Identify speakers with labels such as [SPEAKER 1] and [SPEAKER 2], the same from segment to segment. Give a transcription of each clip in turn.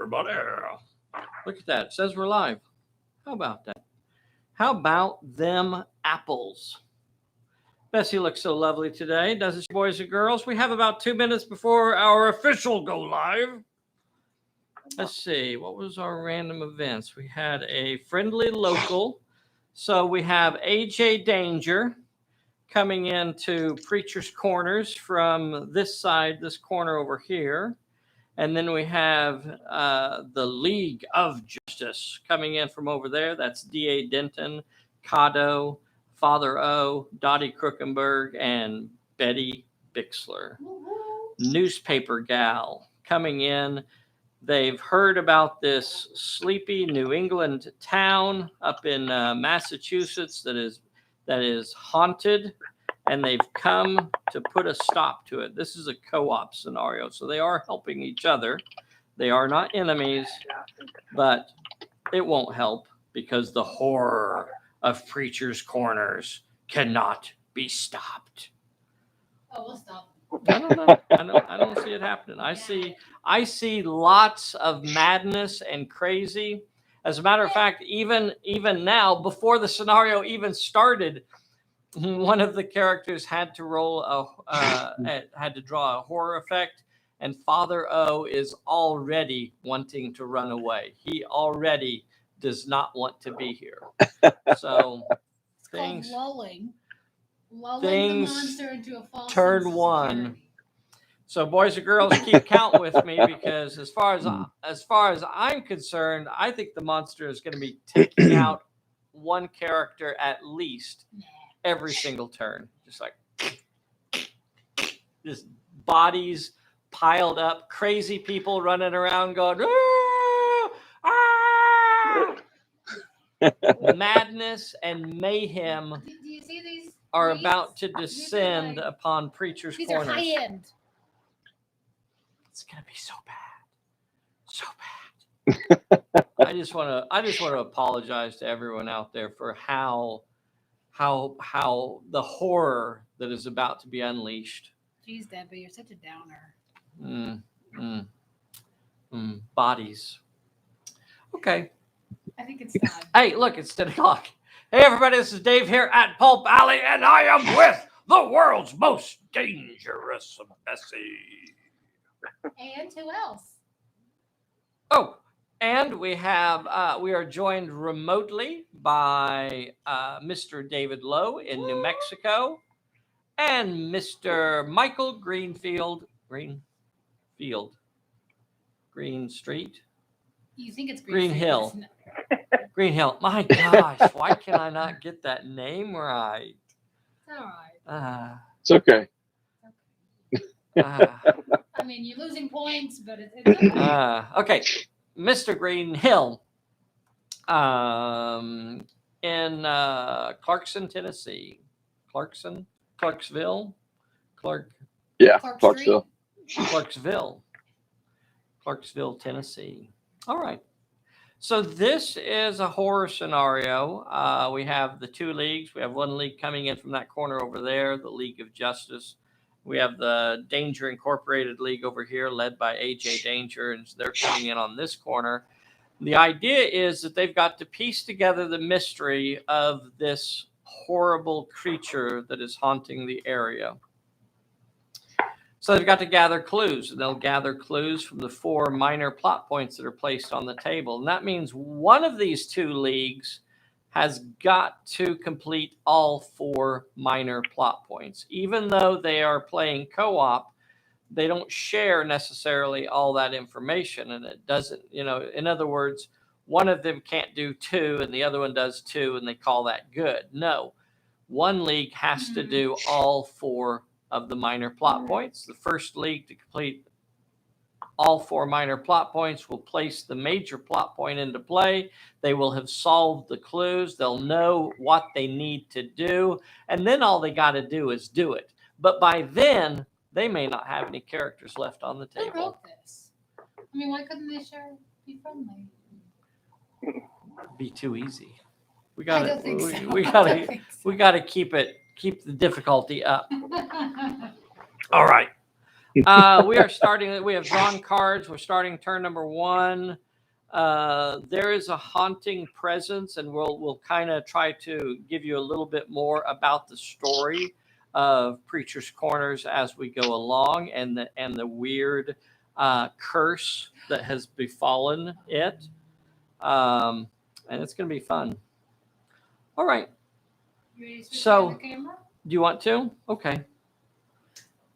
[SPEAKER 1] everybody. Look at that. It says we're live. How about that? How about them apples? Bessie looks so lovely today, doesn't she, boys and girls? We have about 2 minutes before our official go live. Let's see. What was our random events? We had a friendly local. So we have AJ Danger coming into Preacher's Corners from this side, this corner over here. And then we have the League of Justice coming in from over there. That's D.A. Denton, Cado, Father O, Dottie Crookenberg, and Betty Bixler. Newspaper Gal coming in. They've heard about this sleepy New England town up in Massachusetts that is haunted, and they've come to put a stop to it. This is a co-op scenario, so they are helping each other. They are not enemies, but it won't help because the horror of Preacher's Corners cannot be stopped.
[SPEAKER 2] Oh, we'll stop.
[SPEAKER 1] I don't see it happening. I see lots of madness and crazy. As a matter of fact, even now, before the scenario even started, one of the characters had to had to draw a horror effect, and Father O is already wanting to run away. He already does not want to be here. So
[SPEAKER 2] it's things called lulling
[SPEAKER 1] things
[SPEAKER 2] the monster into a false
[SPEAKER 1] turn one. So boys and girls, keep count with me, because as far as I'm concerned, I think the monster is going to be taking out one character at least every single turn. Just like just bodies piled up, crazy people running around going, ah, ah! Madness and mayhem
[SPEAKER 2] Do you see these
[SPEAKER 1] are
[SPEAKER 2] these?
[SPEAKER 1] about to descend upon Preacher's
[SPEAKER 2] These
[SPEAKER 1] Corners.
[SPEAKER 2] are high end.
[SPEAKER 1] It's gonna be so bad. I just want to apologize to everyone out there for how the horror that is about to be unleashed.
[SPEAKER 2] Jeez, Debbie, you're such a downer.
[SPEAKER 1] Bodies. Okay.
[SPEAKER 2] I think it's time.
[SPEAKER 1] Hey, look, it's 10 o'clock. Hey, everybody, this is Dave here at Pulp Alley, and I am with the world's most dangerous Bessie.
[SPEAKER 2] And who else?
[SPEAKER 1] Oh, and we are joined remotely by Mr. David Lowe in New Mexico and Mr. Michael Green Street.
[SPEAKER 2] You think it's
[SPEAKER 1] Green
[SPEAKER 2] Street,
[SPEAKER 1] Hill.
[SPEAKER 2] isn't it?
[SPEAKER 1] Green Hill. My gosh, why can I not get that name right?
[SPEAKER 2] It's all right.
[SPEAKER 3] It's okay.
[SPEAKER 2] I mean, you're losing points, but it's okay.
[SPEAKER 1] Okay. Mr. Green Hill in Clarkson, Tennessee. Clarksville, Tennessee. All right. So this is a horror scenario. We have the two leagues. We have one league coming in from that corner over there, the League of Justice. We have the Danger Incorporated League over here, led by AJ Danger, and they're coming in on this corner. The idea is that they've got to piece together the mystery of this horrible creature that is haunting the area. So they've got to gather clues, and they'll gather clues from the 4 minor plot points that are placed on the table. And that means one of these two leagues has got to complete all 4 minor plot points. Even though they are playing co-op, they don't share necessarily all that information, and it doesn't, in other words, one of them can't do 2 and the other one does 2, and they call that good. No, one league has to do all 4 of the minor plot points. The first league to complete all 4 minor plot points will place the major plot point into play. They will have solved the clues. They'll know what they need to do. And then all they got to do is do it. But by then, they may not have any characters left on the
[SPEAKER 2] Who
[SPEAKER 1] table.
[SPEAKER 2] wrote this? I mean, why couldn't they share be friendly?
[SPEAKER 1] Be too easy. We
[SPEAKER 2] I
[SPEAKER 1] got
[SPEAKER 2] don't think so.
[SPEAKER 1] we got to keep the difficulty up. All right. We are starting. We have drawn cards. We're starting turn number 1. There is a haunting presence, and we'll kind of try to give you a little bit more about the story of Preacher's Corners as we go along, and the weird curse that has befallen it. And it's going to be fun. All right.
[SPEAKER 2] You ready to switch
[SPEAKER 1] So,
[SPEAKER 2] to the camera?
[SPEAKER 1] Do you want to? Okay.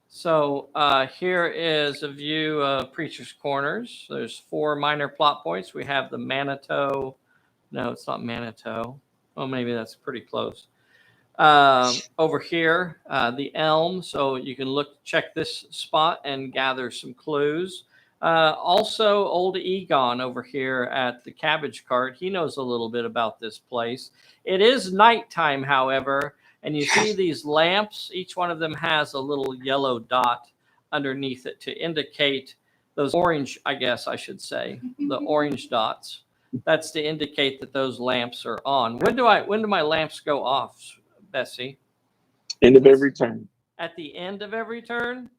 [SPEAKER 1] So here is a view of Preacher's Corners. There's 4 minor plot points. We have the Manitou. No, it's not Manitou. Oh, maybe that's pretty close. Over here, the Elm. So you can check this spot and gather some clues. Also, old Egon over here at the Cabbage Cart. He knows a little bit about this place. It is nighttime, however. And you see these lamps, each one of them has a little yellow dot underneath it to indicate those orange, I guess I should say, the orange dots. That's to indicate that those lamps are on. When do my lamps go off, Bessie?
[SPEAKER 3] End of every turn.
[SPEAKER 1] At the end of every turn?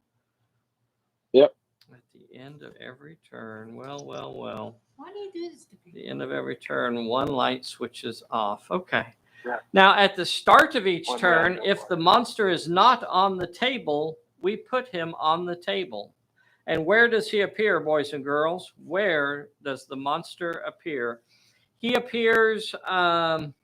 [SPEAKER 3] Yep.
[SPEAKER 1] At the end of every turn. Well.
[SPEAKER 2] Why do you do this to people?
[SPEAKER 1] The end of every turn, 1 light switches off. Okay.
[SPEAKER 3] Yeah.
[SPEAKER 1] Now, at the start of each turn, if the monster is not on the table, we put him on the table. And where does he appear, boys and girls? Where does the monster appear? He appears 1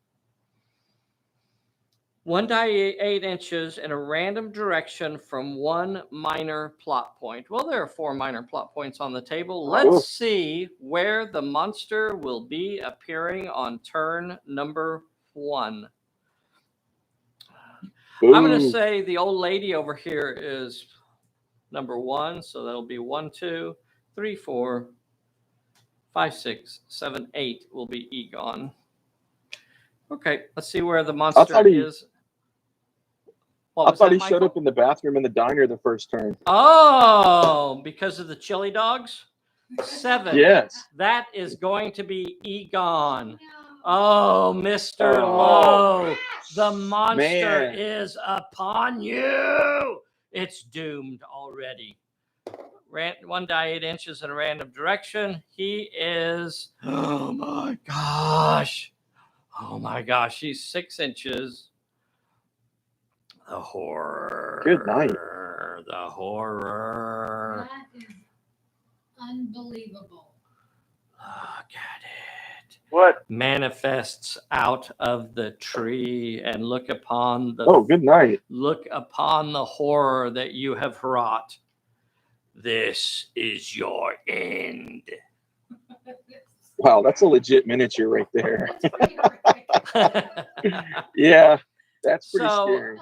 [SPEAKER 1] die 8 inches in a random direction from 1 minor plot point. Well, there are 4 minor plot points on the table. Let's see where the monster will be appearing on turn number 1.
[SPEAKER 3] Ooh.
[SPEAKER 1] I'm going to say the old lady over here is number 1. So that'll be 1, 2, 3, 4, 5, 6, 7, 8 will be Egon. Okay, let's see where the monster is.
[SPEAKER 3] I thought he showed up in the bathroom in the diner the first turn.
[SPEAKER 1] Oh, because of the chili dogs? 7.
[SPEAKER 3] Yes.
[SPEAKER 1] That is going to be Egon.
[SPEAKER 2] No.
[SPEAKER 1] Oh, Mr. Lowe, the monster is upon you. It's doomed already. 1 die 8 inches in a random direction. He is, oh my gosh. He's 6 inches. The horror.
[SPEAKER 3] Good night.
[SPEAKER 1] The horror.
[SPEAKER 2] That is unbelievable.
[SPEAKER 1] Look at it.
[SPEAKER 3] What?
[SPEAKER 1] Manifests out of the tree, and look upon the
[SPEAKER 3] good night.
[SPEAKER 1] Look upon the horror that you have wrought. This is your end.
[SPEAKER 3] Wow, that's a legit miniature right there.
[SPEAKER 2] That's pretty horrific.
[SPEAKER 3] Yeah, that's pretty scary.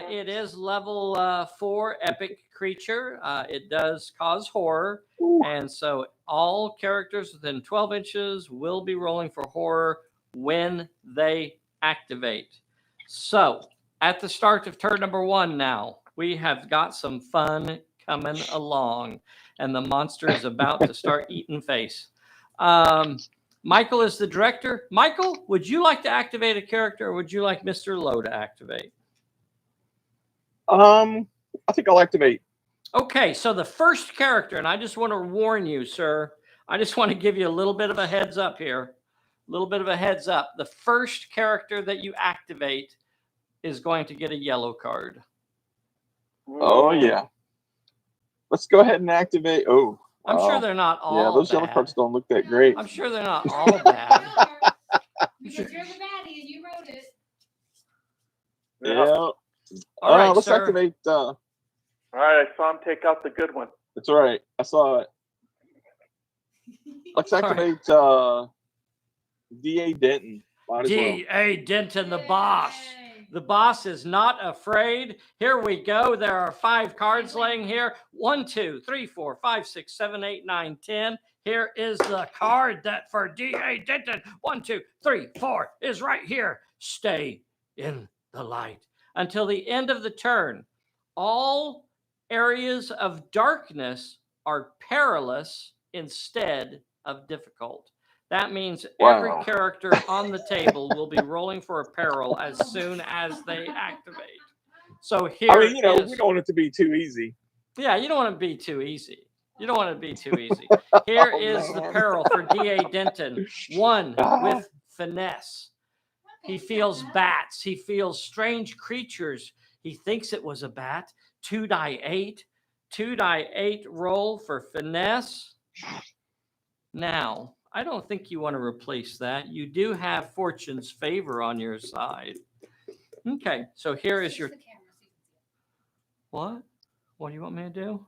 [SPEAKER 1] It is level 4 epic creature. It does cause horror.
[SPEAKER 3] Ooh.
[SPEAKER 1] And so all characters within 12 inches will be rolling for horror when they activate. So at the start of turn number 1 now, we have got some fun coming along. And the monster is about to start eating face. Michael is the director. Michael, would you like to activate a character, or would you like Mr. Lowe to activate?
[SPEAKER 3] I think I'll activate.
[SPEAKER 1] Okay, so the first character, and I just want to warn you, sir. I just want to give you a little bit of a heads up here. A little bit of a heads up. The first character that you activate is going to get a yellow card.
[SPEAKER 3] Oh, yeah. Let's go ahead and activate. Oh,
[SPEAKER 1] I'm sure they're not all
[SPEAKER 3] Yeah, those
[SPEAKER 1] bad.
[SPEAKER 3] yellow cards don't look that great.
[SPEAKER 1] I'm sure they're not all bad.
[SPEAKER 2] Because you're the baddie and you wrote it.
[SPEAKER 3] Yeah.
[SPEAKER 1] All right,
[SPEAKER 3] let's
[SPEAKER 1] sir.
[SPEAKER 3] activate.
[SPEAKER 4] All right, I saw him take out the good one.
[SPEAKER 3] That's right. I saw it. Let's activate D.A. Denton. Might as well.
[SPEAKER 1] D.A. Denton, the boss.
[SPEAKER 2] Yay.
[SPEAKER 1] The boss is not afraid. Here we go. There are 5 cards laying here. 1, 2, 3, 4, 5, 6, 7, 8, 9, 10. Here is the card that for D.A. Denton, 1, 2, 3, 4 is right here. Stay in the light until the end of the turn. All areas of darkness are perilous instead of difficult. That means every character on the table will be rolling for a peril as soon as they activate. So here
[SPEAKER 3] I mean, we don't want it to be too easy.
[SPEAKER 1] Yeah, you don't want to be too easy. You don't want to be too easy. Here is the
[SPEAKER 3] man.
[SPEAKER 1] peril for D.A. Denton. 1 with finesse. He feels bats. He feels strange creatures. He thinks it was a bat. 2 die 8. 2 die 8 roll for finesse. Now, I don't think you want to replace that. You do have fortune's favor on your side. Okay, so here is your...
[SPEAKER 2] The camera so you can see it.
[SPEAKER 1] What? What do you want me to do?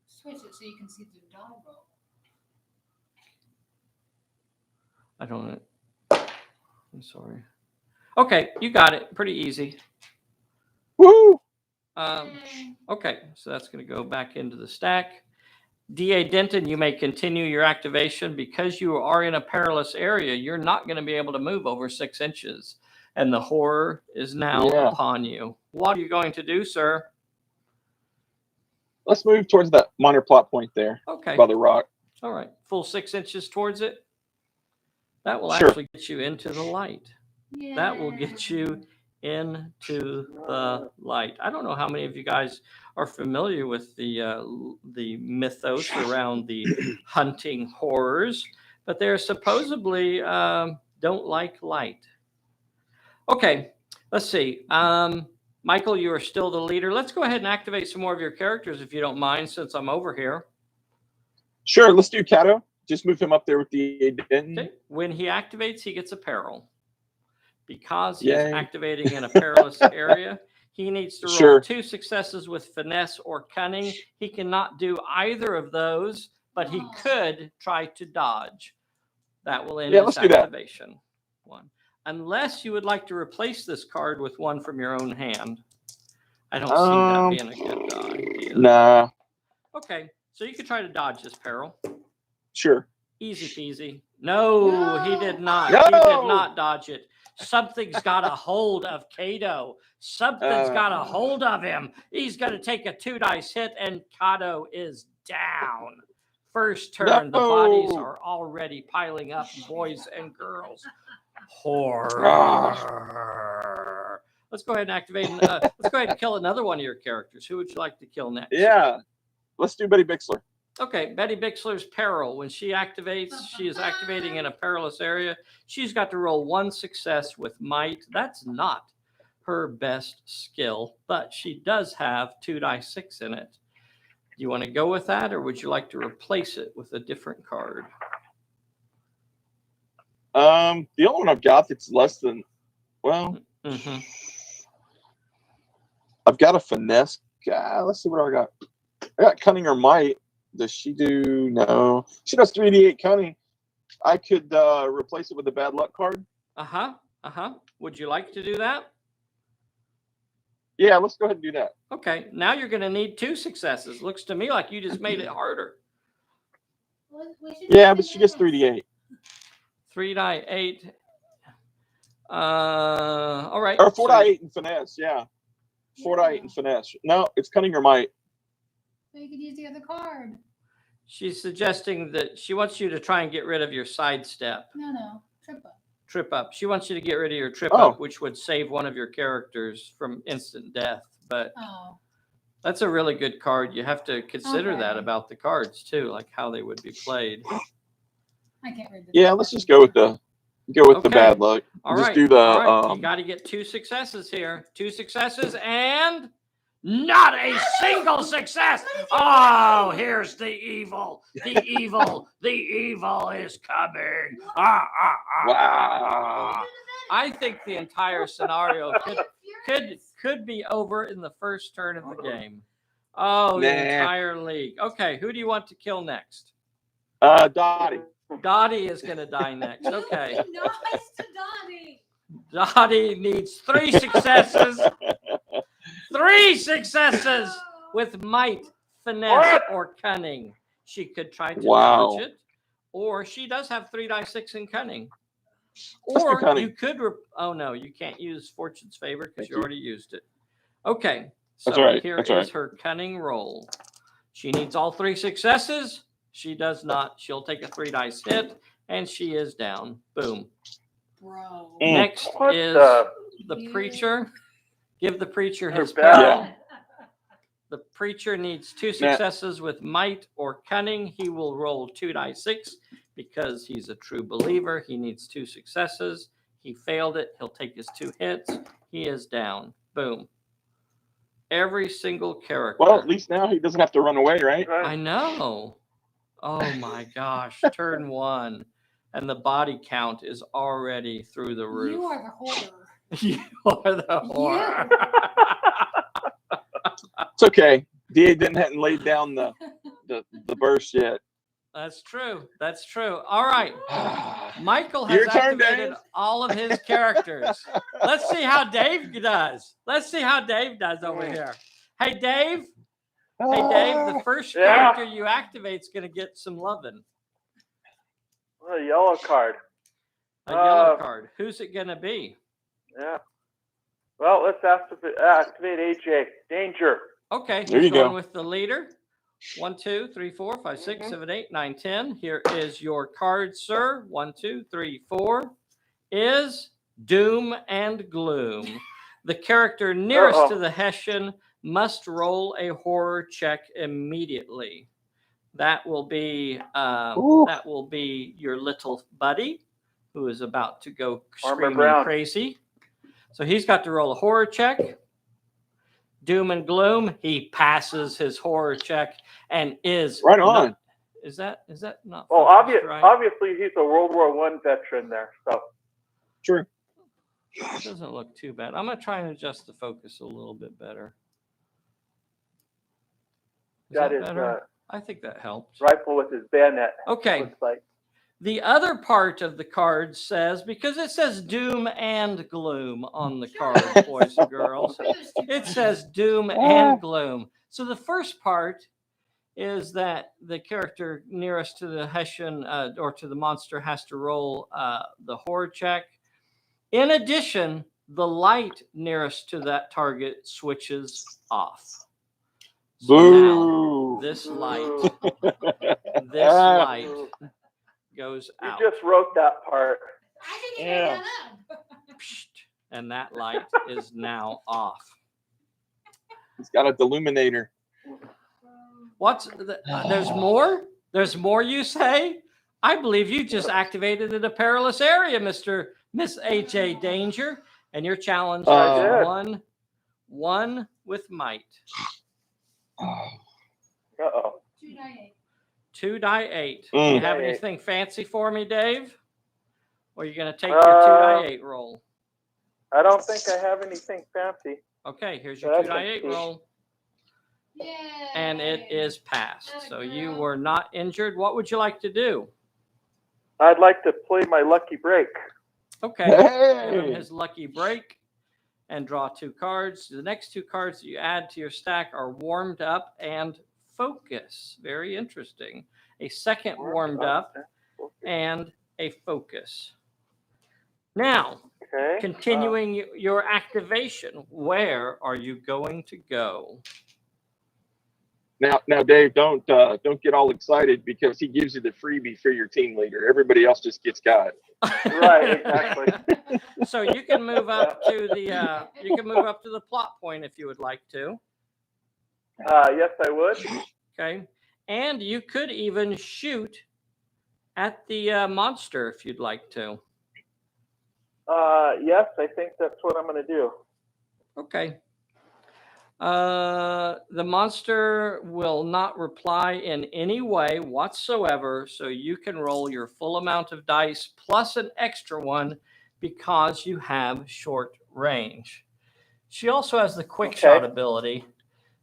[SPEAKER 2] Switch it so you can see the die roll.
[SPEAKER 1] I don't know. I'm sorry. Okay, you got it. Pretty easy.
[SPEAKER 3] Woo!
[SPEAKER 1] Okay, so that's going to go back into the stack. D.A. Denton, you may continue your activation. Because you are in a perilous area, you're not going to be able to move over 6 inches. And the horror is now upon you. What are you going to do, sir?
[SPEAKER 3] Let's move towards that minor plot point there.
[SPEAKER 1] Okay.
[SPEAKER 3] By the rock.
[SPEAKER 1] All right. Full 6 inches towards it. That will
[SPEAKER 3] Sure.
[SPEAKER 1] actually get you into the light.
[SPEAKER 2] Yeah.
[SPEAKER 1] That will get you into the light. I don't know how many of you guys are familiar with the mythos around the hunting horrors, but they're supposedly don't like light. Okay, let's see. Michael, you are still the leader. Let's go ahead and activate some more of your characters if you don't mind, since I'm over here.
[SPEAKER 3] Sure, let's do Kato. Just move him up there with the Denton.
[SPEAKER 1] Okay. When he activates, he gets a peril. Because he
[SPEAKER 3] Yay.
[SPEAKER 1] is activating in a perilous area, he needs to roll
[SPEAKER 3] Sure.
[SPEAKER 1] 2 successes with finesse or cunning. He cannot do either of those, but he could try to dodge. That will end his
[SPEAKER 3] let's do that.
[SPEAKER 1] activation. 1. Unless you would like to replace this card with one from your own hand. I don't see that being a good idea.
[SPEAKER 3] Nah.
[SPEAKER 1] Okay, so you could try to dodge this peril.
[SPEAKER 3] Sure.
[SPEAKER 1] Easy peasy. No, he did not.
[SPEAKER 3] No!
[SPEAKER 1] He did not dodge it. Something's got a hold of Kato. Something's got a hold of him. He's going to take a 2 dice hit, and Kato is down. First turn, the bodies are already piling up, boys and girls. Horror. Let's go ahead and activate. Let's go ahead and kill another one of your characters. Who would you like to kill next?
[SPEAKER 3] Yeah. Let's do Betty Bixler.
[SPEAKER 1] Okay, Betty Bixler's peril. When she activates, she is activating in a perilous area. She's got to roll 1 success with might. That's not her best skill, but she does have 2 dice 6 in it. Do you want to go with that, or would you like to replace it with a different card?
[SPEAKER 3] The only one I've got that's less than, well, I've got a finesse guy. Let's see what I got. I got cunning or might. Does she do? No. She does 3d8 cunning. I could replace it with a bad luck card.
[SPEAKER 1] Would you like to do that?
[SPEAKER 3] Yeah, let's go ahead and do that.
[SPEAKER 1] Okay, now you're going to need 2 successes. Looks to me like you just made it harder.
[SPEAKER 3] Yeah, but she gets 3d8.
[SPEAKER 1] 3 die 8. All right.
[SPEAKER 3] Or 4 die 8 in finesse. Yeah. 4 die 8 in finesse. No, it's cunning or might.
[SPEAKER 2] So you could use the other card.
[SPEAKER 1] She's suggesting that she wants you to try and get rid of your sidestep.
[SPEAKER 2] No. Trip up.
[SPEAKER 1] Trip up. She wants you to get rid of your trip up, which would save one of your characters from instant death. But that's a really good card. You have to consider that about the cards too, like how they would be played.
[SPEAKER 2] I can't read this.
[SPEAKER 3] Yeah, let's just go with the bad luck.
[SPEAKER 1] All
[SPEAKER 3] just
[SPEAKER 1] right.
[SPEAKER 3] do the
[SPEAKER 1] All right. You got to get 2 successes here. 2 successes and not a single success. Oh, here's the evil. The evil. The evil is coming.
[SPEAKER 3] Wow.
[SPEAKER 1] I think the entire scenario could be over in the first turn of the game. Oh, the entire league. Okay, who do you want to kill next?
[SPEAKER 3] Dottie.
[SPEAKER 1] Dottie is going to die next. Okay.
[SPEAKER 2] Nice to Dottie.
[SPEAKER 1] Dottie needs 3 successes. 3 successes with might, finesse, or cunning. She could try to dodge it, or she does have 3 die 6 in cunning. Or you could. Oh no, you can't use fortune's favor because you already used it. Okay, so here is her cunning roll. She needs all 3 successes. She does not. She'll take a 3 dice hit, and she is down. Boom.
[SPEAKER 2] Bro.
[SPEAKER 1] Next is the preacher. Give the preacher his
[SPEAKER 4] peril.
[SPEAKER 1] peril. The preacher needs 2 successes with might or cunning. He will roll 2d6 because he's a true believer. He needs 2 successes. He failed it. He'll take his 2 hits. He is down. Boom. Every single character.
[SPEAKER 3] Well, at least now he doesn't have to run away, right?
[SPEAKER 1] I know. Oh my gosh. Turn 1. And the body count is already through the roof.
[SPEAKER 2] You are the hoarder.
[SPEAKER 1] You are the horror.
[SPEAKER 3] It's okay. DA hadn't laid down the burst yet.
[SPEAKER 1] That's true. That's true. All right. Michael has
[SPEAKER 3] Your turn,
[SPEAKER 1] activated
[SPEAKER 3] Dave.
[SPEAKER 1] all of his characters. Let's see how Dave does. Let's see how Dave does over here. Hey, Dave. Hey, Dave. The first character you activate is going to get some loving.
[SPEAKER 4] A yellow card.
[SPEAKER 1] A yellow card. Who's it going to be?
[SPEAKER 4] Yeah. Well, let's activate AJ. Danger.
[SPEAKER 1] Okay.
[SPEAKER 3] There
[SPEAKER 1] He's
[SPEAKER 3] you go.
[SPEAKER 1] going with the leader. 1, 2, 3, 4, 5, 6, 7, 8, 9, 10. Here is your card, sir. 1, 2, 3, 4 is Doom and Gloom. The character nearest to the Hessian must roll a horror check immediately. That will be your little buddy who is about to go screaming crazy. So he's got to roll a horror check. Doom and Gloom, he passes his horror check and is
[SPEAKER 3] right on.
[SPEAKER 1] Is that not?
[SPEAKER 4] Well,
[SPEAKER 1] right?
[SPEAKER 4] obviously he's a World War I veteran there. So
[SPEAKER 3] True.
[SPEAKER 1] It doesn't look too bad. I'm gonna try and adjust the focus a little bit better.
[SPEAKER 4] That is
[SPEAKER 1] better? I think that helps.
[SPEAKER 4] Rifle with his bayonet.
[SPEAKER 1] Okay.
[SPEAKER 4] Looks like.
[SPEAKER 1] The other part of the card says, because it says Doom and Gloom on the card, boys and girls, it says Doom and Gloom. So the first part is that the character nearest to the Hessian or to the monster has to roll the horror check. In addition, the light nearest to that target switches off. So now this light goes out.
[SPEAKER 4] You just wrote that part.
[SPEAKER 2] I didn't even know that.
[SPEAKER 1] And that light is now off.
[SPEAKER 3] He's got a deluminator.
[SPEAKER 1] There's more? There's more, you say? I believe you just activated in a perilous area, Miss AJ Danger. And your challenge is one with might.
[SPEAKER 4] Uh-oh.
[SPEAKER 2] 2d8.
[SPEAKER 1] 2d8. Do you have anything fancy for me, Dave? Or are you going to take your 2d8 roll?
[SPEAKER 4] I don't think I have anything fancy.
[SPEAKER 1] Okay, here's your 2d8 roll.
[SPEAKER 2] Yay.
[SPEAKER 1] And it is passed. So you were not injured. What would you like to do?
[SPEAKER 4] I'd like to play my lucky break.
[SPEAKER 1] Okay. Give him his lucky break and draw 2 cards. The next 2 cards that you add to your stack are warmed up and focus. Very interesting. A second warmed up and a focus. Now, continuing your activation, where are you going to go?
[SPEAKER 3] Now, Dave, don't get all excited because he gives you the freebie for your team leader. Everybody else just gets got.
[SPEAKER 4] Right, exactly.
[SPEAKER 1] So you can move up to the plot point if you would like to.
[SPEAKER 4] Yes, I would.
[SPEAKER 1] Okay, and you could even shoot at the monster if you'd like to.
[SPEAKER 4] Yes, I think that's what I'm going to do.
[SPEAKER 1] Okay. The monster will not reply in any way whatsoever, so you can roll your full amount of dice plus an extra one because you have short range. She also has the quick shot ability.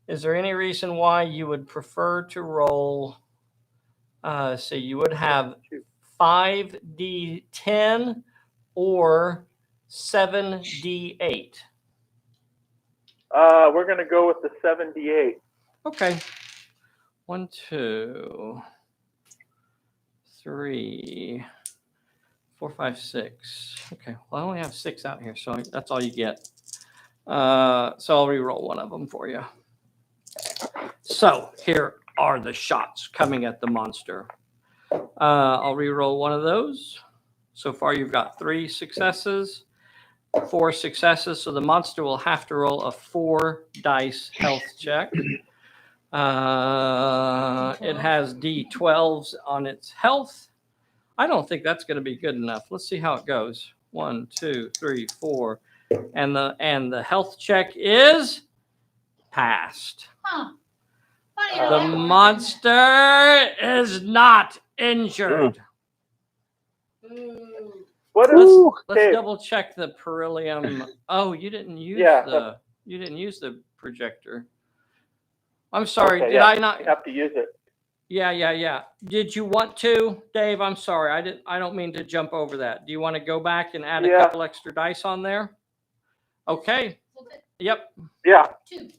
[SPEAKER 1] Is there any reason why you would prefer to roll? So you would have 5d10 or 7d8.
[SPEAKER 4] We're going to go with the 78.
[SPEAKER 1] Okay. 1, 2, 3, 4, 5, 6. Okay. Well, I only have 6 out here, so that's all you get. So I'll re-roll one of them for you. So here are the shots coming at the monster. I'll re-roll one of those. So far, you've got 3 successes. 4 successes, so the monster will have to roll a 4 dice health check. It has D12s on its health. I don't think that's going to be good enough. Let's see how it goes. 1, 2, 3, 4, and the health check is passed.
[SPEAKER 2] Huh. Funny how
[SPEAKER 1] The
[SPEAKER 2] that worked, isn't
[SPEAKER 1] monster is not injured.
[SPEAKER 2] it? Ooh.
[SPEAKER 4] What
[SPEAKER 1] Let's,
[SPEAKER 4] is?
[SPEAKER 3] Ooh.
[SPEAKER 1] let's
[SPEAKER 4] Okay.
[SPEAKER 1] double check the beryllium. Oh, you didn't use
[SPEAKER 4] Yeah.
[SPEAKER 1] the projector. I'm sorry.
[SPEAKER 4] Okay,
[SPEAKER 1] Did
[SPEAKER 4] yeah,
[SPEAKER 1] I not?
[SPEAKER 4] You have to use it.
[SPEAKER 1] Yeah. Did you want to, Dave? I'm sorry. I don't mean to jump over that. Do you want to go back and add a
[SPEAKER 4] Yeah.
[SPEAKER 1] couple extra dice on there? Okay. Yep.
[SPEAKER 4] Yeah.
[SPEAKER 2] 2.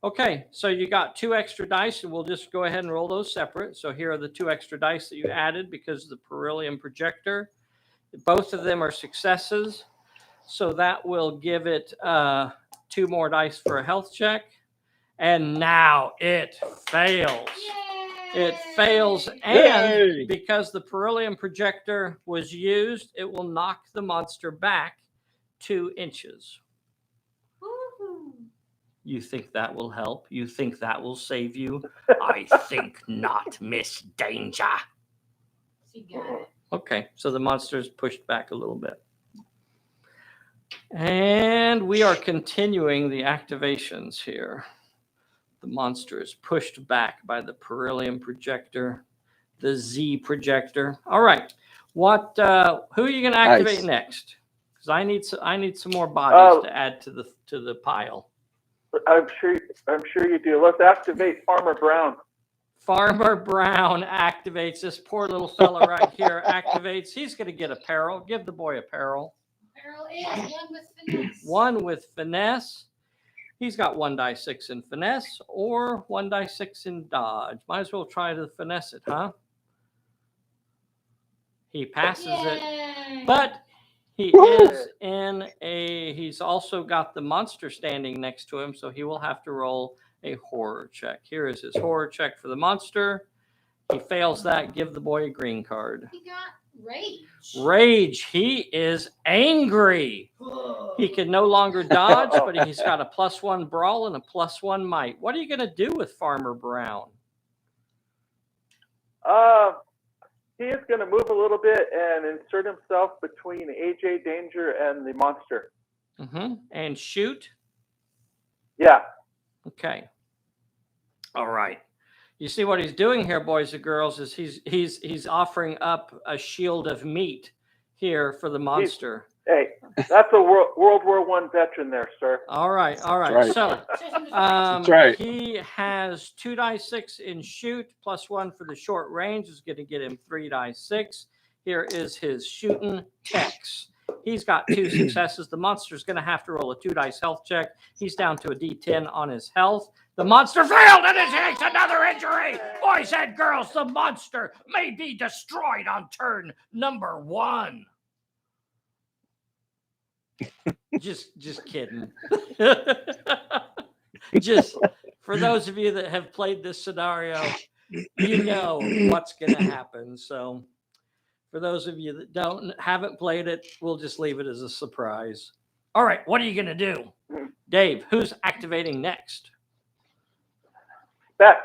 [SPEAKER 1] Okay. So you got 2 extra dice, and we'll just go ahead and roll those separate. So here are the 2 extra dice that you added because of the beryllium projector. Both of them are successes. So that will give it 2 more dice for a health check. And now it fails.
[SPEAKER 2] Yay!
[SPEAKER 1] It fails, and
[SPEAKER 3] Yay!
[SPEAKER 1] because the beryllium projector was used, it will knock the monster back 2 inches.
[SPEAKER 2] Woo-hoo.
[SPEAKER 1] You think that will help? You think that will save you? I think not, Miss Danger.
[SPEAKER 2] She got it.
[SPEAKER 1] Okay, so the monster is pushed back a little bit. And we are continuing the activations here. The monster is pushed back by the beryllium projector, the Z projector. All right. What? Who are you going to activate
[SPEAKER 3] Nice.
[SPEAKER 1] next? Because I need some more bodies to add to the pile.
[SPEAKER 4] I'm sure you do. Let's activate Farmer Brown.
[SPEAKER 1] Farmer Brown activates. This poor little fella right here activates. He's going to get a peril. Give the boy a peril.
[SPEAKER 2] Peril is 1 with finesse.
[SPEAKER 1] 1 with finesse. He's got 1 die 6 in finesse or 1 die 6 in dodge. Might as well try to finesse it, huh? He passes it,
[SPEAKER 2] Yay!
[SPEAKER 1] but he
[SPEAKER 3] Woohoo!
[SPEAKER 1] is in a. He's also got the monster standing next to him, so he will have to roll a horror check. Here is his horror check for the monster. He fails that. Give the boy a green card.
[SPEAKER 2] He got rage.
[SPEAKER 1] Rage. He is angry. He can no longer dodge, but he's got a +1 brawl and a +1 might. What are you going to do with Farmer Brown?
[SPEAKER 4] He is going to move a little bit and insert himself between AJ Danger and the monster.
[SPEAKER 1] And shoot.
[SPEAKER 4] Yeah.
[SPEAKER 1] Okay. All right. You see what he's doing here, boys and girls, is he's offering up a shield of meat here for the monster.
[SPEAKER 4] Hey, that's a World War I veteran there, sir.
[SPEAKER 1] All right.
[SPEAKER 3] Right.
[SPEAKER 1] So
[SPEAKER 3] That's right.
[SPEAKER 1] he has 2 die 6 in shoot, +1 for the short range is going to get him 3 die 6. Here is his shooting text. He's got 2 successes. The monster's going to have to roll a 2 dice health check. He's down to a D10 on his health. The monster failed and it takes another injury. Boys and girls, the monster may be destroyed on turn number 1. Just kidding. Just for those of you that have played this scenario, you know what's going to happen. So for those of you that haven't played it, we'll just leave it as a surprise. All right, what are you going to do? Dave, who's activating next?
[SPEAKER 4] Spec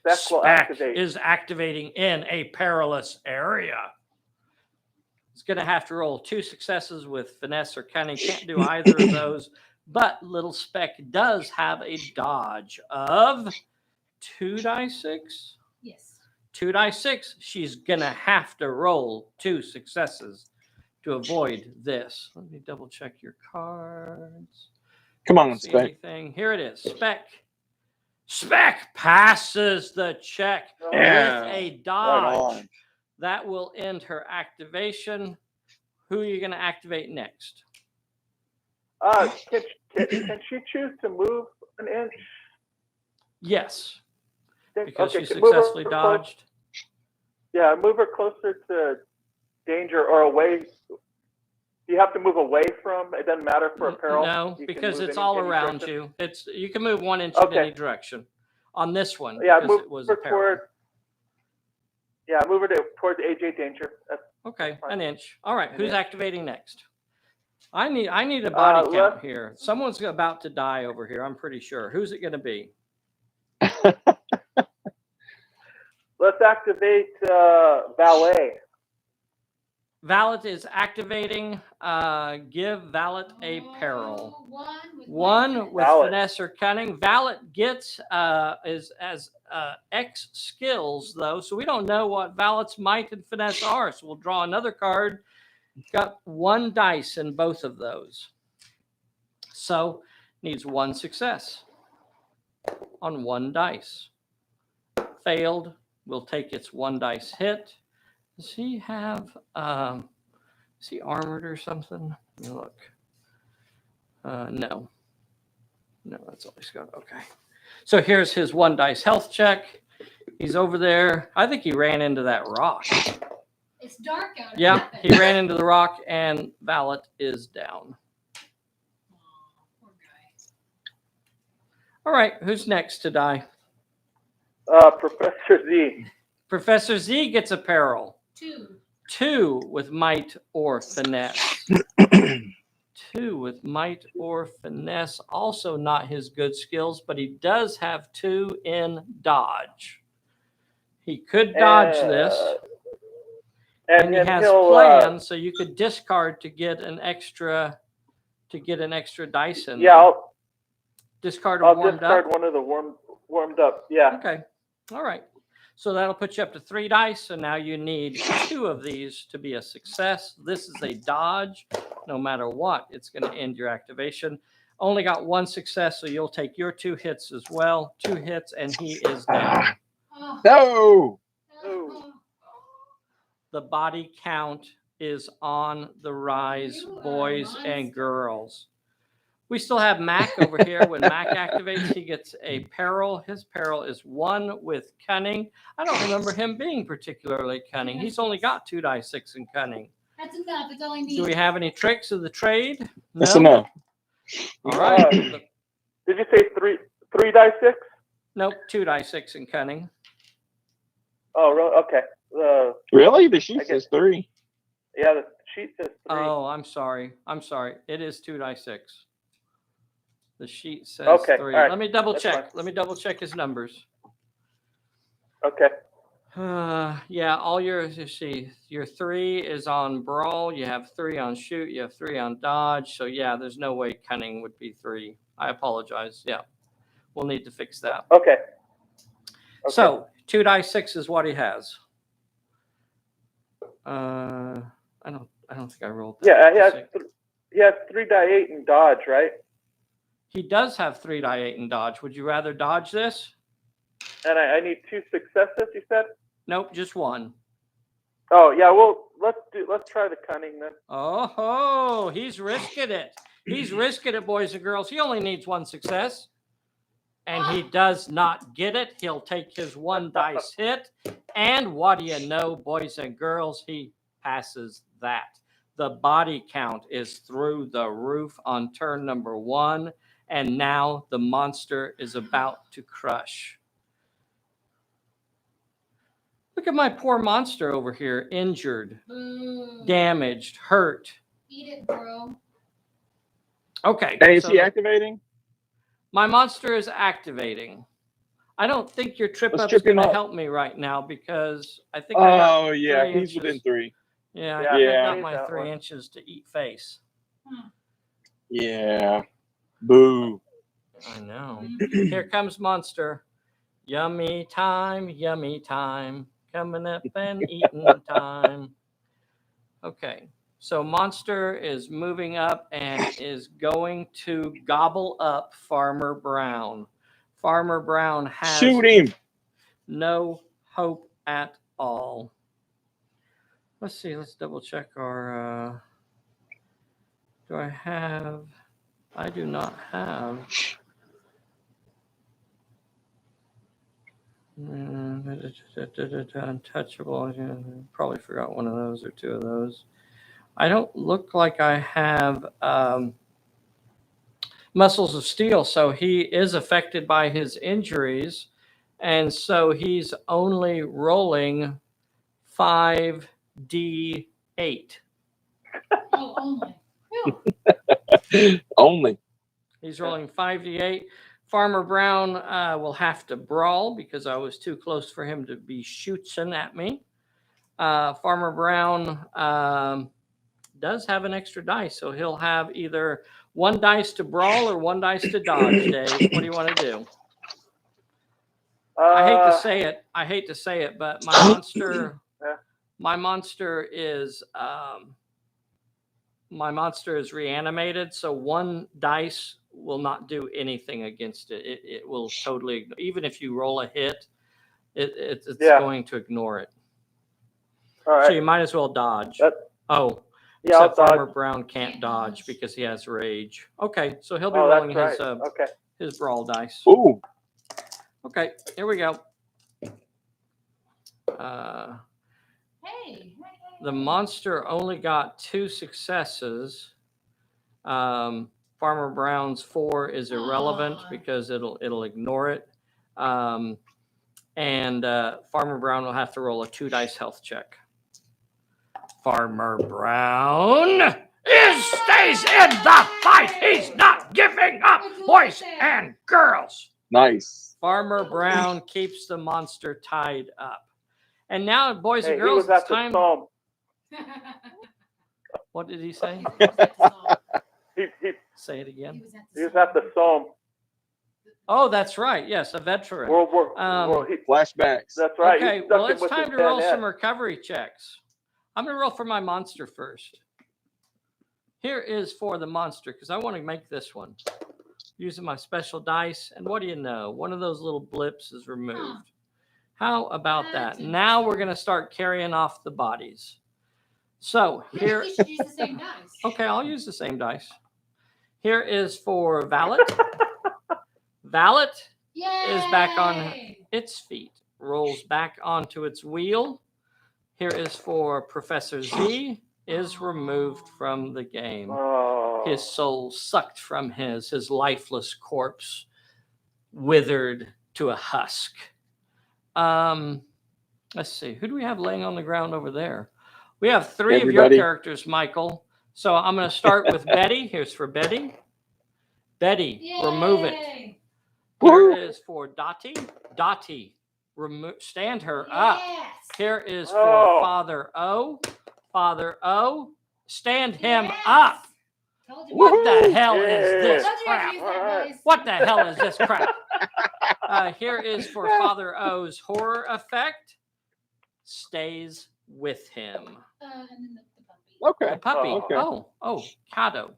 [SPEAKER 4] will
[SPEAKER 1] Spec
[SPEAKER 4] activate.
[SPEAKER 1] is activating in a perilous area. It's going to have to roll 2 successes with finesse or cunning. Can't do either of those. But little Spec does have a dodge of 2 die 6.
[SPEAKER 2] Yes.
[SPEAKER 1] 2 die 6. She's going to have to roll 2 successes to avoid this. Let me double check your cards.
[SPEAKER 3] Come on,
[SPEAKER 1] See
[SPEAKER 3] Spec.
[SPEAKER 1] anything? Here it is. Spec passes the check
[SPEAKER 3] Yeah.
[SPEAKER 1] with a
[SPEAKER 3] Right
[SPEAKER 1] dodge.
[SPEAKER 3] on.
[SPEAKER 1] That will end her activation. Who are you going to activate next?
[SPEAKER 4] Can she choose to move an inch?
[SPEAKER 1] Yes, because
[SPEAKER 4] Okay,
[SPEAKER 1] she
[SPEAKER 4] move her
[SPEAKER 1] successfully
[SPEAKER 4] close-
[SPEAKER 1] dodged.
[SPEAKER 4] Yeah, move her closer to danger or away. You have to move away from. It doesn't matter for a peril.
[SPEAKER 1] No,
[SPEAKER 4] You can
[SPEAKER 1] because
[SPEAKER 4] move
[SPEAKER 1] it's
[SPEAKER 4] any-
[SPEAKER 1] all
[SPEAKER 4] any
[SPEAKER 1] around
[SPEAKER 4] direction.
[SPEAKER 1] you. You can move 1 inch in
[SPEAKER 4] Okay.
[SPEAKER 1] any direction. On this one,
[SPEAKER 4] Yeah,
[SPEAKER 1] because
[SPEAKER 4] move
[SPEAKER 1] it was
[SPEAKER 4] her
[SPEAKER 1] a peril.
[SPEAKER 4] toward. Yeah, move her towards AJ Danger. That's
[SPEAKER 1] Okay,
[SPEAKER 4] fine.
[SPEAKER 1] an inch. All right, who's
[SPEAKER 4] Yeah.
[SPEAKER 1] activating next? I need a body count
[SPEAKER 4] let's-
[SPEAKER 1] here. Someone's about to die over here. I'm pretty sure. Who's it going to be?
[SPEAKER 4] Let's activate Valet.
[SPEAKER 1] Valet is activating. Give Valet a peril.
[SPEAKER 2] One
[SPEAKER 1] One with
[SPEAKER 4] Valet.
[SPEAKER 1] finesse or cunning. Valet gets is as X skills though, so we don't know what Valet's might and finesse are. So we'll draw another card. Got one dice in both of those, so needs one success on one dice. Failed. We'll take its one dice hit. Does he have? Is he armored or something? Let me look. No, that's all he's got. Okay. So here's his one dice health check. He's over there. I think he ran into that rock.
[SPEAKER 2] It's dark out.
[SPEAKER 1] Yeah, he ran into the rock, and Valet is down.
[SPEAKER 2] Poor guy.
[SPEAKER 1] All right, who's next to die?
[SPEAKER 4] Professor Z.
[SPEAKER 1] Professor Z gets a peril.
[SPEAKER 2] 2.
[SPEAKER 1] 2 with might or finesse. 2 with might or finesse. Also not his good skills, but he does have 2 in dodge. He could dodge this. And he has plan, so you could discard to get an extra dice in.
[SPEAKER 4] Yeah, I'll
[SPEAKER 1] discard
[SPEAKER 4] I'll
[SPEAKER 1] warmed
[SPEAKER 4] discard
[SPEAKER 1] up.
[SPEAKER 4] one of the warmed up. Yeah.
[SPEAKER 1] Okay. All right. So that'll put you up to 3 dice. So now you need 2 of these to be a success. This is a dodge. No matter what, it's going to end your activation. Only got 1 success, so you'll take your 2 hits as well. 2 hits, and he is down.
[SPEAKER 2] Oh.
[SPEAKER 3] No.
[SPEAKER 2] Oh.
[SPEAKER 1] The body count is on the rise,
[SPEAKER 2] You are
[SPEAKER 1] boys
[SPEAKER 2] a
[SPEAKER 1] and
[SPEAKER 2] monster.
[SPEAKER 1] girls. We still have Mac over here. When Mac activates, he gets a peril. His peril is 1 with cunning. I don't remember him being particularly cunning. He's only got 2 dice 6 in cunning.
[SPEAKER 2] That's enough. That's all I need.
[SPEAKER 1] Do we have any tricks of the trade? No.
[SPEAKER 3] That's enough.
[SPEAKER 1] All right.
[SPEAKER 4] Did you say three dice 6?
[SPEAKER 1] Nope, 2 dice 6 in cunning.
[SPEAKER 4] Oh, really? Okay.
[SPEAKER 3] Really? The sheet
[SPEAKER 4] I
[SPEAKER 3] says 3.
[SPEAKER 4] Yeah, the sheet says 3.
[SPEAKER 1] Oh, I'm sorry. It is 2 dice 6. The sheet says
[SPEAKER 4] Okay,
[SPEAKER 1] 3.
[SPEAKER 4] all right.
[SPEAKER 1] Let me double
[SPEAKER 4] That's
[SPEAKER 1] check.
[SPEAKER 4] fine.
[SPEAKER 1] Let me double check his numbers.
[SPEAKER 4] Okay.
[SPEAKER 1] Yeah, all yours, you see, your 3 is on brawl. You have 3 on shoot. You have 3 on dodge. So yeah, there's no way cunning would be 3. I apologize. Yeah, we'll need to fix that.
[SPEAKER 4] Okay.
[SPEAKER 1] So 2 dice 6 is what he has. I don't think I rolled that.
[SPEAKER 4] Yeah, he has 3 die 8 in dodge, right?
[SPEAKER 1] He does have 3 die 8 in dodge. Would you rather dodge this?
[SPEAKER 4] And I need 2 successes, you said?
[SPEAKER 1] Nope, just 1.
[SPEAKER 4] Oh, yeah, well, let's try the cunning then.
[SPEAKER 1] Oh, he's risking it. He's risking it, boys and girls. He only needs 1 success. And he does not get it. He'll take his 1 dice hit. And what do you know, boys and girls? He passes that. The body count is through the roof on turn number 1. And now the monster is about to crush. Look at my poor monster over here, injured,
[SPEAKER 2] Boo.
[SPEAKER 1] damaged, hurt.
[SPEAKER 2] Eat it, bro.
[SPEAKER 1] Okay.
[SPEAKER 3] And is
[SPEAKER 1] so
[SPEAKER 3] he activating?
[SPEAKER 1] my monster is activating. I don't think your trip
[SPEAKER 3] Let's
[SPEAKER 1] up is
[SPEAKER 3] trip him
[SPEAKER 1] going to
[SPEAKER 3] up.
[SPEAKER 1] help me right now because I think I got
[SPEAKER 3] Oh, yeah.
[SPEAKER 1] 3
[SPEAKER 3] He's within
[SPEAKER 1] inches.
[SPEAKER 3] 3.
[SPEAKER 1] Yeah,
[SPEAKER 4] Yeah,
[SPEAKER 1] I think I
[SPEAKER 3] yeah.
[SPEAKER 1] got my
[SPEAKER 4] That
[SPEAKER 1] 3
[SPEAKER 4] one.
[SPEAKER 1] inches to eat face.
[SPEAKER 3] Yeah. Boo.
[SPEAKER 1] I know.
[SPEAKER 2] Mhm.
[SPEAKER 1] Here comes monster. Yummy time, coming up and eating time. Okay, so monster is moving up and is going to gobble up Farmer Brown. Farmer Brown has
[SPEAKER 3] Shoot him.
[SPEAKER 1] no hope at all. Let's see, let's double check our, I do not have. Untouchable. Probably forgot one of those or 2 of those. I don't look like I have muscles of steel, so he is affected by his injuries, and so he's only rolling 5d8.
[SPEAKER 2] Oh, only. Phew.
[SPEAKER 3] Only.
[SPEAKER 1] He's rolling 5d8 Farmer Brown will have to brawl because I was too close for him to be shooting at me. Farmer Brown does have an extra dice, so he'll have either one dice to brawl or one dice to dodge. Dave, what do you want to do? I hate to say it, but my monster is reanimated, so one dice will not do anything against it. It will totally, even if you roll a hit, it's going to ignore it.
[SPEAKER 4] All right.
[SPEAKER 1] So you might as well dodge. Except Farmer Brown can't dodge because he has rage. Okay, so he'll be rolling his brawl dice.
[SPEAKER 3] Ooh.
[SPEAKER 1] Okay, here we go. The monster only got 2 successes. Farmer Brown's 4 is irrelevant because it'll ignore it. And Farmer Brown will have to roll a 2 dice health check. Farmer Brown stays in the fight. He's not giving up, boys and girls.
[SPEAKER 3] Nice.
[SPEAKER 1] Farmer Brown keeps the monster tied up. And now, boys and
[SPEAKER 4] He
[SPEAKER 1] girls,
[SPEAKER 4] was at
[SPEAKER 1] it's
[SPEAKER 4] the
[SPEAKER 1] time.
[SPEAKER 4] Psalm.
[SPEAKER 1] What did he say?
[SPEAKER 4] He
[SPEAKER 1] Say it again.
[SPEAKER 4] was at the Psalm.
[SPEAKER 1] Oh, that's right. Yes, a veteran.
[SPEAKER 3] Flashbacks.
[SPEAKER 4] That's right.
[SPEAKER 1] Okay, well, it's time to roll some recovery checks. I'm going to roll for my monster first. Here is for the monster, because I want to make this one. Using my special dice, and what do you know? One of those little blips is removed. How about that? Now we're going to start carrying off the bodies. So here...
[SPEAKER 2] You should use the same dice.
[SPEAKER 1] Okay, I'll use the same dice. Here is for Valet. Valet is back on its feet. Rolls back onto its wheel. Here is for Professor Z. Is removed from the game. His soul sucked from his lifeless corpse, withered to a husk. Let's see. Who do we have laying on the ground over there? We have 3 of your characters, Michael. So I'm going to start with Betty. Here's for Betty. Betty, remove it. Here is for Dottie. Dottie, stand her up. Here is for Father O. Father O, stand him up. What the hell is this crap? What the hell is this crap? Here is for Father O's horror effect. Stays with him.
[SPEAKER 2] And then the puppy.
[SPEAKER 3] Okay.
[SPEAKER 1] The puppy.
[SPEAKER 3] Okay.
[SPEAKER 1] Oh, Cado.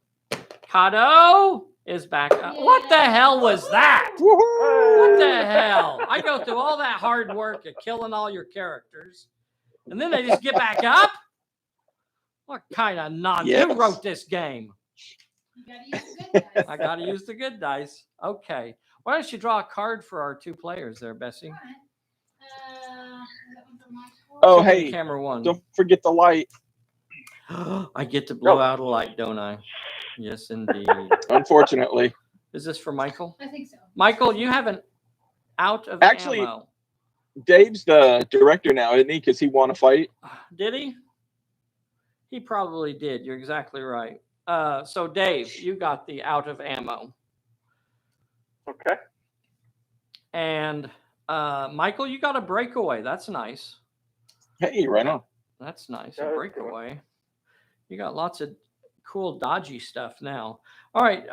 [SPEAKER 1] Cado is back up. What the hell was that? What the hell? I go through all that hard work of killing all your characters, and then they just get back up? What kind of nonsense?
[SPEAKER 3] Yes.
[SPEAKER 1] Who wrote this game?
[SPEAKER 2] You gotta use the good dice.
[SPEAKER 1] I got to use the good dice. Okay. Why don't you draw a card for our 2 players there, Bessie?
[SPEAKER 2] All right. That one for Michael.
[SPEAKER 3] Oh, hey,
[SPEAKER 1] Camera 1.
[SPEAKER 3] don't forget the light.
[SPEAKER 1] I get to blow out a light, don't I? Yes, indeed.
[SPEAKER 3] Unfortunately.
[SPEAKER 1] Is this for Michael?
[SPEAKER 2] I think so.
[SPEAKER 1] Michael, you have an out of
[SPEAKER 3] Actually,
[SPEAKER 1] ammo.
[SPEAKER 3] Dave's the director now, isn't he? Because he won a fight.
[SPEAKER 1] Did he? He probably did. You're exactly right. So, Dave, you got the out of ammo.
[SPEAKER 4] Okay.
[SPEAKER 1] And Michael, you got a breakaway. That's nice.
[SPEAKER 3] Hey, right on.
[SPEAKER 1] That's nice.
[SPEAKER 4] Yeah,
[SPEAKER 1] A
[SPEAKER 4] that's
[SPEAKER 1] breakaway. You got lots of cool, dodgy stuff now. All right.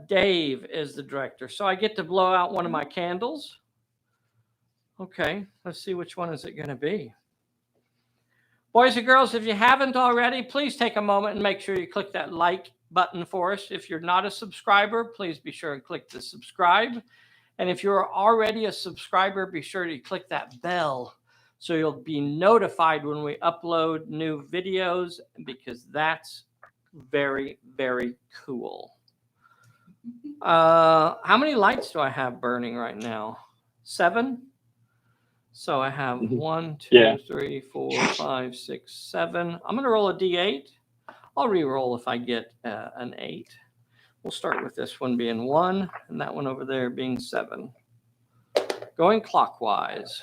[SPEAKER 1] Dave is the director. So I get to blow out one of my candles. Okay. Let's see which one is it going to be. Boys and girls, if you haven't already, please take a moment and make sure you click that like button for us. If you're not a subscriber, please be sure and click the subscribe. And if you're already a subscriber, be sure to click that bell so you'll be notified when we upload new videos, because that's very, very cool. How many lights do I have burning right now? 7? So I have 1, 2, 3, 4, 5, 6, 7. I'm going to roll a D8. I'll re-roll if I get an 8. We'll start with this one being 1 and that one over there being 7. Going clockwise.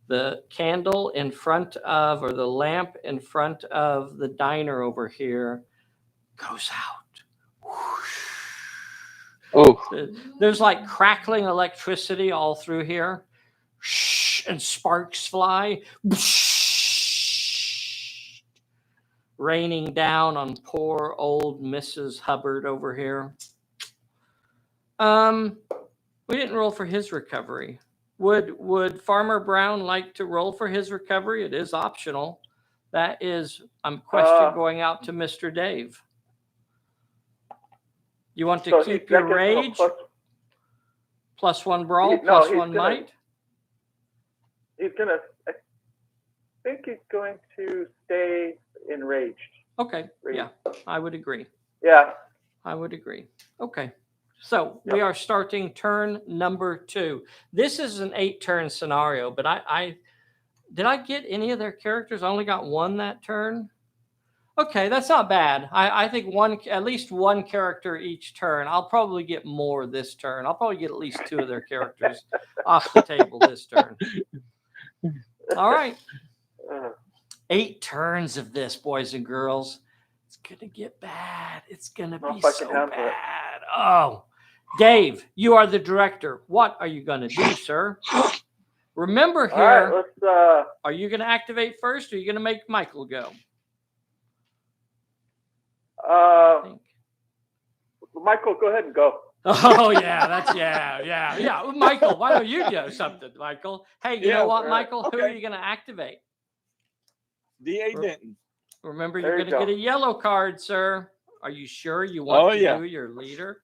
[SPEAKER 1] The candle in front of, or the lamp in front of the diner over here goes out. Whoosh.
[SPEAKER 3] Oh,
[SPEAKER 1] There's like crackling electricity all through here. And sparks fly. Raining down on poor old Mrs. Hubbard over here. We didn't roll for his recovery. Would Farmer Brown like to roll for his recovery? It is optional. That is, I'm question going out to Mr. Dave. You want to keep your rage? Plus one brawl, plus one might?
[SPEAKER 4] He's gonna. I think he's going to stay enraged.
[SPEAKER 1] Okay. Yeah, I would agree.
[SPEAKER 4] Yeah.
[SPEAKER 1] I would agree. Okay. So we are starting turn number 2. This is an 8-turn scenario, but I did I get any of their characters? I only got one that turn. Okay, that's not bad. I think at least one character each turn. I'll probably get more this turn. I'll probably get at least 2 of their characters off the table this turn. All right. 8 turns of this, boys and girls. It's gonna get bad. It's gonna be so bad. Oh, Dave, you are the director. What are you gonna do, sir? Remember here.
[SPEAKER 4] All right, let's.
[SPEAKER 1] Are you gonna activate first, or are you gonna make Michael go?
[SPEAKER 4] Michael, go ahead and go.
[SPEAKER 1] Oh yeah. Michael, why don't you do something, Michael? Hey, you know what, Michael? Who are you gonna activate?
[SPEAKER 3] D.A. Denton.
[SPEAKER 1] Remember, you're going to get a yellow card, sir. Are you sure you want to do your leader?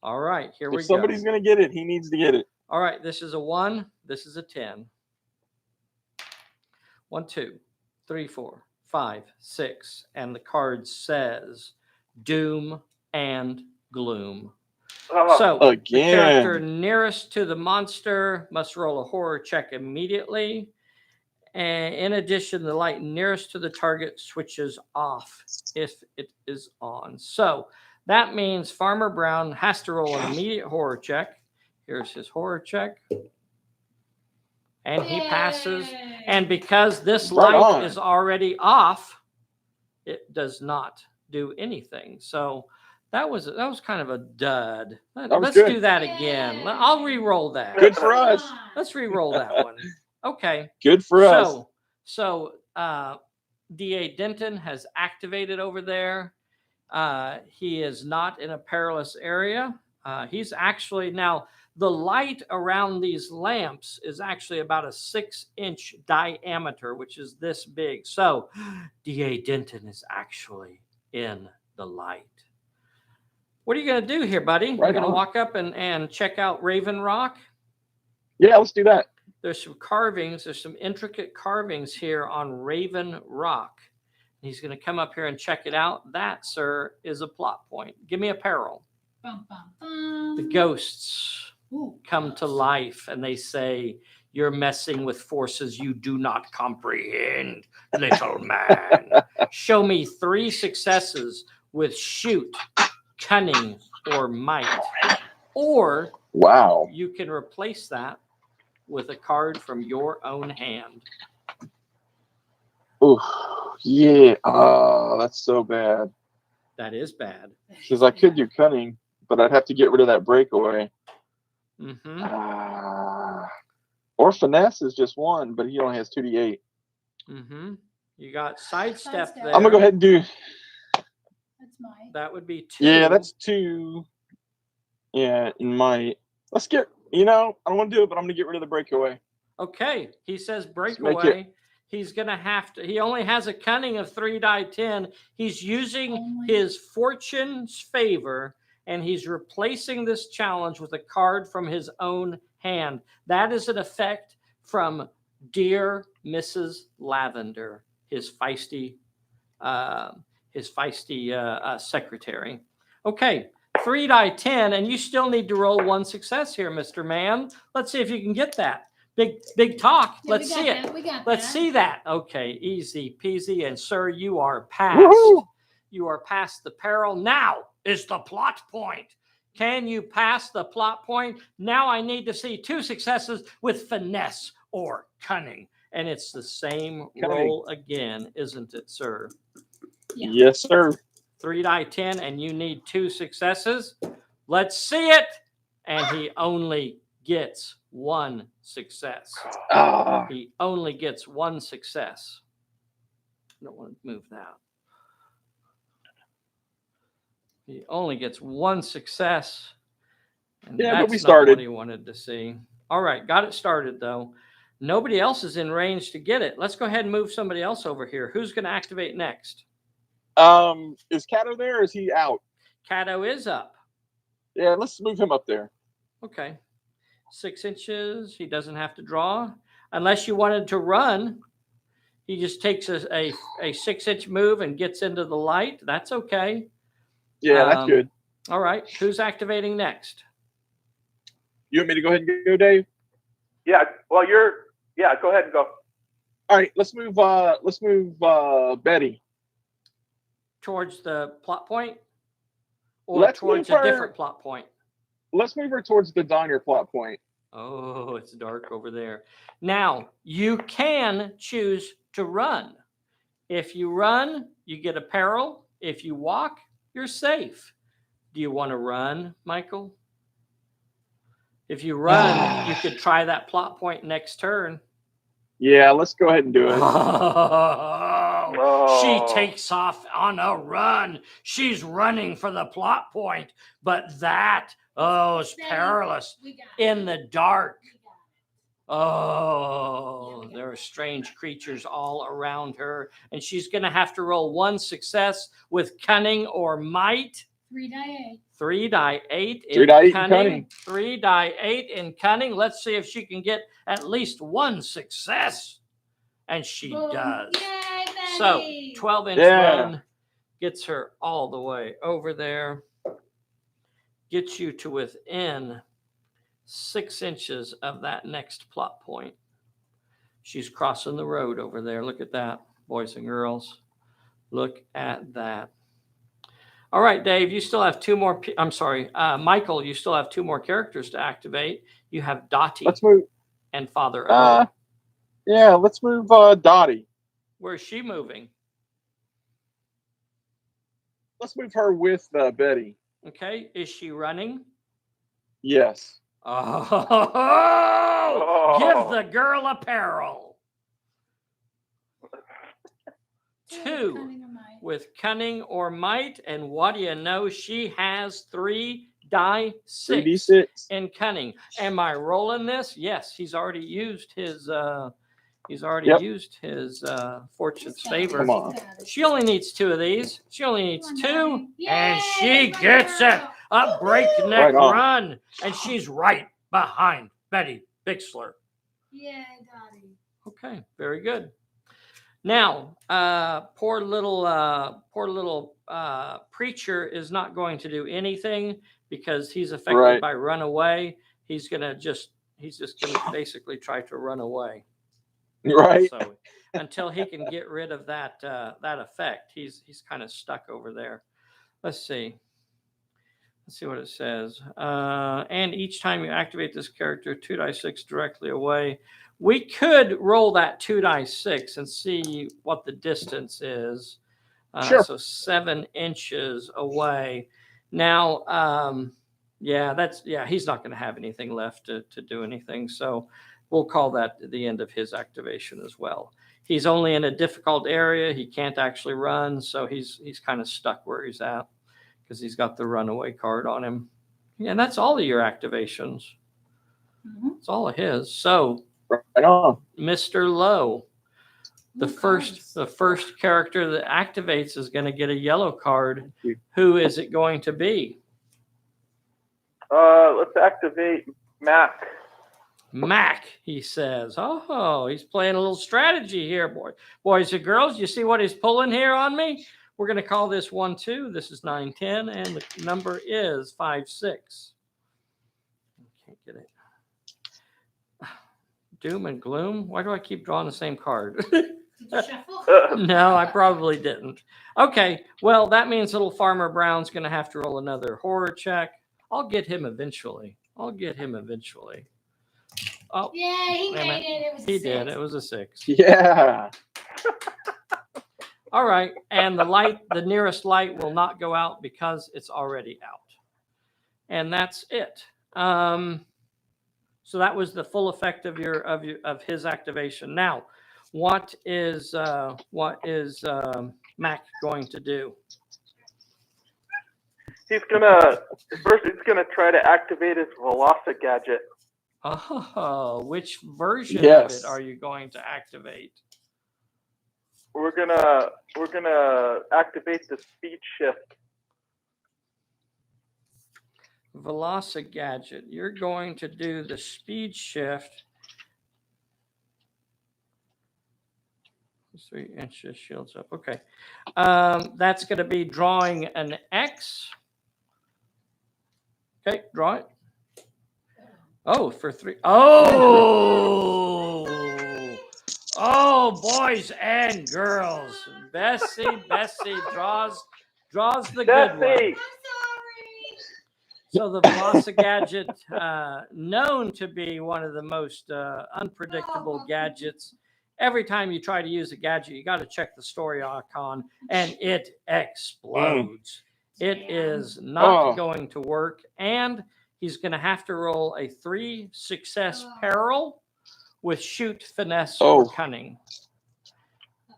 [SPEAKER 1] All right, here we go.
[SPEAKER 3] If somebody's going to get it, he needs to get it.
[SPEAKER 1] All right, this is a 1. This is a 10. 1, 2, 3, 4, 5, 6. And the card says doom and gloom. So the character nearest to the monster must roll a horror check immediately. And in addition, the light nearest to the target switches off if it is on. So that means Farmer Brown has to roll an immediate horror check. Here's his horror check. And he passes. And because this light is already off, it does not do anything. So that was kind of a dud. Let's do that again. I'll re-roll that.
[SPEAKER 3] Good for us.
[SPEAKER 1] Let's re-roll that one. Okay.
[SPEAKER 3] Good for us.
[SPEAKER 1] So D.A. Denton has activated over there. He is not in a perilous area. He's actually now, the light around these lamps is actually about a 6-inch diameter, which is this big. So D.A. Denton is actually in the light. What are you going to do here, buddy? You're going to walk up and check out Raven Rock?
[SPEAKER 3] Yeah, let's do that.
[SPEAKER 1] There's some carvings. There's some intricate carvings here on Raven Rock. He's going to come up here and check it out. That, sir, is a plot point. Give me a peril.
[SPEAKER 2] Bum, bum, bum.
[SPEAKER 1] The ghosts come to life, and they say, "You're messing with forces you do not comprehend, little man." Show me 3 successes with shoot, cunning, or might. Or you can replace that with a card from your own hand.
[SPEAKER 3] Oh, yeah. That's so bad.
[SPEAKER 1] That is bad.
[SPEAKER 3] Because I could do cunning, but I'd have to get rid of that breakaway.
[SPEAKER 1] Mm-hmm.
[SPEAKER 3] Or finesse is just 1, but he only has 2d8.
[SPEAKER 1] Mm-hmm. You got sidestep there.
[SPEAKER 3] I'm going to go ahead and do...
[SPEAKER 2] That's mine.
[SPEAKER 1] That would be 2.
[SPEAKER 3] Yeah, that's 2. Yeah, in my... Let's get... I don't want to do it, but I'm going to get rid of the breakaway.
[SPEAKER 1] Okay. He says breakaway. He's going to have to... He only has a cunning of 3 die 10. He's using his fortune's favor, and he's replacing this challenge with a card from his own hand. That is an effect from Dear Mrs. Lavender, his feisty secretary. Okay. 3 die 10, and you still need to roll 1 success here, Mr. Man. Let's see if you can get that. Big talk.
[SPEAKER 2] Yeah,
[SPEAKER 1] Let's see it. Let's see that. Okay, easy peasy. And sir, you are past.
[SPEAKER 3] Woo-hoo!
[SPEAKER 1] You are past the peril. Now is the plot point. Can you pass the plot point? Now I need to see 2 successes with finesse or cunning. And it's the same roll again, isn't it, sir?
[SPEAKER 3] Yeah. Yes, sir.
[SPEAKER 1] 3 die 10, and you need 2 successes. Let's see it. And he only gets one success.
[SPEAKER 3] Ah,
[SPEAKER 1] He only gets one success. I don't want to move that. He only gets one success. And
[SPEAKER 3] Yeah,
[SPEAKER 1] that's
[SPEAKER 3] but we
[SPEAKER 1] not
[SPEAKER 3] started.
[SPEAKER 1] what he wanted to see. All right, got it started though. Nobody else is in range to get it. Let's go ahead and move somebody else over here. Who's going to activate next?
[SPEAKER 3] Is Cato there or is he out?
[SPEAKER 1] Cato is up.
[SPEAKER 3] Yeah, let's move him up there.
[SPEAKER 1] Okay. 6 inches. He doesn't have to draw. Unless you wanted to run, he just takes a 6-inch move and gets into the light. That's okay.
[SPEAKER 3] Yeah, that's good.
[SPEAKER 1] All right. Who's activating next?
[SPEAKER 3] You want me to go ahead and go, Dave?
[SPEAKER 4] Yeah. Well, go ahead and go.
[SPEAKER 3] All right, let's move Betty.
[SPEAKER 1] Towards the plot point? Or
[SPEAKER 3] Let's
[SPEAKER 1] towards
[SPEAKER 3] move
[SPEAKER 1] a
[SPEAKER 3] her-
[SPEAKER 1] different plot point?
[SPEAKER 3] Let's move her towards the diner plot point.
[SPEAKER 1] Oh, it's dark over there. Now, you can choose to run. If you run, you get a peril. If you walk, you're safe. Do you want to run, Michael? If you run, you could try that plot point next turn.
[SPEAKER 3] Yeah, let's go ahead and do it.
[SPEAKER 1] She takes off on a run. She's running for the plot point, but that, is perilous
[SPEAKER 2] We got it.
[SPEAKER 1] in the dark.
[SPEAKER 2] We got it.
[SPEAKER 1] Oh,
[SPEAKER 2] Yeah, we
[SPEAKER 1] there are
[SPEAKER 2] got it.
[SPEAKER 1] strange creatures all around her, and she's going to have to roll one success with cunning or might.
[SPEAKER 2] 3 die 8.
[SPEAKER 1] 3 die 8
[SPEAKER 3] 3 die 8 in cunning.
[SPEAKER 1] 3 die 8 in cunning. Let's see if she can get at least one success. And she
[SPEAKER 2] Boom.
[SPEAKER 1] does.
[SPEAKER 2] Yay, Betty.
[SPEAKER 1] So 12-inch
[SPEAKER 3] Yeah.
[SPEAKER 1] run gets her all the way over there. Gets you to within 6 inches of that next plot point. She's crossing the road over there. Look at that, boys and girls. Look at that. All right, Dave, you still have 2 more. I'm sorry, Michael, you still have 2 more characters to activate. You have Dottie
[SPEAKER 3] Let's move.
[SPEAKER 1] and Father O.
[SPEAKER 3] Yeah, let's move Dottie.
[SPEAKER 1] Where's she moving?
[SPEAKER 3] Let's move her with Betty.
[SPEAKER 1] Okay, is she running?
[SPEAKER 3] Yes.
[SPEAKER 1] Oh, give the girl a peril. 2
[SPEAKER 2] Cunning or might.
[SPEAKER 1] with cunning or might, and what do you know? She has 3 die 6
[SPEAKER 3] 3d6.
[SPEAKER 1] in cunning. Am I rolling this? Yes, he's already used his fortune's
[SPEAKER 2] He's got it.
[SPEAKER 1] favor.
[SPEAKER 3] Come on.
[SPEAKER 2] He's got it.
[SPEAKER 1] She only needs 2 of these. She only needs
[SPEAKER 2] Come
[SPEAKER 1] 2,
[SPEAKER 2] on, Daddy.
[SPEAKER 1] and
[SPEAKER 2] Yay,
[SPEAKER 1] she
[SPEAKER 2] my
[SPEAKER 1] gets it.
[SPEAKER 2] girl.
[SPEAKER 1] A breakneck
[SPEAKER 3] Right on.
[SPEAKER 1] run, and she's right behind Betty Bixler.
[SPEAKER 2] Yay, Dottie.
[SPEAKER 1] Okay, very good. Now, poor little preacher is not going to do anything because he's affected
[SPEAKER 3] Right.
[SPEAKER 1] by runaway. He's just gonna basically try to run away.
[SPEAKER 3] Right.
[SPEAKER 1] So until he can get rid of that effect, he's kind of stuck over there. Let's see what it says. And each time you activate this character, 2 die 6 directly away. We could roll that 2 die 6 and see what the distance is.
[SPEAKER 3] Sure.
[SPEAKER 1] So 7 inches away. Now, he's not going to have anything left to do anything. So we'll call that the end of his activation as well. He's only in a difficult area. He can't actually run. So he's kind of stuck where he's at because he's got the runaway card on him. Yeah, and that's all of your activations.
[SPEAKER 2] Mhm.
[SPEAKER 1] It's all of his. So
[SPEAKER 3] Right on.
[SPEAKER 1] Mr. Lowe, the
[SPEAKER 2] Ooh,
[SPEAKER 1] first character that activates is going to get a yellow card. Who is it going to be?
[SPEAKER 4] Let's activate Mac.
[SPEAKER 1] Mac, he says. Oh, he's playing a little strategy here, boys and girls. You see what he's pulling here on me? We're going to call this 1-2. This is 9-10, and the number is 5-6. Can't get it. Doom and gloom. Why do I keep drawing the same card?
[SPEAKER 2] Did you shuffle?
[SPEAKER 1] No, I probably didn't. Okay, well, that means little Farmer Brown's going to have to roll another horror check. I'll get him eventually. Oh,
[SPEAKER 2] Yay, he
[SPEAKER 1] wait a minute.
[SPEAKER 2] made it. It was a
[SPEAKER 1] He
[SPEAKER 2] 6.
[SPEAKER 1] did. It was a 6.
[SPEAKER 3] Yeah.
[SPEAKER 1] All right, and the nearest light will not go out because it's already out. and that's it. So that was the full effect of his activation. Now, what is Mac going to do?
[SPEAKER 4] He's gonna try to activate his Veloci gadget.
[SPEAKER 1] Oh, which version of
[SPEAKER 3] Yes.
[SPEAKER 1] it are you going to activate?
[SPEAKER 4] We're gonna activate the speed shift.
[SPEAKER 1] Veloci gadget. You're going to do the speed shift. 3 inches shields up. Okay. That's going to be drawing an X. Okay, draw it. Oh, for 3. Oh! Oh, boys and girls. Bessie draws the good one. So the Veloci gadget, known to be one of the most unpredictable gadgets. Every time you try to use a gadget, you got to check the story icon, and it explodes. It is not going to work, and he's going to have to roll a 3 success peril with shoot, finesse, or cunning.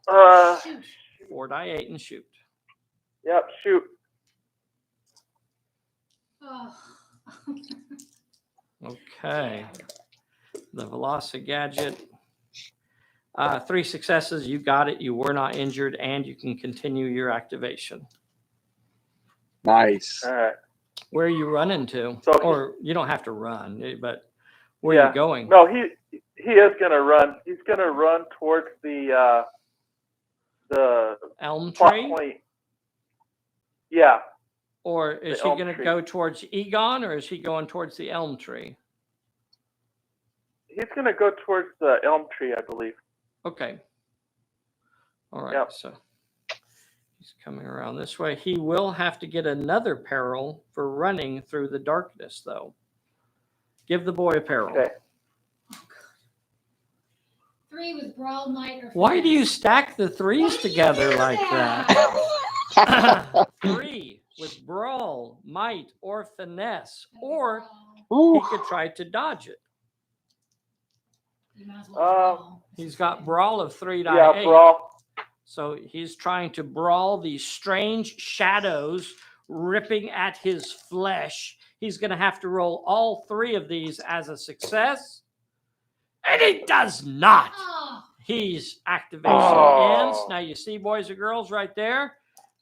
[SPEAKER 1] 4 die 8 and shoot.
[SPEAKER 4] Yep, shoot.
[SPEAKER 1] Okay. The Veloci gadget. 3 successes. You got it. You were not injured, and you can continue your activation.
[SPEAKER 3] Nice.
[SPEAKER 4] All right.
[SPEAKER 1] Where are you running to?
[SPEAKER 4] So
[SPEAKER 1] or you don't have to run, but where are you going?
[SPEAKER 4] No, he is gonna run. He's gonna run towards the
[SPEAKER 1] elm
[SPEAKER 4] plot
[SPEAKER 1] tree.
[SPEAKER 4] point. Yeah.
[SPEAKER 1] Or is he going to go towards Egon, or is he going towards the elm tree?
[SPEAKER 4] He's going to go towards the elm tree, I believe.
[SPEAKER 1] Okay. All right.
[SPEAKER 4] Yep.
[SPEAKER 1] So he's coming around this way. He will have to get another peril for running through the darkness, though. Give the boy a peril.
[SPEAKER 4] Okay.
[SPEAKER 2] 3 with brawl, might, or
[SPEAKER 1] Why do you stack the 3s together like that? 3 with brawl, might, or finesse, or he could try to dodge it.
[SPEAKER 2] You might as well
[SPEAKER 1] He's got brawl of 3 die 8.
[SPEAKER 4] Brawl.
[SPEAKER 1] So he's trying to brawl these strange shadows ripping at his flesh. He's going to have to roll all 3 of these as a success. And he does not. His activation ends. Now you see, boys and girls, right there.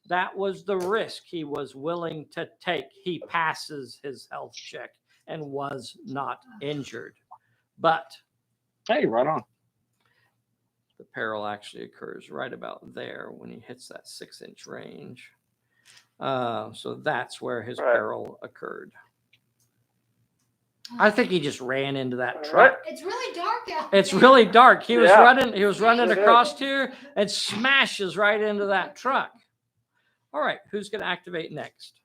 [SPEAKER 1] That was the risk he was willing to take. He passes his health check and was not injured. But
[SPEAKER 3] hey, right on.
[SPEAKER 1] The peril actually occurs right about there when he hits that 6-inch range. So that's where his peril occurred. I think he just ran into that truck.
[SPEAKER 2] It's really dark out.
[SPEAKER 1] It's really dark. He was running. He was running across here and smashes right into that truck. All right, who's going to activate next?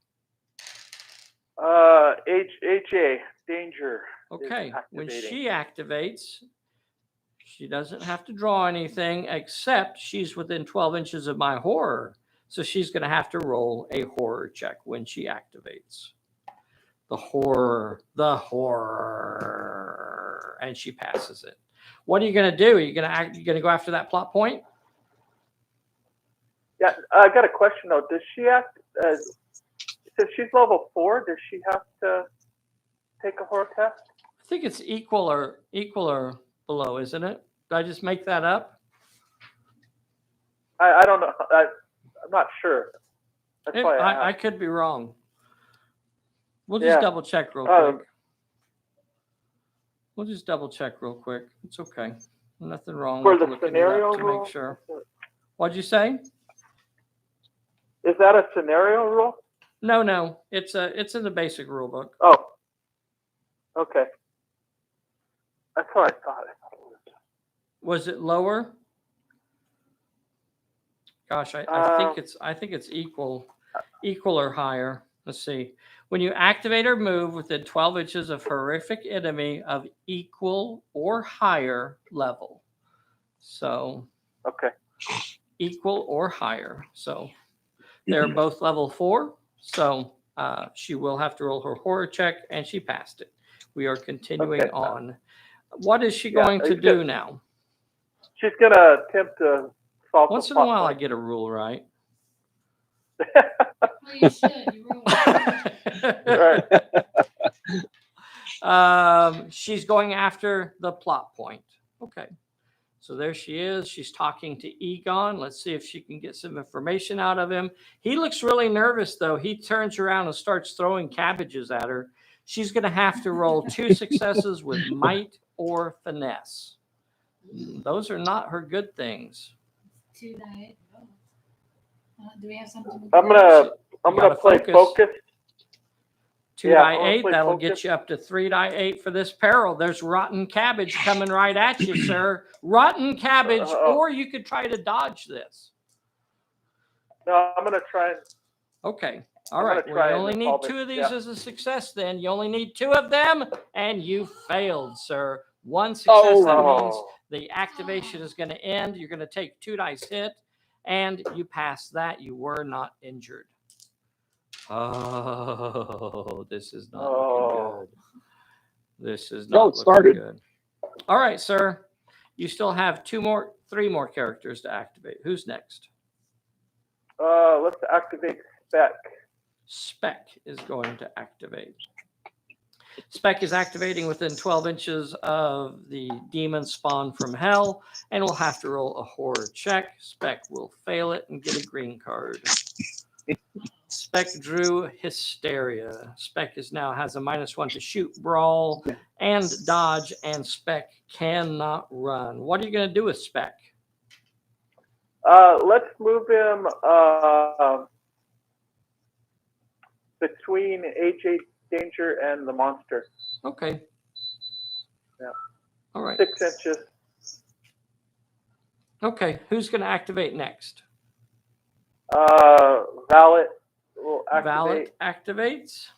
[SPEAKER 4] HA, danger.
[SPEAKER 1] Okay, when she activates, she doesn't have to draw anything except she's within 12 inches of my horror. So she's going to have to roll a horror check when she activates. The horror. And she passes it. What are you going to do? Are you going to go after that plot point?
[SPEAKER 4] Yeah, I got a question though. Does she act since she's level 4? Does she have to take a horror test?
[SPEAKER 1] I think it's equal or below, isn't it? Did I just make that up?
[SPEAKER 4] I don't know. I'm not sure. That's why
[SPEAKER 1] I could be wrong. We'll just double check real quick. We'll just double check real quick. It's okay. Nothing wrong
[SPEAKER 4] for
[SPEAKER 1] with
[SPEAKER 4] the
[SPEAKER 1] looking
[SPEAKER 4] scenario
[SPEAKER 1] it up to
[SPEAKER 4] rule?
[SPEAKER 1] make sure. What'd you say?
[SPEAKER 4] Is that a scenario rule?
[SPEAKER 1] No. It's in the basic rule book.
[SPEAKER 4] Oh. Okay. That's what I thought.
[SPEAKER 1] Was it lower? Gosh, I think it's equal or higher. Let's see. When you activate or move within 12 inches of horrific enemy of equal or higher level. So
[SPEAKER 4] okay.
[SPEAKER 1] Equal or higher. So they're both level 4. So She will have to roll her horror check, and she passed it. We are continuing on. What is she going to do now?
[SPEAKER 4] She's gonna attempt to solve.
[SPEAKER 1] Once in a while, I get a rule right.
[SPEAKER 2] Well, you should. You roll.
[SPEAKER 4] Right.
[SPEAKER 1] She's going after the plot point. Okay. So there she is. She's talking to Egon. Let's see if she can get some information out of him. He looks really nervous, though. He turns around and starts throwing cabbages at her. She's going to have to roll 2 successes with might or finesse. Those are not her good things.
[SPEAKER 2] 2 die. Do we have something?
[SPEAKER 4] I'm gonna play focus.
[SPEAKER 1] 2 die 8. That'll get you up to 3 die 8 for this peril. There's rotten cabbage coming right at you, sir. Rotten cabbage, or you could try to dodge this.
[SPEAKER 4] No, I'm gonna try.
[SPEAKER 1] Okay. All right. Well, you only need 2 of these as a success. Then you only need 2 of them, and you failed, sir. 1 success. That means the activation is going to end. You're going to take 2 dice hit, and you pass that. You were not injured. Oh, this is not looking good. This is not looking good. All right, sir. You still have 3 more characters to activate. Who's next?
[SPEAKER 4] Let's activate Spec.
[SPEAKER 1] Spec is going to activate. Spec is activating within 12 inches of the demon spawn from hell and will have to roll a horror check. Spec will fail it and get a green card. Spec drew Hysteria. Spec now has a -1 to shoot, brawl, and dodge, and Spec cannot run. What are you going to do with Spec?
[SPEAKER 4] Let's move him between AJ Danger and the monster.
[SPEAKER 1] Okay.
[SPEAKER 4] Yeah.
[SPEAKER 1] All right.
[SPEAKER 4] 6 inches.
[SPEAKER 1] Okay. Who's going to activate next?
[SPEAKER 4] Valet will activate.
[SPEAKER 1] Valet activates.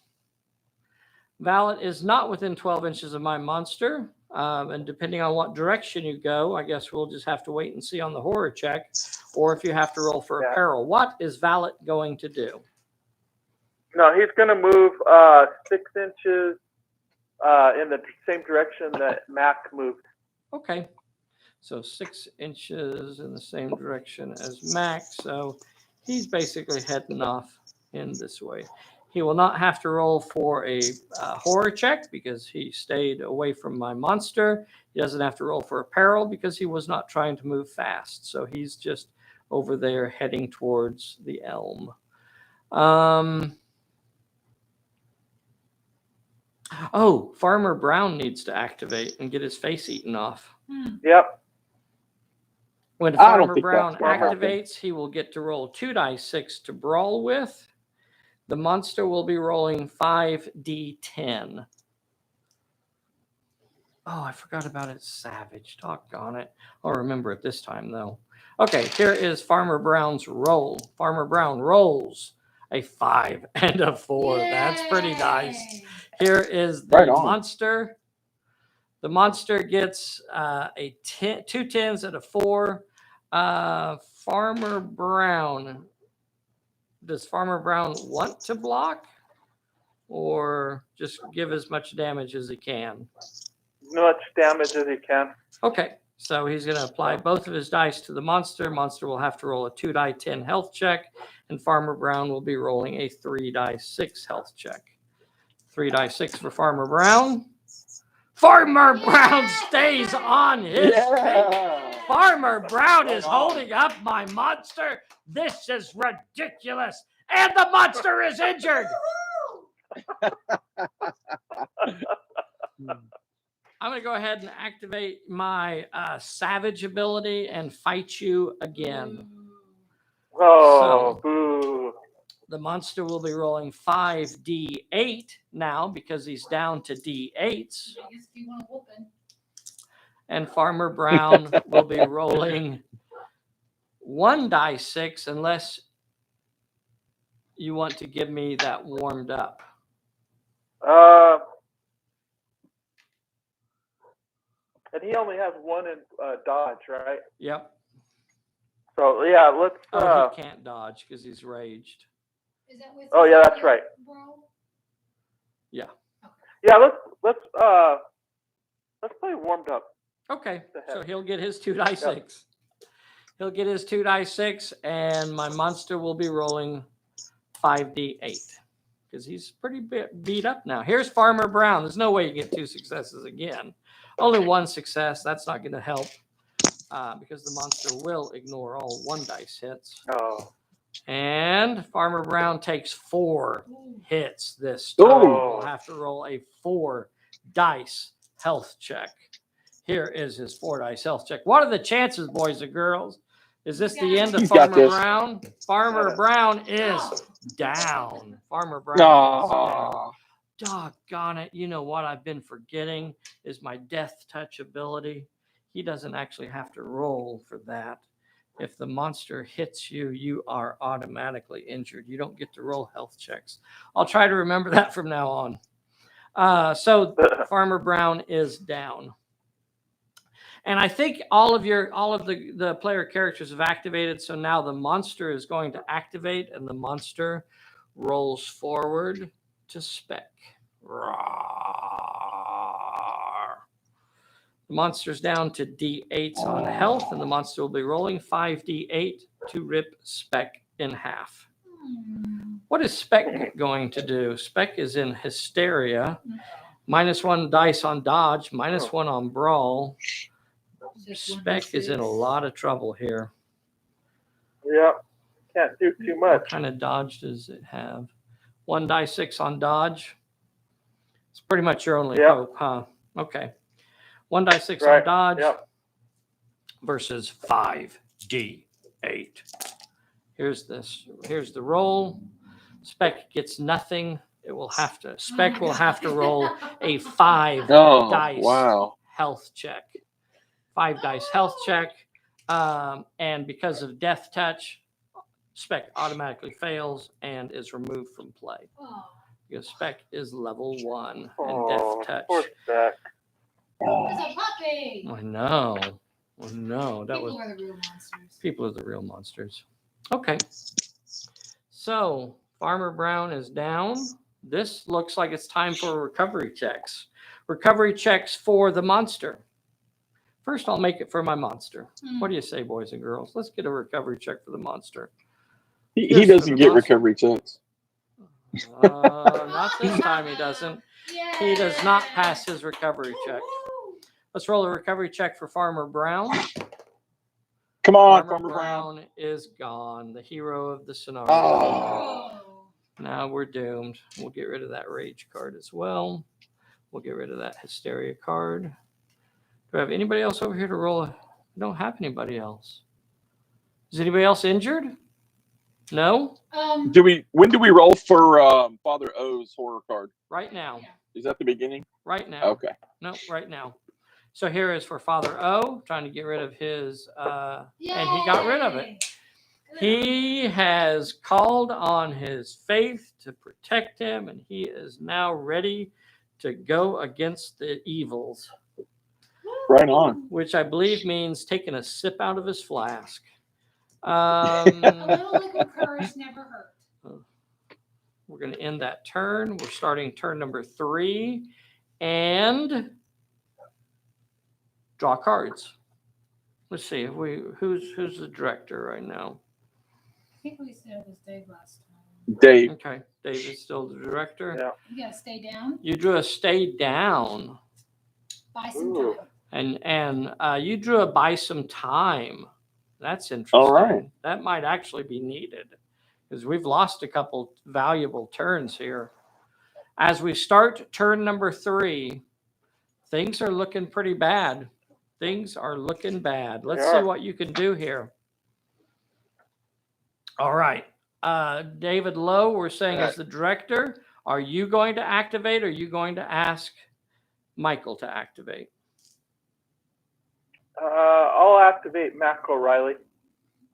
[SPEAKER 1] Valet is not within 12 inches of my monster. And depending on what direction you go, I guess we'll just have to wait and see on the horror check, or if you have to roll for a peril. What is Valet going to do?
[SPEAKER 4] No, he's going to move 6 inches in the same direction that Mac moved.
[SPEAKER 1] Okay. So 6 inches in the same direction as Mac. So he's basically heading off in this way. He will not have to roll for a horror check because he stayed away from my monster. He doesn't have to roll for a peril because he was not trying to move fast. So he's just over there heading towards the elm. Oh, Farmer Brown needs to activate and get his face eaten off.
[SPEAKER 4] Yep.
[SPEAKER 1] When Farmer Brown activates, he will get to roll 2 dice 6 to brawl with. The monster will be rolling 5d10. Oh, I forgot about it. Savage. Doggone it. I'll remember it this time, though. Okay, here is Farmer Brown's roll. Farmer Brown rolls a 5 and a 4. Yay! That's pretty nice. Here is the monster. The monster gets 2 10s and a 4. Farmer Brown. Does Farmer Brown want to block or just give as much damage as he can?
[SPEAKER 4] As much damage as he can.
[SPEAKER 1] Okay, so he's going to apply both of his dice to the monster. Monster will have to roll a 2 die 10 health check, and Farmer Brown will be rolling a 3 die 6 health check. 3 die 6 for Farmer Brown. Farmer Brown stays on his feet. Farmer Brown is holding up my monster. This is ridiculous. And the monster is injured. I'm going to go ahead and activate my savage ability and fight you again.
[SPEAKER 4] Oh, boo.
[SPEAKER 1] The monster will be rolling 5d8 now because he's down to d8s.
[SPEAKER 2] I guess if you want a whooping.
[SPEAKER 1] And Farmer Brown will be rolling 1 die 6 unless you want to give me that warmed up.
[SPEAKER 4] And he only has 1 in dodge, right?
[SPEAKER 1] Yep.
[SPEAKER 4] So yeah, let's.
[SPEAKER 1] He can't dodge because he's raged.
[SPEAKER 2] Is that with?
[SPEAKER 4] Oh, yeah, that's right.
[SPEAKER 2] Bro?
[SPEAKER 1] Yeah.
[SPEAKER 4] Yeah, let's play warmed up.
[SPEAKER 1] Okay, so
[SPEAKER 4] ahead.
[SPEAKER 1] he'll get his 2d6. He'll get his 2d6, and my monster will be rolling 5d8 because he's pretty beat up now. Here's Farmer Brown. There's no way you get 2 successes again. Only 1 success. That's not going to help because the monster will ignore all 1 dice hits.
[SPEAKER 4] Oh.
[SPEAKER 1] And Farmer Brown takes 4 hits this time.
[SPEAKER 3] Oh.
[SPEAKER 1] We'll have to roll a 4 dice health check. Here is his 4 dice health check. What are the chances, boys and girls? Is this the end of
[SPEAKER 3] You got
[SPEAKER 1] Farmer
[SPEAKER 3] this.
[SPEAKER 1] Brown? Farmer Brown is down. Farmer Brown is
[SPEAKER 3] Aw.
[SPEAKER 1] down. Doggone it. You know what I've been forgetting is my death touch ability. He doesn't actually have to roll for that. If the monster hits you, you are automatically injured. You don't get to roll health checks. I'll try to remember that from now on. So Farmer Brown is down. And I think all of the player characters have activated. So now the monster is going to activate, and the monster rolls forward to spec. Roar. The monster's down to D8s on health, and the monster will be rolling 5d8 to rip spec in half. What is spec going to do? Spec is in hysteria. -1 dice on dodge, -1 on brawl. Spec is in a lot of trouble here.
[SPEAKER 4] Yeah, can't do too much.
[SPEAKER 1] What kind of dodge does it have? 1d6 on dodge. It's pretty much your only hope, huh? Okay. 1d6 on dodge versus 5d8. Here's the roll. Spec gets nothing. Spec will have to roll a 5 dice health check. 5 dice health check. And because of death touch, Spec automatically fails and is removed from play. Because Spec is level 1 and death touch.
[SPEAKER 4] Poor Spec.
[SPEAKER 2] It's a puppy.
[SPEAKER 1] I know. That
[SPEAKER 2] People are the real monsters.
[SPEAKER 1] People are the real monsters. Okay. So Farmer Brown is down. This looks like it's time for recovery checks. Recovery checks for the monster. First, I'll make it for my monster. What do you say, boys and girls? Let's get a recovery check for the monster.
[SPEAKER 3] He doesn't get recovery checks.
[SPEAKER 1] Not this time he doesn't. He does not pass his recovery check. Let's roll a recovery check for Farmer Brown.
[SPEAKER 3] Come on,
[SPEAKER 1] Farmer Brown is gone, the hero of the scenario.
[SPEAKER 3] Oh.
[SPEAKER 1] Now we're doomed. We'll get rid of that rage card as well. We'll get rid of that hysteria card. Do I have anybody else over here to roll? I don't have anybody else. Is anybody else injured? No?
[SPEAKER 3] When do we roll for Father O's horror card?
[SPEAKER 1] Right now.
[SPEAKER 3] Is that the beginning?
[SPEAKER 1] Right now.
[SPEAKER 3] Okay.
[SPEAKER 1] No, right now. So here is for Father O, trying to get rid of his, and he got rid of it. He has called on his faith to protect him, and he is now ready to go against the evils.
[SPEAKER 3] Right on.
[SPEAKER 1] Which I believe means taking a sip out of his flask.
[SPEAKER 2] A little liquid courage never hurt.
[SPEAKER 1] We're going to end that turn. We're starting turn number 3. And draw cards. Let's see if who's the director right now.
[SPEAKER 2] I think we said it was Dave last time.
[SPEAKER 3] Dave.
[SPEAKER 1] Okay, Dave is still the director.
[SPEAKER 4] Yeah.
[SPEAKER 2] You gotta stay down.
[SPEAKER 1] You drew a stay down.
[SPEAKER 2] Buy some time.
[SPEAKER 1] And you drew a buy some time. That's interesting.
[SPEAKER 3] All right.
[SPEAKER 1] That might actually be needed because we've lost a couple valuable turns here. As we start turn number 3, things are looking pretty bad. Things are looking bad. Let's see what you can do here. All right. David Lowe, we're saying as the director, are you going to activate or are you going to ask Michael to activate?
[SPEAKER 4] I'll activate Mac O'Reilly.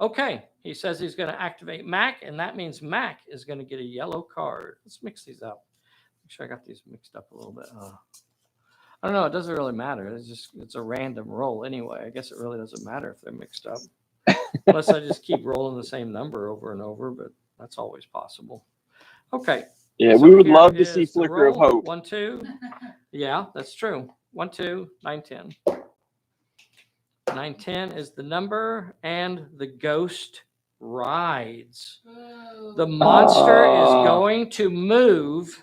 [SPEAKER 1] Okay. He says he's going to activate Mac, and that means Mac is going to get a yellow card. Let's mix these up. Make sure I got these mixed up a little bit. I don't know. It doesn't really matter. It's a random roll anyway. I guess it really doesn't matter if they're mixed up. Unless I just keep rolling the same number over and over, but that's always possible. Okay.
[SPEAKER 3] Yeah,
[SPEAKER 1] So
[SPEAKER 3] we would
[SPEAKER 1] here
[SPEAKER 3] love to see
[SPEAKER 1] is the
[SPEAKER 3] flicker of
[SPEAKER 1] roll.
[SPEAKER 3] hope.
[SPEAKER 1] 1, 2. Yeah, that's true. 1, 2, 9, 10. 9, 10 is the number, and the ghost rides. The monster is going to move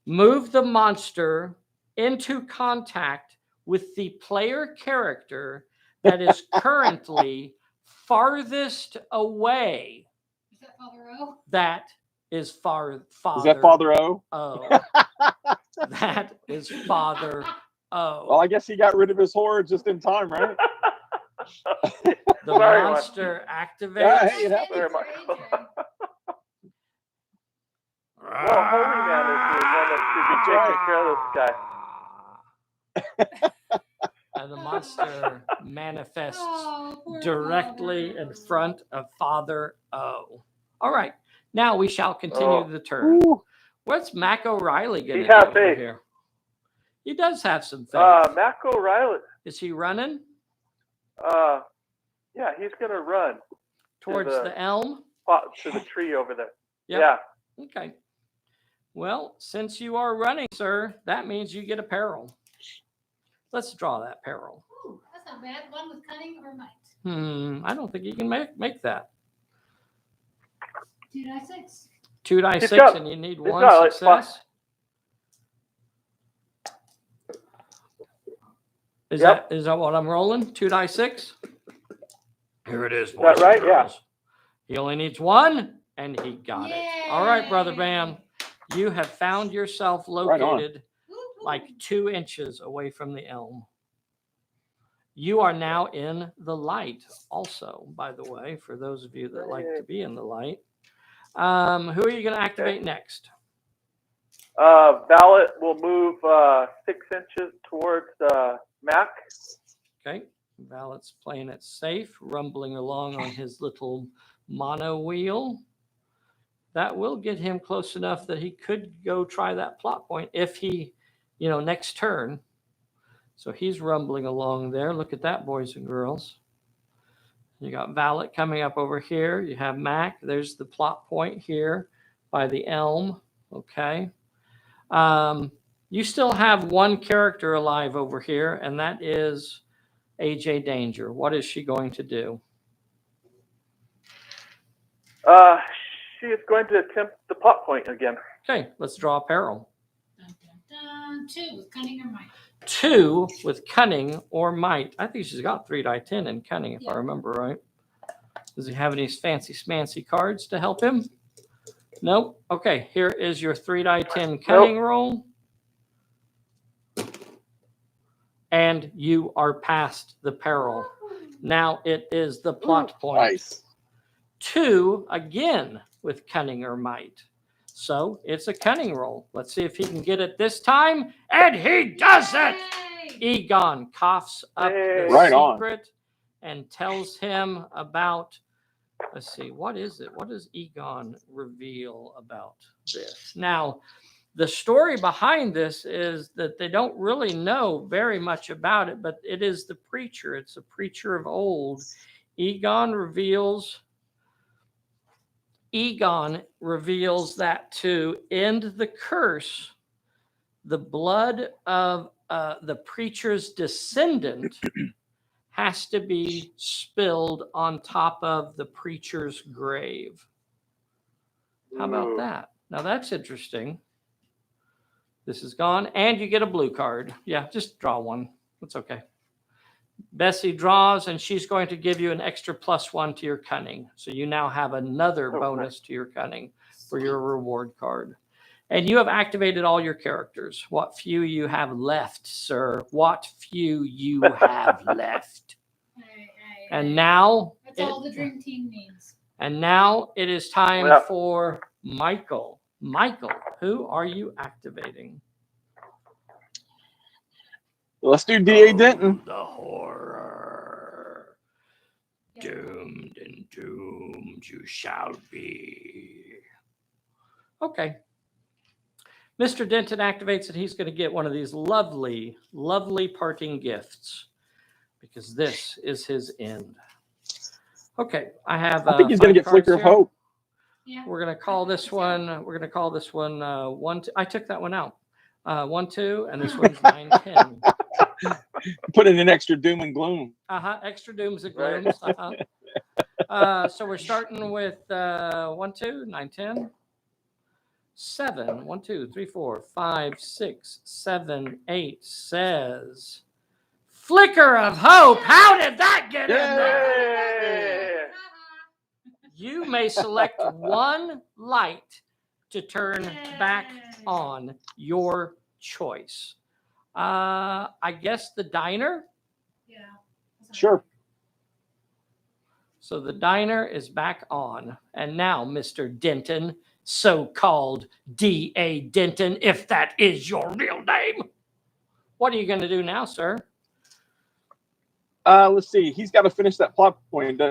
[SPEAKER 1] the monster into contact with the player character that is currently farthest away.
[SPEAKER 2] Is that Father O?
[SPEAKER 1] That is Father.
[SPEAKER 3] Is that Father O?
[SPEAKER 1] O. That is Father O.
[SPEAKER 3] Well, I guess he got rid of his horror just in time, right?
[SPEAKER 1] The
[SPEAKER 4] Sorry,
[SPEAKER 1] monster activates.
[SPEAKER 3] Yeah, hey, it happens.
[SPEAKER 4] Sorry, Michael. Well, Holy Man is the one that should be taking care of this guy.
[SPEAKER 1] And the monster manifests
[SPEAKER 2] Poor
[SPEAKER 1] directly
[SPEAKER 2] Father.
[SPEAKER 1] in front of Father O. All right. Now we shall continue the turn.
[SPEAKER 3] Ooh.
[SPEAKER 1] What's Mac O'Reilly going
[SPEAKER 4] He
[SPEAKER 1] to do
[SPEAKER 4] has
[SPEAKER 1] over
[SPEAKER 4] faith.
[SPEAKER 1] here? He does have some faith.
[SPEAKER 4] Mac O'Reilly.
[SPEAKER 1] Is he running
[SPEAKER 4] Yeah, he's gonna run
[SPEAKER 1] towards the elm?
[SPEAKER 4] to the tree over there.
[SPEAKER 1] Yep.
[SPEAKER 4] Yeah.
[SPEAKER 1] Okay. Well, since you are running, sir, that means you get a peril. Let's draw that peril.
[SPEAKER 2] Ooh, that's not bad. One with cunning or might.
[SPEAKER 1] I don't think you can make that.
[SPEAKER 2] 2 die 6.
[SPEAKER 1] 2 die
[SPEAKER 4] He's
[SPEAKER 1] 6,
[SPEAKER 4] got-
[SPEAKER 1] and you need
[SPEAKER 4] he's
[SPEAKER 1] 1
[SPEAKER 4] got, like,
[SPEAKER 1] success. Is
[SPEAKER 4] Yep.
[SPEAKER 1] that what I'm rolling? 2 die 6. Here it is, boys.
[SPEAKER 4] that right?
[SPEAKER 1] and girls. He only needs 1, and he got it. All right, brother Bam. You have found yourself
[SPEAKER 3] Right on.
[SPEAKER 1] located like 2 inches away from the elm. You are now in the light also, by the way, for those of you that like to be in the light. Who are you going to activate next?
[SPEAKER 4] Valet will move 6 inches towards Mac.
[SPEAKER 1] Okay. Valet's playing it safe, rumbling along on his little mono wheel. That will get him close enough that he could go try that plot point if he, next turn. So he's rumbling along there. Look at that, boys and girls. You got Valet coming up over here. You have Mac. There's the plot point here by the elm. Okay. You still have 1 character alive over here, and that is AJ Danger. What is she going to do?
[SPEAKER 4] She is going to attempt the plot point again.
[SPEAKER 1] Okay, let's draw a peril.
[SPEAKER 2] Dun, dun, dun. 2 with cunning or might.
[SPEAKER 1] 2 with cunning or might. I think she's got 3 die 10 in cunning, if I remember right. Does he have any fancy smancy cards to help him? Nope. Okay, here is your 3 die 10 cunning roll. And you are past the peril. Now it is the plot point.
[SPEAKER 3] Nice.
[SPEAKER 1] 2 again with cunning or might. So it's a cunning roll. Let's see if he can get it this time. And he does it! Egon coughs up the
[SPEAKER 3] Right on.
[SPEAKER 1] secret and tells him about, let's see, what is it? What does Egon reveal about this? Now, the story behind this is that they don't really know very much about it, but it is the preacher. It's a preacher of old. Egon reveals that to end the curse, the blood of the preacher's descendant has to be spilled on top of the preacher's grave. How about that? Now that's interesting. This is gone, and you get a blue card. Yeah, just draw 1. That's okay. Bessie draws, and she's going to give you an extra +1 to your cunning. So you now have another bonus to your cunning for your reward card. And you have activated all your characters. What few you have left, sir. What few you have left. And now...
[SPEAKER 2] That's all the dream team needs.
[SPEAKER 1] And now it is time for Michael. Michael, who are you activating?
[SPEAKER 3] Let's do D.A. Denton.
[SPEAKER 1] The horror. Doomed and doomed you shall be. Okay. Mr. Denton activates it. He's going to get one of these lovely, lovely parting gifts because this is his end. Okay. I have.
[SPEAKER 3] I think he's going to get Flicker of Hope.
[SPEAKER 2] Yeah.
[SPEAKER 1] We're gonna call this one. We're gonna call this one 1, 2. I took that one out. 1, 2, and this one's 9, 10.
[SPEAKER 3] Put in an extra doom and gloom.
[SPEAKER 1] Extra dooms and
[SPEAKER 4] Right.
[SPEAKER 1] glooms. So we're starting with 1, 2, 9, 10. 7, 1, 2, 3, 4, 5, 6, 7, 8 says flicker of hope. How did that get in there?
[SPEAKER 4] Yay!
[SPEAKER 1] You may select one light to turn back on, your choice. I guess the diner.
[SPEAKER 2] Yeah.
[SPEAKER 3] Sure.
[SPEAKER 1] So the diner is back on. And now, Mr. Denton, so-called D.A. Denton, if that is your real name. What are you going to do now, sir?
[SPEAKER 3] Let's see. He's got to finish that plot point.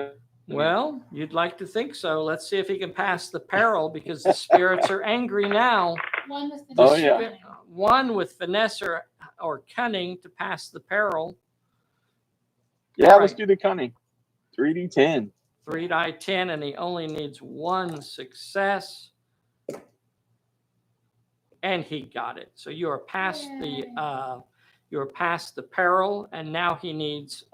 [SPEAKER 1] Well, you'd like to think so. Let's see if he can pass the peril because the spirits are angry now.
[SPEAKER 2] One with the
[SPEAKER 3] Oh, yeah.
[SPEAKER 1] One with finesse or cunning to pass the peril.
[SPEAKER 3] Yeah,
[SPEAKER 1] All
[SPEAKER 3] let's
[SPEAKER 1] right.
[SPEAKER 3] do the cunning. 3d10.
[SPEAKER 1] 3 die 10, and he only needs 1 success. And he got it. So you are past the peril, and now he needs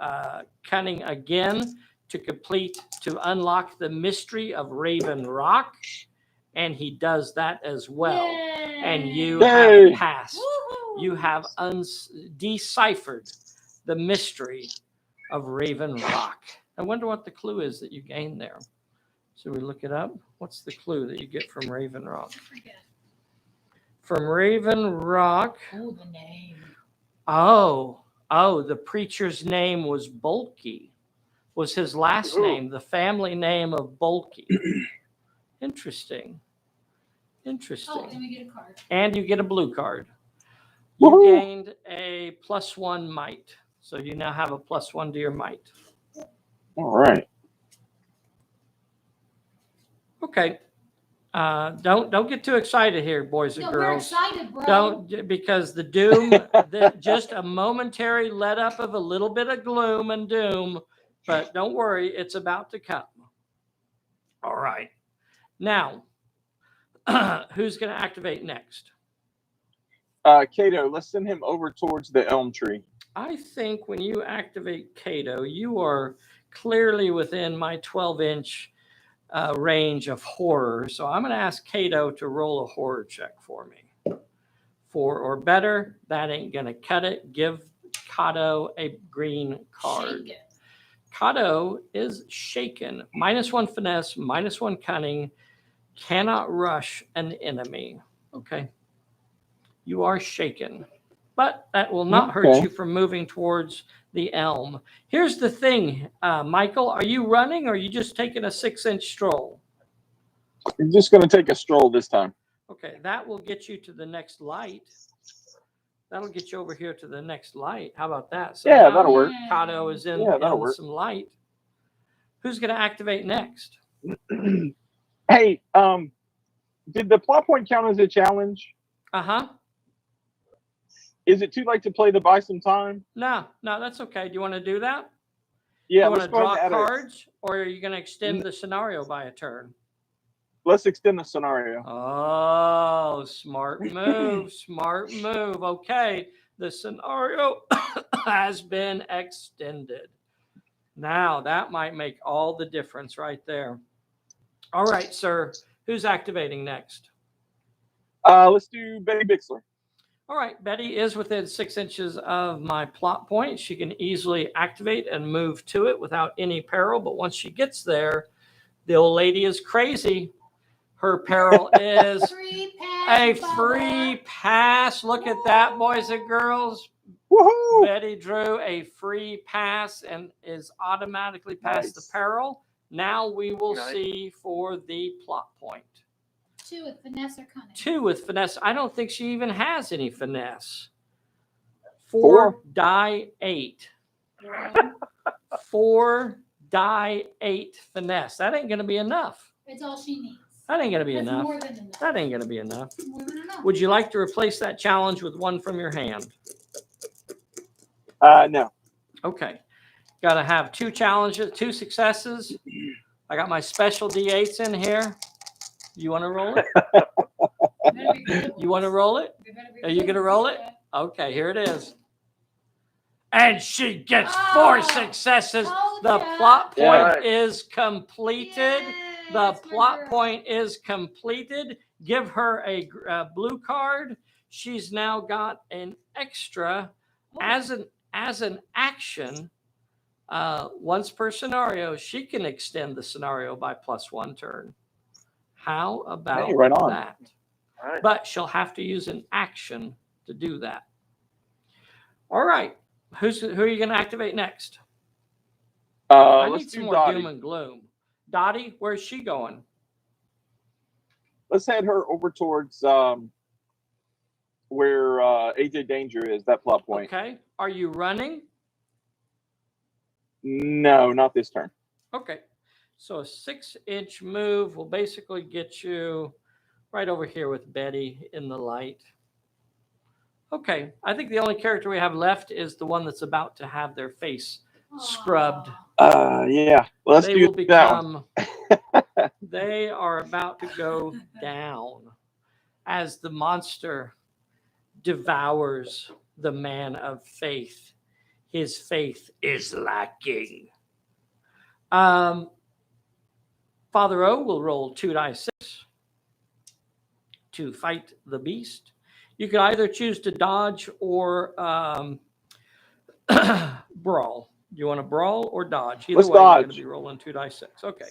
[SPEAKER 1] cunning again to unlock the mystery of Raven Rock, and he does that as well.
[SPEAKER 2] Yay.
[SPEAKER 1] And you
[SPEAKER 3] Yay.
[SPEAKER 1] have passed.
[SPEAKER 2] Woohoo.
[SPEAKER 1] You have deciphered the mystery of Raven Rock. I wonder what the clue is that you gained there. Should we look it up? What's the clue that you get from Raven Rock?
[SPEAKER 2] I forget.
[SPEAKER 1] From Raven Rock.
[SPEAKER 2] Oh, the name.
[SPEAKER 1] Oh, the preacher's name was Bulky. Was his last
[SPEAKER 4] Ooh.
[SPEAKER 1] name, the family name of Bulky. Interesting.
[SPEAKER 2] Oh, and we get a card.
[SPEAKER 1] And you get a blue card. You
[SPEAKER 3] Woohoo.
[SPEAKER 1] gained a +1 might. So you now have a +1 to your might.
[SPEAKER 3] All right.
[SPEAKER 1] Okay. Don't get too excited here, boys and
[SPEAKER 2] No, we're
[SPEAKER 1] girls.
[SPEAKER 2] excited, bro.
[SPEAKER 1] Don't, because the doom, just a momentary let up of a little bit of gloom and doom, but don't worry, it's about to come. All right. Now, who's going to activate next?
[SPEAKER 3] Kato, let's send him over towards the elm tree.
[SPEAKER 1] I think when you activate Kato, you are clearly within my 12-inch range of horror. So I'm going to ask Kato to roll a horror check for me. 4 or better, that ain't going to cut it. Give Kato a green card.
[SPEAKER 2] Shake it.
[SPEAKER 1] Kato is shaken. -1 finesse, -1 cunning. Cannot rush an enemy. Okay. You are shaken. But that will not hurt
[SPEAKER 3] Okay.
[SPEAKER 1] you from moving towards the elm. Here's the thing, Michael. Are you running or are you just taking a 6-inch stroll?
[SPEAKER 3] I'm just going to take a stroll this time.
[SPEAKER 1] Okay, that will get you to the next light. That'll get you over here to the next light. How about that? So
[SPEAKER 3] Yeah,
[SPEAKER 1] now
[SPEAKER 3] that'll work.
[SPEAKER 1] Kato is in,
[SPEAKER 3] Yeah, that'll work.
[SPEAKER 1] some light. Who's going to activate next?
[SPEAKER 3] Hey, did the plot point count as a challenge?
[SPEAKER 1] Uh-huh.
[SPEAKER 3] Is it too late to play the buy some time?
[SPEAKER 1] No, that's okay. Do you want to do that?
[SPEAKER 3] Yeah,
[SPEAKER 1] you want
[SPEAKER 3] let's
[SPEAKER 1] to
[SPEAKER 3] go
[SPEAKER 1] draw
[SPEAKER 3] ahead and add
[SPEAKER 1] cards, or are you going to extend the scenario by a turn?
[SPEAKER 3] let's extend the scenario.
[SPEAKER 1] Oh, smart move. Smart move. Okay, the scenario has been extended. Now, that might make all the difference right there. All right, sir. Who's activating next?
[SPEAKER 3] Let's do Betty Bixler.
[SPEAKER 1] All right, Betty is within 6 inches of my plot point. She can easily activate and move to it without any peril. But once she gets there, the old lady is crazy. Her peril is
[SPEAKER 2] Free pass,
[SPEAKER 1] a
[SPEAKER 2] Bubba.
[SPEAKER 1] free pass. Look at that, boys and girls.
[SPEAKER 3] Woohoo!
[SPEAKER 1] Betty drew a free pass and is automatically past the peril. Now we will see for the plot point.
[SPEAKER 2] 2 with finesse or cunning.
[SPEAKER 1] 2 with finesse. I don't think she even has any finesse.
[SPEAKER 3] 4
[SPEAKER 1] die 8.
[SPEAKER 2] Bro.
[SPEAKER 1] 4 die 8 finesse. That ain't going to be enough.
[SPEAKER 2] It's all she needs.
[SPEAKER 1] That ain't going to be
[SPEAKER 2] That's
[SPEAKER 1] enough.
[SPEAKER 2] more than enough.
[SPEAKER 1] That ain't going to be enough.
[SPEAKER 2] More than enough.
[SPEAKER 1] Would you like to replace that challenge with 1 from your hand?
[SPEAKER 3] No.
[SPEAKER 1] Okay. Got to have 2 challenges, 2 successes. I got my special D8s in here. You want to roll it?
[SPEAKER 2] Better be good
[SPEAKER 1] You want to
[SPEAKER 2] ones.
[SPEAKER 1] roll it?
[SPEAKER 2] They better be
[SPEAKER 1] Are you
[SPEAKER 2] good
[SPEAKER 1] gonna
[SPEAKER 2] ones,
[SPEAKER 1] roll it?
[SPEAKER 2] yeah.
[SPEAKER 1] Okay, here it is. And she gets
[SPEAKER 2] Oh,
[SPEAKER 1] 4 successes.
[SPEAKER 2] told
[SPEAKER 1] The
[SPEAKER 2] ya.
[SPEAKER 1] plot
[SPEAKER 3] Yeah.
[SPEAKER 1] point is completed.
[SPEAKER 2] Yay,
[SPEAKER 1] The
[SPEAKER 2] that's my
[SPEAKER 1] plot
[SPEAKER 2] girl.
[SPEAKER 1] point is completed. Give her a blue card. She's now got an extra as an action. Once per scenario, she can extend the scenario by +1 turn. How about
[SPEAKER 3] Hey, right on.
[SPEAKER 1] that?
[SPEAKER 4] All right.
[SPEAKER 1] But she'll have to use an action to do that. All right. Who are you going to activate next? I
[SPEAKER 3] Let's
[SPEAKER 1] need
[SPEAKER 3] do
[SPEAKER 1] some more
[SPEAKER 3] Dottie.
[SPEAKER 1] doom and gloom. Dottie, where's she going?
[SPEAKER 3] Let's head her over towards where AJ Danger is. That plot point.
[SPEAKER 1] Okay. Are you running?
[SPEAKER 3] No, not this turn.
[SPEAKER 1] Okay. So a 6-inch move will basically get you right over here with Betty in the light. Okay. I think the only character we have left is the one that's about to have their face scrubbed.
[SPEAKER 2] Aw.
[SPEAKER 3] Yeah. Well, let's
[SPEAKER 1] They
[SPEAKER 3] do
[SPEAKER 1] will
[SPEAKER 3] that one.
[SPEAKER 1] become, they are about to go down as the monster devours the man of faith. His faith is lacking. Father O will roll 2 dice 6 to fight the beast. You can either choose to dodge or brawl. You want to brawl or dodge? Either
[SPEAKER 3] Let's
[SPEAKER 1] way, you're going
[SPEAKER 3] dodge.
[SPEAKER 1] to be rolling 2 dice 6. Okay.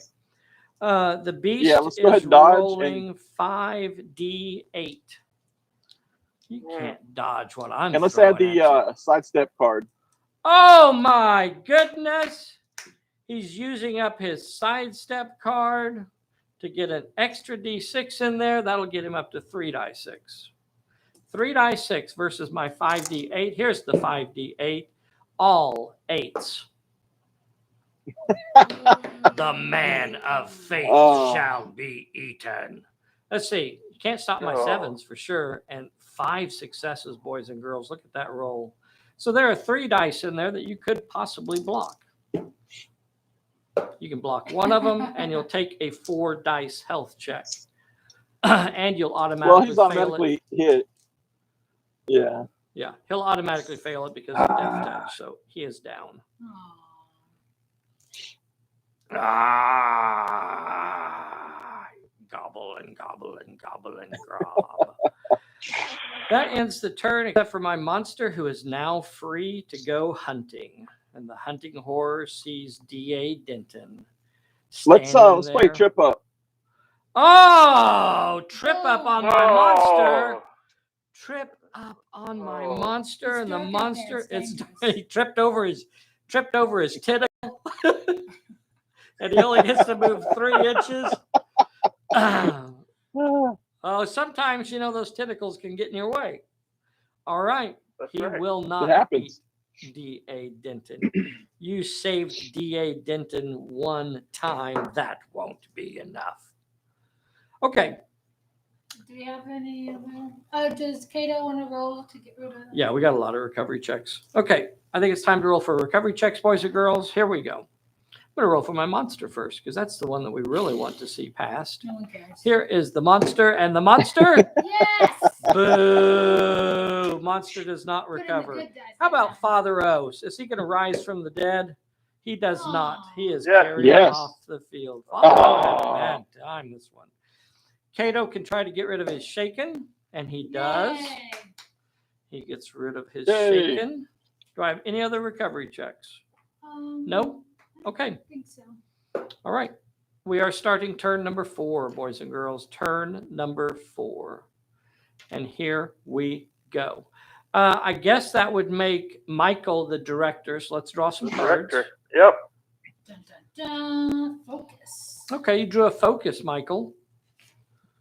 [SPEAKER 1] The beast
[SPEAKER 3] Yeah, let's go ahead
[SPEAKER 1] is
[SPEAKER 3] and dodge
[SPEAKER 1] rolling 5d8. You can't dodge what I'm
[SPEAKER 3] And let's
[SPEAKER 1] throwing
[SPEAKER 3] add the
[SPEAKER 1] at you.
[SPEAKER 3] sidestep card.
[SPEAKER 1] Oh my goodness. He's using up his sidestep card to get an extra d6 in there. That'll get him up to 3 dice 6. 3 dice 6 versus my 5d8. Here's the 5d8. All 8s. The man of faith shall be eaten. Let's see. You can't stop my 7s for sure. And 5 successes, boys and girls. Look at that roll. So there are 3 dice in there that you could possibly block. You can block one of them, and you'll take a 4 dice health check. And you'll automatically
[SPEAKER 3] Well, he's
[SPEAKER 1] fail
[SPEAKER 3] automatically
[SPEAKER 1] it.
[SPEAKER 3] hit. Yeah.
[SPEAKER 1] Yeah, he'll automatically fail it because of death touch. So he is down.
[SPEAKER 2] Aw.
[SPEAKER 1] Gobble and gobble and gobble and grob. That ends the turn, except for my monster, who is now free to go hunting. And the hunting horror sees D.A. Denton.
[SPEAKER 3] Let's
[SPEAKER 1] standing
[SPEAKER 3] play
[SPEAKER 1] there.
[SPEAKER 3] Trip Up.
[SPEAKER 1] Oh, trip up on my monster.
[SPEAKER 4] Oh.
[SPEAKER 1] Trip up on my
[SPEAKER 4] Oh.
[SPEAKER 1] monster,
[SPEAKER 2] It's
[SPEAKER 1] and the
[SPEAKER 2] dark out there,
[SPEAKER 1] monster
[SPEAKER 2] it's
[SPEAKER 1] it's
[SPEAKER 2] dangerous.
[SPEAKER 1] he tripped over his tentacle. And he only gets to move 3 inches. Oh, sometimes those tentacles can get in your way. All right.
[SPEAKER 4] That's
[SPEAKER 1] He
[SPEAKER 4] right.
[SPEAKER 1] will
[SPEAKER 3] It
[SPEAKER 1] not
[SPEAKER 3] happens.
[SPEAKER 1] eat D.A. Denton. You saved D.A. Denton one time. That won't be enough. Okay.
[SPEAKER 2] Do we have any other? Does Kato want to roll to get rid of?
[SPEAKER 1] Yeah, we got a lot of recovery checks. Okay. I think it's time to roll for recovery checks, boys and girls. Here we go. I'm going to roll for my monster first because that's the one that we really want to see passed.
[SPEAKER 2] No one cares.
[SPEAKER 1] Here is the monster, and the monster.
[SPEAKER 2] Yes.
[SPEAKER 1] Boo! Monster does not
[SPEAKER 2] Put in the
[SPEAKER 1] recover.
[SPEAKER 2] good dice
[SPEAKER 1] How
[SPEAKER 2] that
[SPEAKER 1] about
[SPEAKER 2] time.
[SPEAKER 1] Father O? Is he going to rise from the dead? He does not. He is
[SPEAKER 4] Yes.
[SPEAKER 1] carried
[SPEAKER 3] Yes.
[SPEAKER 1] off the field. Father O had a
[SPEAKER 3] Oh.
[SPEAKER 1] bad time this one. Kato can try to get rid of his shaken, and he does.
[SPEAKER 2] Yay.
[SPEAKER 1] He gets rid of his
[SPEAKER 3] Yay.
[SPEAKER 1] shaken. Do I have any other recovery checks? No? Okay.
[SPEAKER 2] I think so.
[SPEAKER 1] All right. We are starting turn number 4, boys and girls. Turn number 4. And here we go. I guess that would make Michael the director. So let's draw some cards.
[SPEAKER 4] Director. Yep.
[SPEAKER 2] Dun, dun, dun. Focus.
[SPEAKER 1] Okay, you drew a focus, Michael,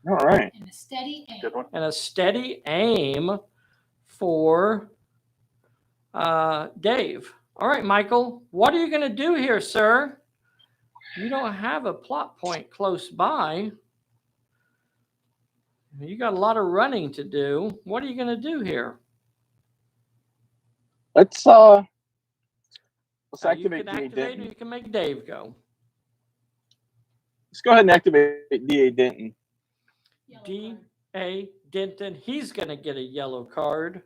[SPEAKER 3] All right.
[SPEAKER 2] And a steady aim.
[SPEAKER 4] Good one.
[SPEAKER 1] and a steady aim for Dave. All right, Michael, what are you going to do here, sir? You don't have a plot point close by. You got a lot of running to do. What are you going to do here?
[SPEAKER 3] Let's
[SPEAKER 1] You
[SPEAKER 3] activate
[SPEAKER 1] can
[SPEAKER 3] D.A.
[SPEAKER 1] activate or
[SPEAKER 3] Denton.
[SPEAKER 1] you can make Dave go.
[SPEAKER 3] Let's go ahead and activate D.A. Denton.
[SPEAKER 2] Yellow
[SPEAKER 1] D.
[SPEAKER 2] card.
[SPEAKER 1] A. Denton. He's going to get a yellow card.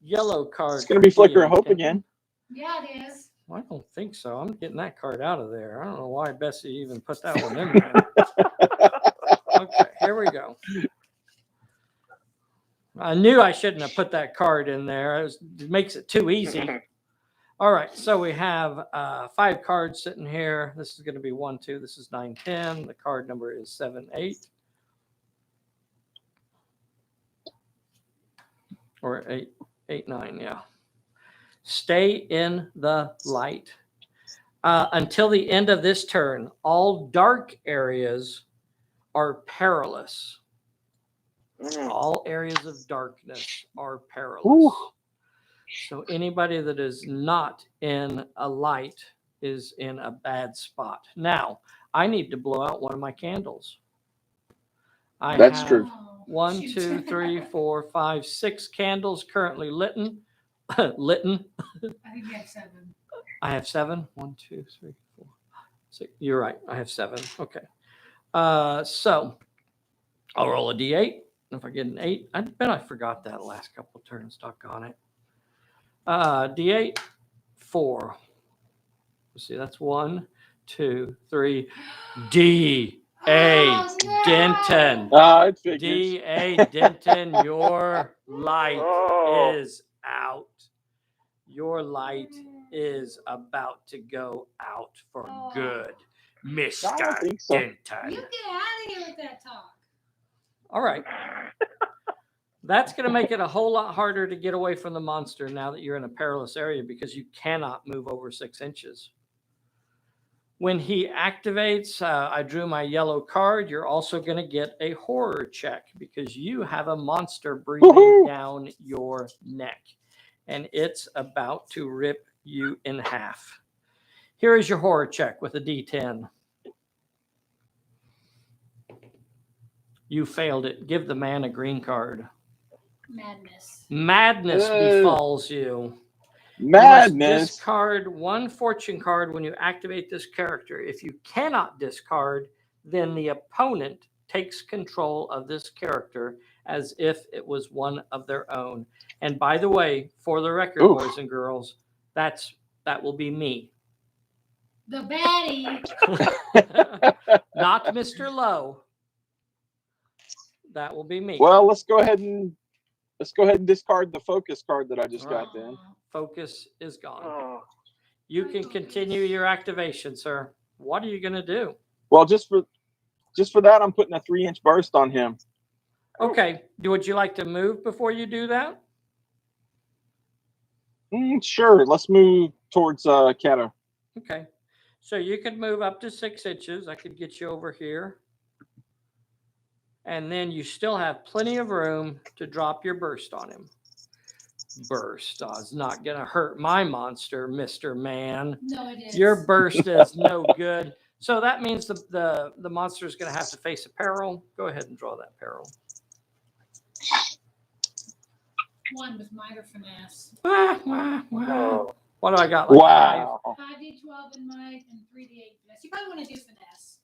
[SPEAKER 1] Yellow card.
[SPEAKER 3] It's going to be
[SPEAKER 1] for
[SPEAKER 3] Flicker of
[SPEAKER 1] D.A.
[SPEAKER 3] Hope
[SPEAKER 1] Denton.
[SPEAKER 3] again.
[SPEAKER 2] Yeah, it is.
[SPEAKER 1] Well, I don't think so. I'm getting that card out of there. I don't know why Bessie even put that one in there. Okay, here we go. I knew I shouldn't have put that card in there. It makes it too easy. All right, so we have 5 cards sitting here. This is going to be 1, 2. This is 9, 10. The card number is 7, 8. Or 8, 9, yeah. Stay in the light. Until the end of this turn, all dark areas are perilous. All areas of darkness are perilous.
[SPEAKER 3] Ooh.
[SPEAKER 1] So anybody that is not in a light is in a bad spot. Now, I need to blow out one of my candles.
[SPEAKER 3] That's
[SPEAKER 1] have
[SPEAKER 3] true.
[SPEAKER 1] 1, 2, 3, 4, 5, 6 candles currently lit. Litten.
[SPEAKER 2] I think you have 7.
[SPEAKER 1] I have 7. 1, 2, 3, 4, 6. You're right. I have 7. Okay. So I'll roll a D8. If I get an 8, I bet I forgot that last couple of turns. Doggone it. D8, 4. Let's see, that's 1, 2, 3. D. A.
[SPEAKER 2] Oh, no.
[SPEAKER 1] Denton.
[SPEAKER 3] It figures.
[SPEAKER 1] D.A. Denton, your light
[SPEAKER 4] Oh.
[SPEAKER 1] is out. Your light is about to go out for
[SPEAKER 2] Oh.
[SPEAKER 1] good,
[SPEAKER 3] I
[SPEAKER 1] Mr.
[SPEAKER 3] don't think so.
[SPEAKER 2] You
[SPEAKER 1] Denton.
[SPEAKER 2] get out of here with that talk.
[SPEAKER 1] All right. That's going to make it a whole lot harder to get away from the monster now that you're in a perilous area because you cannot move over 6 inches. When he activates, I drew my yellow card. You're also going to get a horror check because you have a monster breathing
[SPEAKER 3] Woohoo!
[SPEAKER 1] down your neck, and it's about to rip you in half. Here is your horror check with a D10. You failed it. Give the man a green card.
[SPEAKER 2] Madness.
[SPEAKER 1] Madness befalls you. You
[SPEAKER 3] Madness.
[SPEAKER 1] must discard 1 fortune card when you activate this character. If you cannot discard, then the opponent takes control of this character as if it was one of their own. And by the way, for the record,
[SPEAKER 3] Oof.
[SPEAKER 1] boys and girls, that will be me.
[SPEAKER 2] The baddie.
[SPEAKER 1] Not Mr. Lowe. That will be me.
[SPEAKER 3] Well, let's go ahead and discard the focus card that I just got then.
[SPEAKER 1] Focus is gone.
[SPEAKER 4] Oh.
[SPEAKER 1] You can continue your activation, sir. What are you going to do?
[SPEAKER 3] Well, just for that, I'm putting a 3-inch burst on him.
[SPEAKER 1] Okay. Would you like to move before you do that?
[SPEAKER 3] Sure. Let's move towards Kato.
[SPEAKER 1] Okay. So you could move up to 6 inches. I could get you over here. And then you still have plenty of room to drop your burst on him. Burst is not going to hurt my monster, Mr. Man.
[SPEAKER 2] No, it is.
[SPEAKER 1] Your burst is no good. So that means the monster is going to have to face a peril. Go ahead and draw that peril.
[SPEAKER 2] 1 with minor finesse.
[SPEAKER 4] Oh.
[SPEAKER 1] What do I got? Like
[SPEAKER 3] Wow.
[SPEAKER 2] 5d12 in might and 3d8 finesse. You probably want to do finesse.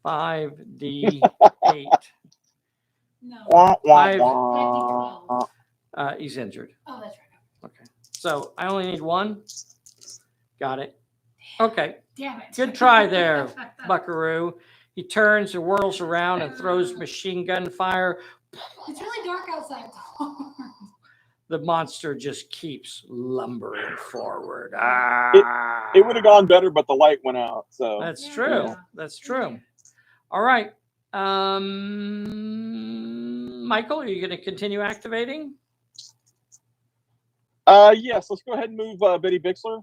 [SPEAKER 1] 5d8.
[SPEAKER 2] No.
[SPEAKER 3] Wah, wah,
[SPEAKER 1] 5.
[SPEAKER 3] wah.
[SPEAKER 1] He's injured.
[SPEAKER 2] Oh, that's right.
[SPEAKER 1] Okay. So I only need 1. Got it. Okay.
[SPEAKER 2] Damn it.
[SPEAKER 1] Good try there, Buckaroo. He turns and whirls around and throws machine gun fire.
[SPEAKER 2] It's really dark outside.
[SPEAKER 1] The monster just keeps lumbering forward.
[SPEAKER 3] It would have gone better, but the light went out. So
[SPEAKER 1] That's
[SPEAKER 2] Yeah.
[SPEAKER 1] true.
[SPEAKER 2] Yeah.
[SPEAKER 1] That's true. All right. Michael, are you going to continue activating?
[SPEAKER 3] yes, let's go ahead and move Betty Bixler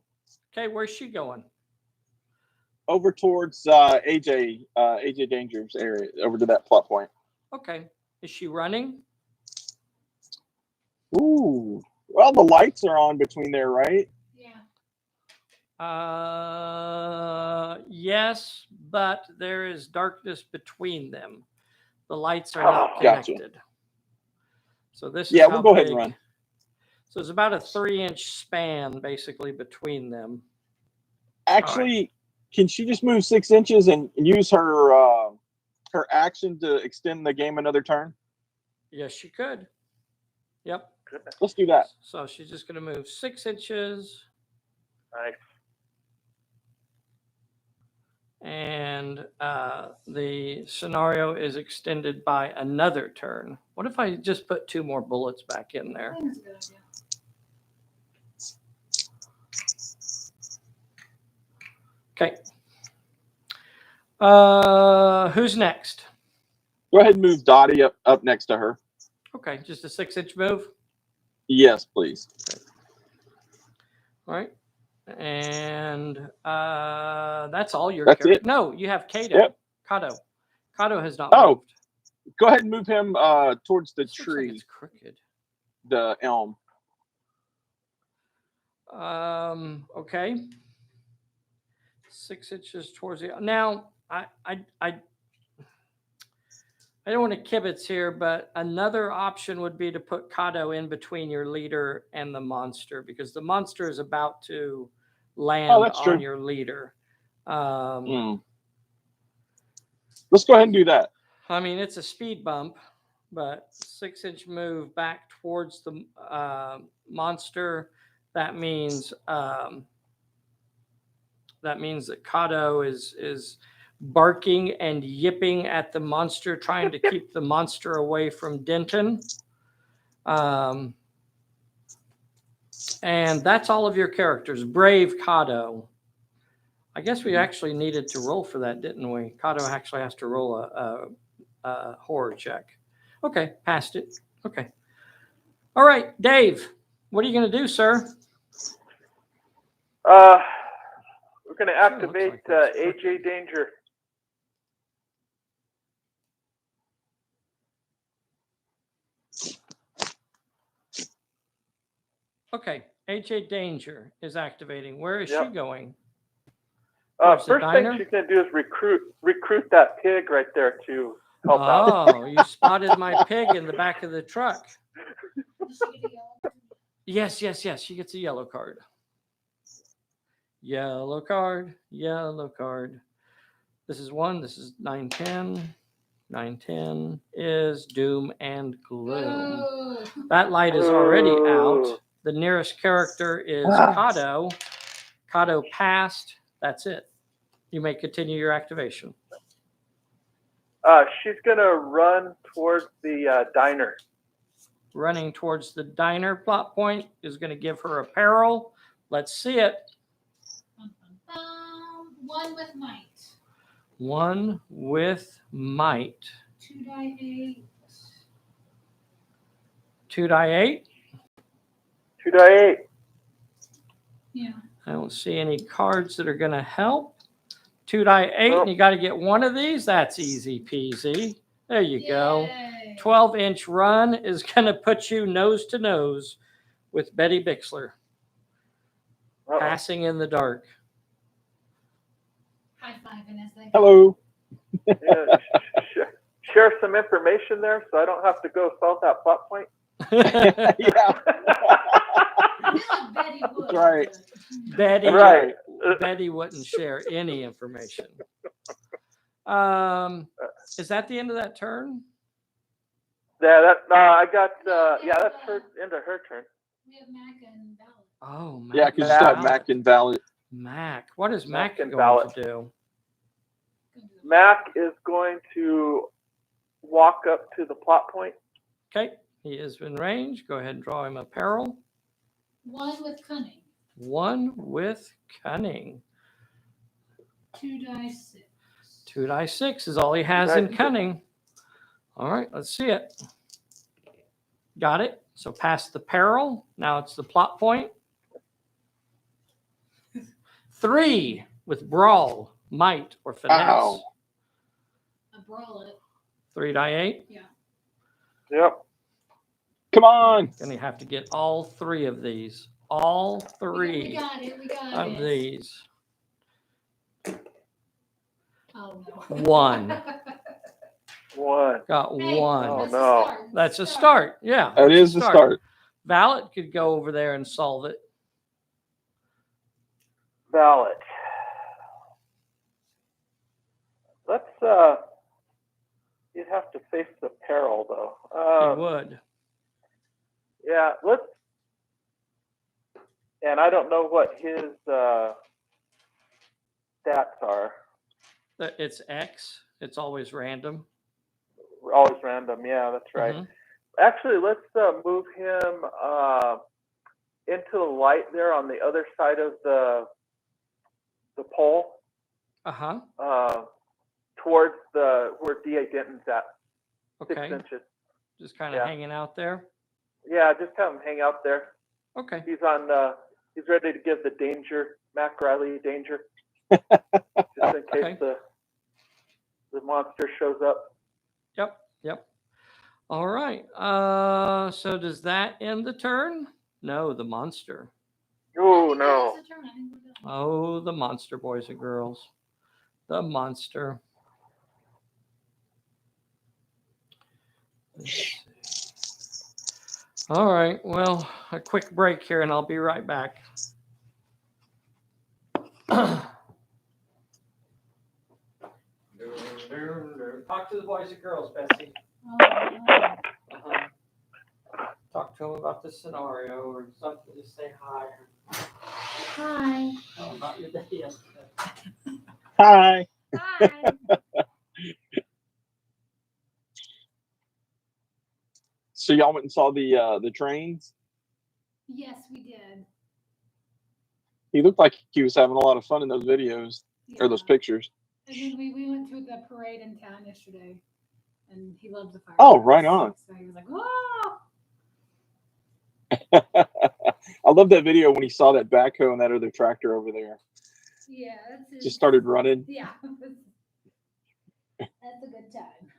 [SPEAKER 1] Okay, where's she going?
[SPEAKER 3] over towards AJ Danger's area, over to that plot point.
[SPEAKER 1] Okay. Is she running?
[SPEAKER 3] Ooh. Well, the lights are on between there, right?
[SPEAKER 2] Yeah.
[SPEAKER 1] Yes, but there is darkness between them. The lights are not
[SPEAKER 3] Gotcha.
[SPEAKER 1] connected. So this is
[SPEAKER 3] Yeah,
[SPEAKER 1] how
[SPEAKER 3] we'll go ahead
[SPEAKER 1] big-
[SPEAKER 3] and run.
[SPEAKER 1] So it's about a 3-inch span basically between them.
[SPEAKER 3] Actually, can she just move 6 inches and use her her action to extend the game another turn?
[SPEAKER 1] Yes, she could. Yep.
[SPEAKER 4] Goodness.
[SPEAKER 3] Let's do that.
[SPEAKER 1] So she's just going to move 6 inches.
[SPEAKER 4] Nice.
[SPEAKER 1] And the scenario is extended by another turn. What if I just put 2 more bullets back in there?
[SPEAKER 2] I think that's a good idea.
[SPEAKER 1] Okay. Who's next?
[SPEAKER 3] Go ahead and move Dottie up next to her.
[SPEAKER 1] Okay, just a 6-inch move.
[SPEAKER 3] Yes, please.
[SPEAKER 1] All right. And that's all your
[SPEAKER 3] That's
[SPEAKER 1] character.
[SPEAKER 3] it.
[SPEAKER 1] No, you have Kato.
[SPEAKER 3] Yep.
[SPEAKER 1] Kato has not
[SPEAKER 3] Oh,
[SPEAKER 1] moved.
[SPEAKER 3] Go ahead and move him towards the
[SPEAKER 1] This looks like
[SPEAKER 3] tree,
[SPEAKER 1] it's crooked.
[SPEAKER 3] the elm.
[SPEAKER 1] Okay. 6 inches towards the now. I don't want to kibitz here, but another option would be to put Kato in between your leader and the monster, because the monster is about to land
[SPEAKER 3] that's
[SPEAKER 1] on
[SPEAKER 3] true.
[SPEAKER 1] your leader.
[SPEAKER 3] Let's go ahead and do that.
[SPEAKER 1] I mean, it's a speed bump, but 6-inch move back towards the monster. That means that Kato is barking and yipping at the monster, trying to keep the monster away from Denton. And that's all of your characters. Brave Kato. I guess we actually needed to roll for that, didn't we? Kato actually has to roll a horror check. Okay, passed it. Okay. All right, Dave, what are you going to do, sir?
[SPEAKER 4] We're going to
[SPEAKER 1] Sure, looks
[SPEAKER 4] activate
[SPEAKER 1] like that's
[SPEAKER 4] AJ Danger.
[SPEAKER 1] Okay, AJ Danger is activating. Where is
[SPEAKER 4] Yep.
[SPEAKER 1] she going? Towards the
[SPEAKER 4] First thing
[SPEAKER 1] diner?
[SPEAKER 4] she's going to do is recruit that pig right there to help out.
[SPEAKER 1] Oh, you spotted my pig in the back of the truck.
[SPEAKER 2] Does she get a yellow?
[SPEAKER 1] Yes. She gets a yellow card. Yellow card. This is 1. This is 9-10. 9-10 is doom and gloom.
[SPEAKER 2] Oh.
[SPEAKER 1] That light is already
[SPEAKER 4] Oh.
[SPEAKER 1] out. The nearest character is Kato. Kato passed. That's it. You may continue your activation.
[SPEAKER 4] She's going to run towards the diner.
[SPEAKER 1] Running towards the diner plot point is going to give her a peril. Let's see it.
[SPEAKER 2] Bum, bum, bum. 1 with might.
[SPEAKER 1] 1 with might.
[SPEAKER 2] 2 die 8.
[SPEAKER 1] 2 die 8.
[SPEAKER 4] 2 die 8.
[SPEAKER 2] Yeah.
[SPEAKER 1] I don't see any cards that are going to help. 2 die 8,
[SPEAKER 4] Nope.
[SPEAKER 1] and you got to get one of these. That's easy peasy. There you go.
[SPEAKER 2] Yay.
[SPEAKER 1] 12-inch run is going to put you nose to nose with Betty Bixler,
[SPEAKER 4] Uh-oh.
[SPEAKER 1] passing in the dark.
[SPEAKER 2] High fiving as they go.
[SPEAKER 3] Hello.
[SPEAKER 4] Yeah, share some information there so I don't have to go solve that plot point.
[SPEAKER 3] Yeah.
[SPEAKER 2] I feel like Betty would.
[SPEAKER 3] That's right.
[SPEAKER 1] Betty,
[SPEAKER 4] Right.
[SPEAKER 1] Betty wouldn't share any information. Is that the end of that turn?
[SPEAKER 4] Yeah, I got. That's her into her turn.
[SPEAKER 2] We have Mac and Ballot.
[SPEAKER 1] Oh, Mac.
[SPEAKER 3] Yeah, because you still have Mac and Valid.
[SPEAKER 1] Mac. What is Mac
[SPEAKER 4] and
[SPEAKER 1] going
[SPEAKER 4] Ballot.
[SPEAKER 1] to do?
[SPEAKER 4] Mac is going to walk up to the plot point.
[SPEAKER 1] Okay, he is in range. Go ahead and draw him a peril.
[SPEAKER 2] 1 with cunning.
[SPEAKER 1] 1 with cunning.
[SPEAKER 2] 2 die 6.
[SPEAKER 1] 2 die 6 is all he has
[SPEAKER 4] Die
[SPEAKER 1] in
[SPEAKER 4] 6.
[SPEAKER 1] cunning. All right, let's see it. Got it. So past the peril. Now it's the plot point. 3 with brawl, might, or finesse.
[SPEAKER 3] Wow.
[SPEAKER 2] A brawl it.
[SPEAKER 1] 3 die 8.
[SPEAKER 4] Yep.
[SPEAKER 3] Come on.
[SPEAKER 1] Gonna have to get all 3 of these. All
[SPEAKER 2] We
[SPEAKER 1] 3
[SPEAKER 2] got it. We got
[SPEAKER 1] of
[SPEAKER 2] it.
[SPEAKER 1] these.
[SPEAKER 2] Oh no.
[SPEAKER 1] 1.
[SPEAKER 4] 1.
[SPEAKER 1] Got
[SPEAKER 2] Hey,
[SPEAKER 1] 1.
[SPEAKER 4] Oh,
[SPEAKER 2] that's a
[SPEAKER 4] no.
[SPEAKER 2] start.
[SPEAKER 1] That's a start. Yeah.
[SPEAKER 3] That
[SPEAKER 1] that's
[SPEAKER 3] is the start.
[SPEAKER 1] Valet could go over there and solve it.
[SPEAKER 4] Ballot. Let's You'd have to face the peril, though.
[SPEAKER 1] You would.
[SPEAKER 4] Yeah, let's. And I don't know what his stats are.
[SPEAKER 1] It's X. It's always random.
[SPEAKER 4] Always random. Yeah, that's right.
[SPEAKER 1] Mhm.
[SPEAKER 4] Actually, let's move him into the light there on the other side of the pole.
[SPEAKER 1] Uh-huh.
[SPEAKER 4] Towards where D.A. Denton's at.
[SPEAKER 1] Okay.
[SPEAKER 4] 6 inches.
[SPEAKER 1] Just kind of hanging out there.
[SPEAKER 4] Yeah, just have him hang out there.
[SPEAKER 1] Okay.
[SPEAKER 4] He's on. He's ready to give the danger, Mac Riley danger, just in case the monster shows up.
[SPEAKER 1] Yep. All right. So does that end the turn? No, the monster.
[SPEAKER 4] Oh no!
[SPEAKER 1] Oh, the monster, boys and girls. The monster. Let's see. All right. Well, a quick break here, and I'll be right back. Talk to the boys and girls, Bessie. Uh-huh. Talk to them about the scenario or something. Just say hi.
[SPEAKER 2] Hi.
[SPEAKER 1] Oh, not your day yesterday.
[SPEAKER 3] Hi.
[SPEAKER 2] Hi.
[SPEAKER 3] So y'all went and saw the trains?
[SPEAKER 2] Yes, we did.
[SPEAKER 3] He looked like he was having a lot of fun in those videos or those pictures.
[SPEAKER 2] And then we went to the parade in town yesterday, and he loves the fire.
[SPEAKER 3] Oh, right on.
[SPEAKER 2] So he was like, "Whoa!"
[SPEAKER 3] I love that video when he saw that backhoe and that other tractor over there.
[SPEAKER 2] Yeah, that's his,
[SPEAKER 3] Just started running.
[SPEAKER 2] Yeah, that's a good time.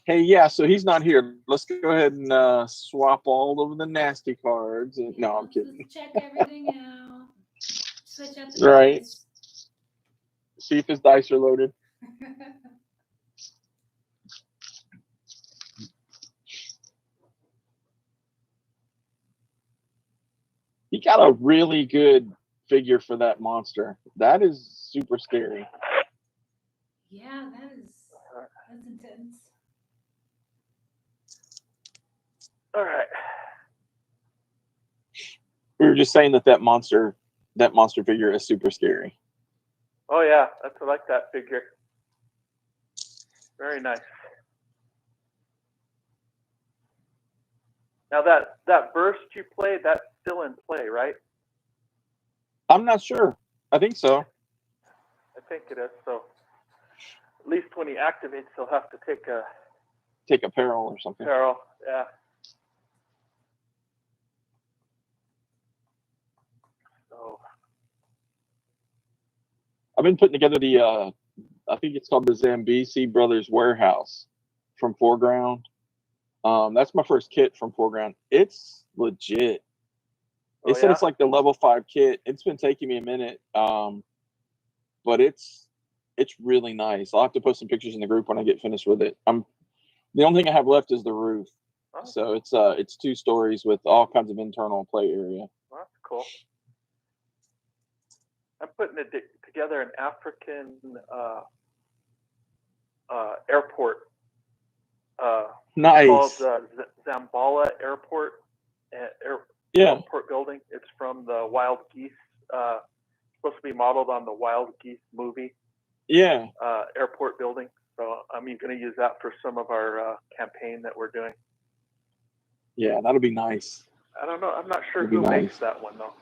[SPEAKER 3] Hey, yeah, so he's not here. Let's go ahead and swap all of the nasty cards. No, I'm kidding.
[SPEAKER 2] Let's check everything out. Switch out the
[SPEAKER 3] Right.
[SPEAKER 2] dice.
[SPEAKER 3] See if his dice are loaded. He got a really good figure for that monster. That is super scary.
[SPEAKER 2] Yeah, that's intense.
[SPEAKER 4] All right.
[SPEAKER 3] We were just saying that monster figure is super scary.
[SPEAKER 4] Oh yeah, I like that figure. Very nice. Now that burst you played, that's still in play, right?
[SPEAKER 3] I'm not sure. I think so.
[SPEAKER 4] I think it is. So at least when he activates, he'll have to take a
[SPEAKER 3] peril or something.
[SPEAKER 4] peril. Yeah. So
[SPEAKER 3] I've been putting together the I think it's called the Zambesi Brothers Warehouse from Foreground. That's my first kit from Foreground. It's legit. They said it's like the level 5 kit. It's been taking me a minute, but it's really nice. I'll have to post some pictures in the group when I get finished with it. The only thing I have left is the roof.
[SPEAKER 4] Oh.
[SPEAKER 3] So it's 2 stories with all kinds of internal play area.
[SPEAKER 4] Well, that's cool. I'm putting together an African airport.
[SPEAKER 3] Nice.
[SPEAKER 4] Called Zambala Airport. Airport building. It's from the Wild Geese. Supposed to be modeled on the Wild Geese movie.
[SPEAKER 3] Yeah.
[SPEAKER 4] Airport building. So I'm going to use that for some of our campaign that we're doing.
[SPEAKER 3] Yeah, that'll be nice.
[SPEAKER 4] I don't know. I'm not sure who makes that one though.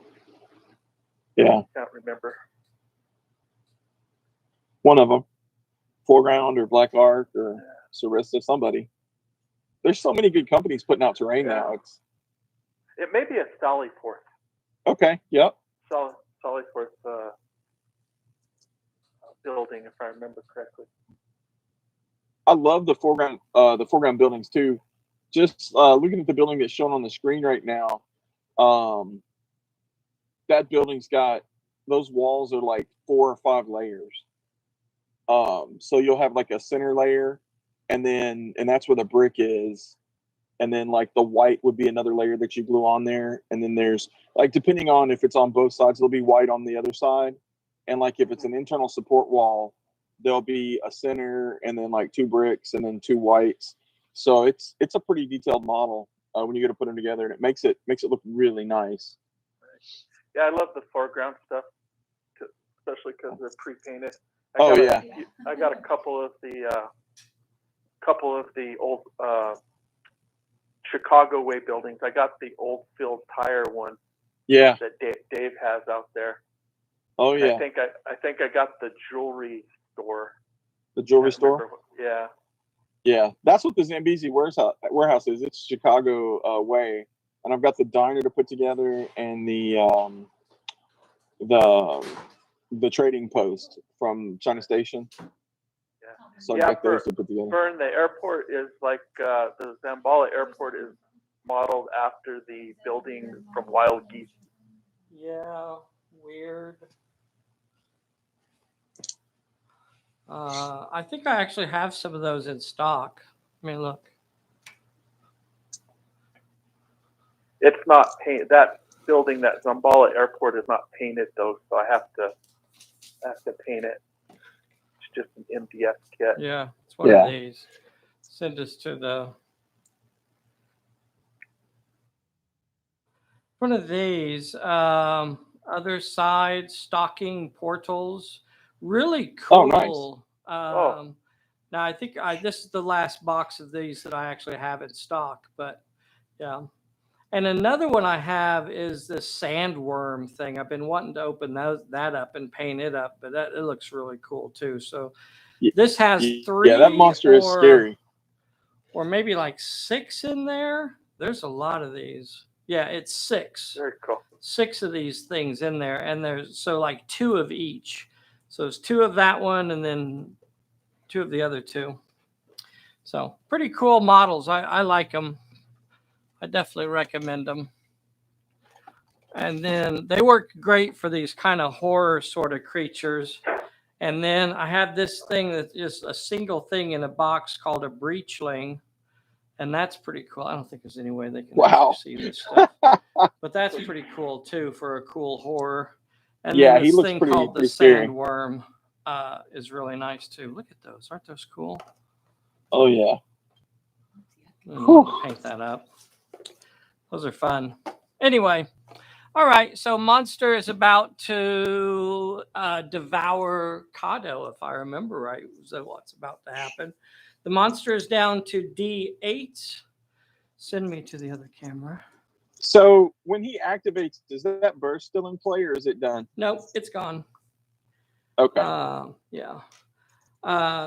[SPEAKER 3] Yeah.
[SPEAKER 4] Can't remember.
[SPEAKER 3] One of them. Foreground or Black Ark or Sarissa, somebody. There's so many good companies putting out terrain now.
[SPEAKER 4] It may be a Sallyforth.
[SPEAKER 3] Okay. Yep.
[SPEAKER 4] Sallyforth building, if I remember correctly.
[SPEAKER 3] I love the foreground buildings too. Just looking at the building that's shown on the screen right now, that building's got, those walls are like 4 or 5 layers. So you'll have like a center layer, and that's where the brick is, and then like the white would be another layer that you glue on there, and then there's like, depending on if it's on both sides, there'll be white on the other side, and like if it's an internal support wall, there'll be a center and then like 2 bricks and then 2 whites. So it's a pretty detailed model when you go to put them together, and it makes it look really nice.
[SPEAKER 4] Yeah, I love the foreground stuff, especially because they're pre-painted. I got a couple of the old Chicago way buildings. I got the old Field Tire one.
[SPEAKER 3] Yeah.
[SPEAKER 4] That Dave has out there.
[SPEAKER 3] Oh yeah.
[SPEAKER 4] I think I got the jewelry store.
[SPEAKER 3] The jewelry store.
[SPEAKER 4] Yeah.
[SPEAKER 3] Yeah, that's what the Zambezi warehouse is. It's Chicago way, and I've got the diner to put together and the trading post from China Station.
[SPEAKER 4] Yeah.
[SPEAKER 3] So I've got those to put together.
[SPEAKER 4] Vern, the airport is like the Zambala airport is modeled after the building from Wild Geese.
[SPEAKER 1] Yeah, weird. I think I actually have some of those in stock. I mean, look.
[SPEAKER 4] It's not painted. That building, that Zambala airport, is not painted though, so I have to paint it. It's just an MDF kit.
[SPEAKER 1] Yeah, it's one of these. Send us to the one of these. Other side stocking portals. Really cool.
[SPEAKER 3] Oh, nice.
[SPEAKER 1] Now I think this is the last box of these that I actually have in stock, but yeah. And another one I have is the sandworm thing. I've been wanting to open that up and paint it up, but it looks really cool too. So this has 3.
[SPEAKER 3] Yeah, that monster is scary.
[SPEAKER 1] Or maybe like 6 in there. There's a lot of these. Yeah, it's 6.
[SPEAKER 4] Very cool.
[SPEAKER 1] 6 of these things in there, and there's like 2 of each. So it's 2 of that one and then 2 of the other 2. So pretty cool models. I like them. I definitely recommend them. And then they work great for these kind of horror sort of creatures. And then I have this thing that's just a single thing in a box called a breachling. And that's pretty cool. I don't think there's any way they can actually see this stuff. But that's pretty cool too for a cool horror. And
[SPEAKER 3] yeah,
[SPEAKER 1] then this
[SPEAKER 3] he looks
[SPEAKER 1] thing
[SPEAKER 3] pretty,
[SPEAKER 1] called the
[SPEAKER 3] scary.
[SPEAKER 1] sandworm is really nice too. Look at those. Aren't those cool?
[SPEAKER 3] Oh yeah.
[SPEAKER 1] Paint that up. Those are fun. Anyway, all right. So Monster is about to devour Kado, if I remember right. So what's about to happen? The monster is down to D8. Send me to the other camera.
[SPEAKER 3] So when he activates, is that burst still in play or is it done?
[SPEAKER 1] Nope, it's gone.
[SPEAKER 3] Okay.
[SPEAKER 1] Yeah.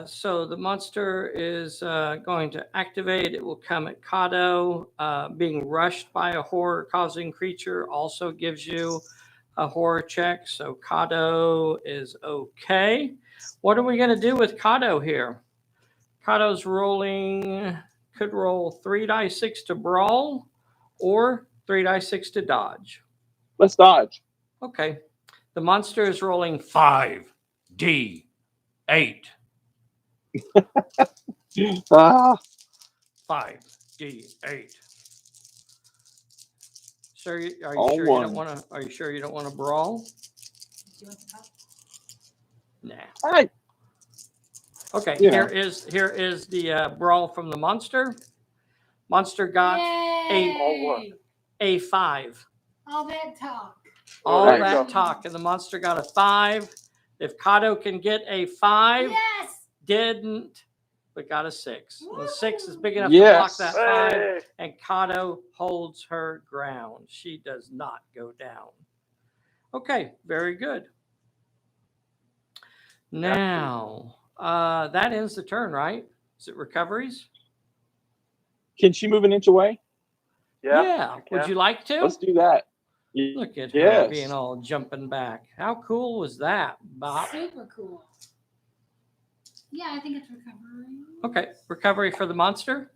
[SPEAKER 1] So the monster is going to activate. It will come at Kado. Being rushed by a horror-causing creature also gives you a horror check. So Kado is okay. What are we going to do with Kado here? Kado's could roll 3 dice 6 to brawl or 3 dice 6 to dodge.
[SPEAKER 3] Let's dodge.
[SPEAKER 1] Okay. The monster is rolling 5D8.
[SPEAKER 3] Ah.
[SPEAKER 1] 5D8. Sir, are you
[SPEAKER 3] All
[SPEAKER 1] sure
[SPEAKER 3] one.
[SPEAKER 1] you don't want to? Are you sure you don't want to brawl?
[SPEAKER 2] Do you want the cup?
[SPEAKER 1] Nah.
[SPEAKER 3] All right.
[SPEAKER 1] Okay.
[SPEAKER 3] Yeah.
[SPEAKER 1] Here is the brawl from the monster. Monster got a 5.
[SPEAKER 2] All that talk.
[SPEAKER 1] All
[SPEAKER 3] Nice.
[SPEAKER 1] that talk, and the monster got a 5. If Kado can get a 5,
[SPEAKER 2] Yes.
[SPEAKER 1] didn't, but got a 6. And the 6 is big enough
[SPEAKER 3] Yes.
[SPEAKER 1] to block that 5,
[SPEAKER 4] Hey.
[SPEAKER 1] and Kado holds her ground. She does not go down. Okay, very good. Now, that ends the turn, right? Is it recoveries?
[SPEAKER 3] Can she move an inch away?
[SPEAKER 4] Yeah.
[SPEAKER 1] Would you like to?
[SPEAKER 3] Let's do that.
[SPEAKER 1] Look at her
[SPEAKER 3] Yes.
[SPEAKER 1] being all jumping back. How cool was that, Bob?
[SPEAKER 2] Super cool. Yeah, I think it's recovery.
[SPEAKER 1] Okay, recovery for the monster.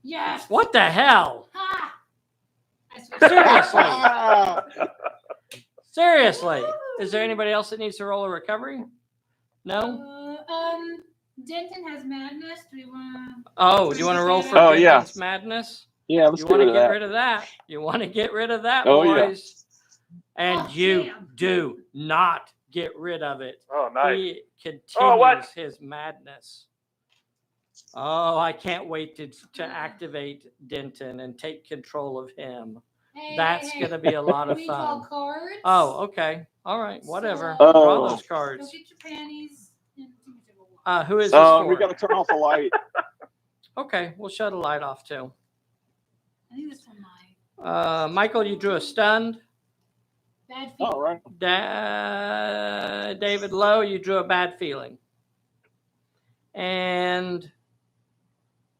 [SPEAKER 2] Yes.
[SPEAKER 1] What the hell?
[SPEAKER 2] Ha!
[SPEAKER 1] Seriously? Seriously? Is there anybody else that needs to roll a recovery? No?
[SPEAKER 2] Denton has madness. Do we want to?
[SPEAKER 1] Oh, do you want to roll for
[SPEAKER 3] Oh, yeah.
[SPEAKER 1] Denton's madness?
[SPEAKER 3] Yeah, let's
[SPEAKER 1] You
[SPEAKER 3] get
[SPEAKER 1] want
[SPEAKER 3] rid
[SPEAKER 1] to
[SPEAKER 3] of
[SPEAKER 1] get
[SPEAKER 3] that.
[SPEAKER 1] rid of that. You want to get rid of that,
[SPEAKER 3] Oh, yeah.
[SPEAKER 1] boys. And
[SPEAKER 2] Oh,
[SPEAKER 1] you
[SPEAKER 2] damn.
[SPEAKER 1] do not get rid of it.
[SPEAKER 4] Oh, nice.
[SPEAKER 1] He continues
[SPEAKER 4] Oh, what?
[SPEAKER 1] his madness. Oh, I can't wait to activate Denton and take control of him.
[SPEAKER 2] Hey,
[SPEAKER 1] That's
[SPEAKER 2] hey,
[SPEAKER 1] going to be a lot of
[SPEAKER 2] we draw
[SPEAKER 1] fun.
[SPEAKER 2] cards.
[SPEAKER 1] Oh, okay. All right. Whatever.
[SPEAKER 2] So-
[SPEAKER 1] Draw
[SPEAKER 3] Oh.
[SPEAKER 1] those
[SPEAKER 2] Go
[SPEAKER 1] cards.
[SPEAKER 2] get your panties. And do what you want.
[SPEAKER 1] Who is this for?
[SPEAKER 3] We got to turn off the light.
[SPEAKER 1] Okay, we'll shut a light off too.
[SPEAKER 2] I think this one might.
[SPEAKER 1] Michael, you drew a stunned.
[SPEAKER 2] Bad feet.
[SPEAKER 3] All right.
[SPEAKER 1] David Lowe, you drew a bad feeling. And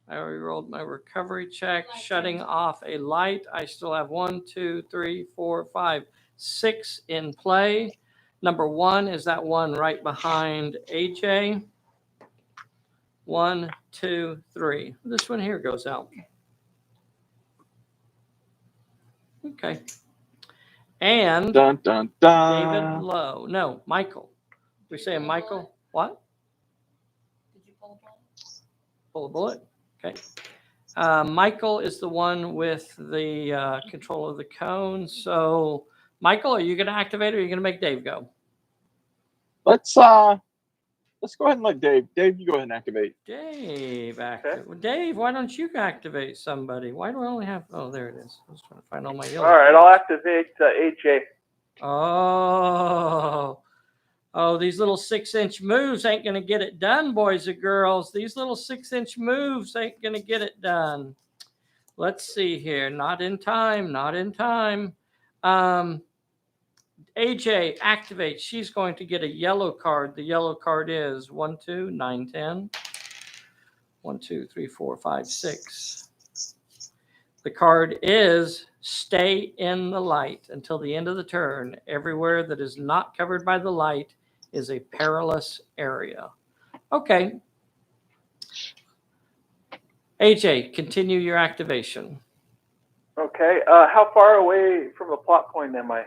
[SPEAKER 1] I already rolled my recovery check,
[SPEAKER 2] Light
[SPEAKER 1] shutting
[SPEAKER 2] turn.
[SPEAKER 1] off a light. I still have 1, 2, 3, 4, 5, 6 in play. Number 1 is that one right behind AJ. 1, 2, 3. This one here goes out. Okay. And
[SPEAKER 3] Dun, dun,
[SPEAKER 1] David
[SPEAKER 3] dun.
[SPEAKER 1] Lowe. No, Michael. We're saying Michael. What?
[SPEAKER 2] Did you pull a bullet?
[SPEAKER 1] Pull a bullet. Okay. Michael is the one with the control of the cone. So, Michael, are you going to activate it or are you going to make Dave go?
[SPEAKER 3] Let's go ahead and let Dave. Dave, you go ahead and activate.
[SPEAKER 1] Dave, Dave, why don't you activate somebody? Why do I only have? Oh, there it is. I was trying to find all my yellow.
[SPEAKER 4] All right, I'll activate AJ.
[SPEAKER 1] Oh, these little 6-inch moves ain't going to get it done, boys and girls. These little 6-inch moves ain't going to get it done. Let's see here. Not in time. Not in time. AJ, activate. She's going to get a yellow card. The yellow card is 1, 2, 9, 10. 1, 2, 3, 4, 5, 6. The card is stay in the light until the end of the turn. Everywhere that is not covered by the light is a perilous area. Okay. AJ, continue your activation.
[SPEAKER 4] Okay. How far away from the plot point am I?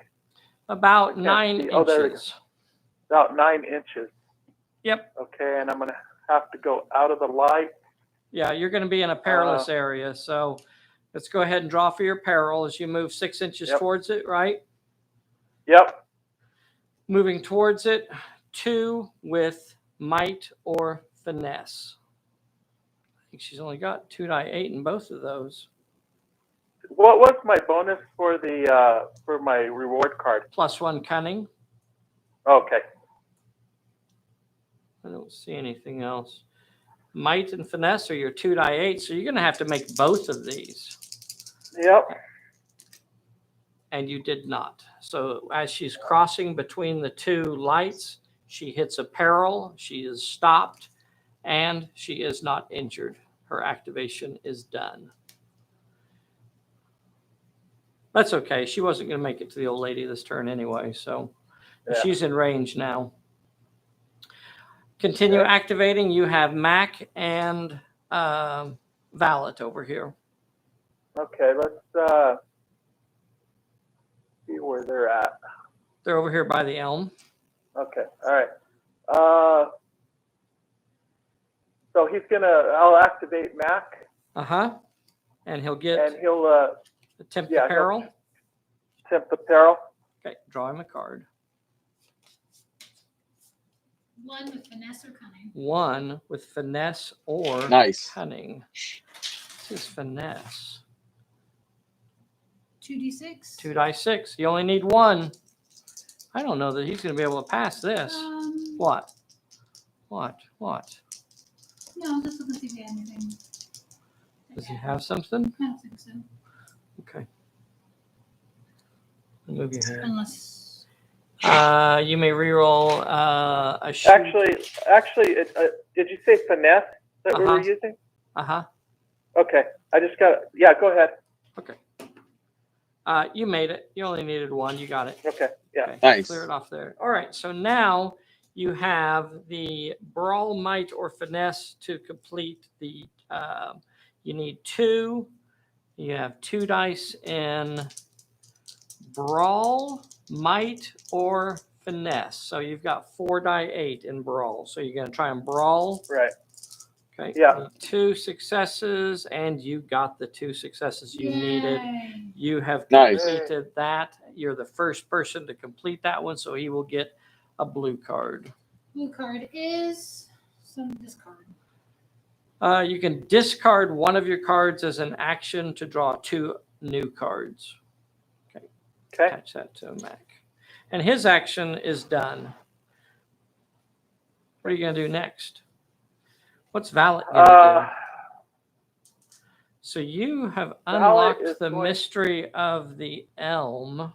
[SPEAKER 1] About 9 inches.
[SPEAKER 4] Oh, there we go. About 9 inches.
[SPEAKER 1] Yep.
[SPEAKER 4] Okay, and I'm going to have to go out of the light.
[SPEAKER 1] Yeah, you're going to be in a perilous area. So let's go ahead and draw for your peril as you move 6 inches towards it, right?
[SPEAKER 4] Yep.
[SPEAKER 1] Moving towards it, 2 with might or finesse. I think she's only got 2 die 8 in both of those.
[SPEAKER 4] What was my bonus for the for my reward card?
[SPEAKER 1] +1 cunning.
[SPEAKER 4] Okay.
[SPEAKER 1] I don't see anything else. Might and finesse are your 2 die 8, so you're going to have to make both of these.
[SPEAKER 4] Yep.
[SPEAKER 1] And you did not. So as she's crossing between the 2 lights, she hits a peril, she is stopped, and she is not injured. Her activation is done. That's okay. She wasn't going to make it to the old lady this turn anyway, so she's in range now. Continue activating. You have Mac and Valet over here.
[SPEAKER 4] Okay, let's see where they're at.
[SPEAKER 1] They're over here by the elm.
[SPEAKER 4] Okay, all right. So I'll activate Mac.
[SPEAKER 1] And he'll get.
[SPEAKER 4] And he'll
[SPEAKER 1] attempt the peril.
[SPEAKER 4] Attempt the peril.
[SPEAKER 1] Okay, draw him a card.
[SPEAKER 2] 1 with finesse or cunning.
[SPEAKER 1] 1 with finesse or cunning. This is finesse.
[SPEAKER 2] 2d6.
[SPEAKER 1] 2 die 6. You only need 1. I don't know that he's going to be able to pass this. What?
[SPEAKER 2] No, just looking to see if he had anything.
[SPEAKER 1] Does he have something?
[SPEAKER 2] I don't think so.
[SPEAKER 1] Okay. Move your head.
[SPEAKER 2] Unless.
[SPEAKER 1] You may reroll a shoot.
[SPEAKER 4] Actually, did you say finesse that we were using? Okay, I just got it. Yeah, go ahead.
[SPEAKER 1] Okay. You made it. You only needed 1. You got it.
[SPEAKER 4] Okay. Yeah.
[SPEAKER 1] Okay.
[SPEAKER 3] Nice.
[SPEAKER 1] Clear it off there. All right. So now you have the brawl, might, or finesse to complete the. You need 2. You have 2 dice in brawl, might, or finesse. So you've got 4 die 8 in brawl. So you're going to try and brawl.
[SPEAKER 4] Right.
[SPEAKER 1] Okay.
[SPEAKER 4] Yeah.
[SPEAKER 1] 2 successes, and you got the 2 successes you needed. You have
[SPEAKER 3] Nice.
[SPEAKER 1] completed that. You're the first person to complete that one, so he will get a blue card.
[SPEAKER 2] Blue card is some discard.
[SPEAKER 1] You can discard one of your cards as an action to draw 2 new cards. Okay. Attach that to Mac. And his action is done. What are you going to do next? What's Valet going to do? So you have unlocked the mystery of the elm.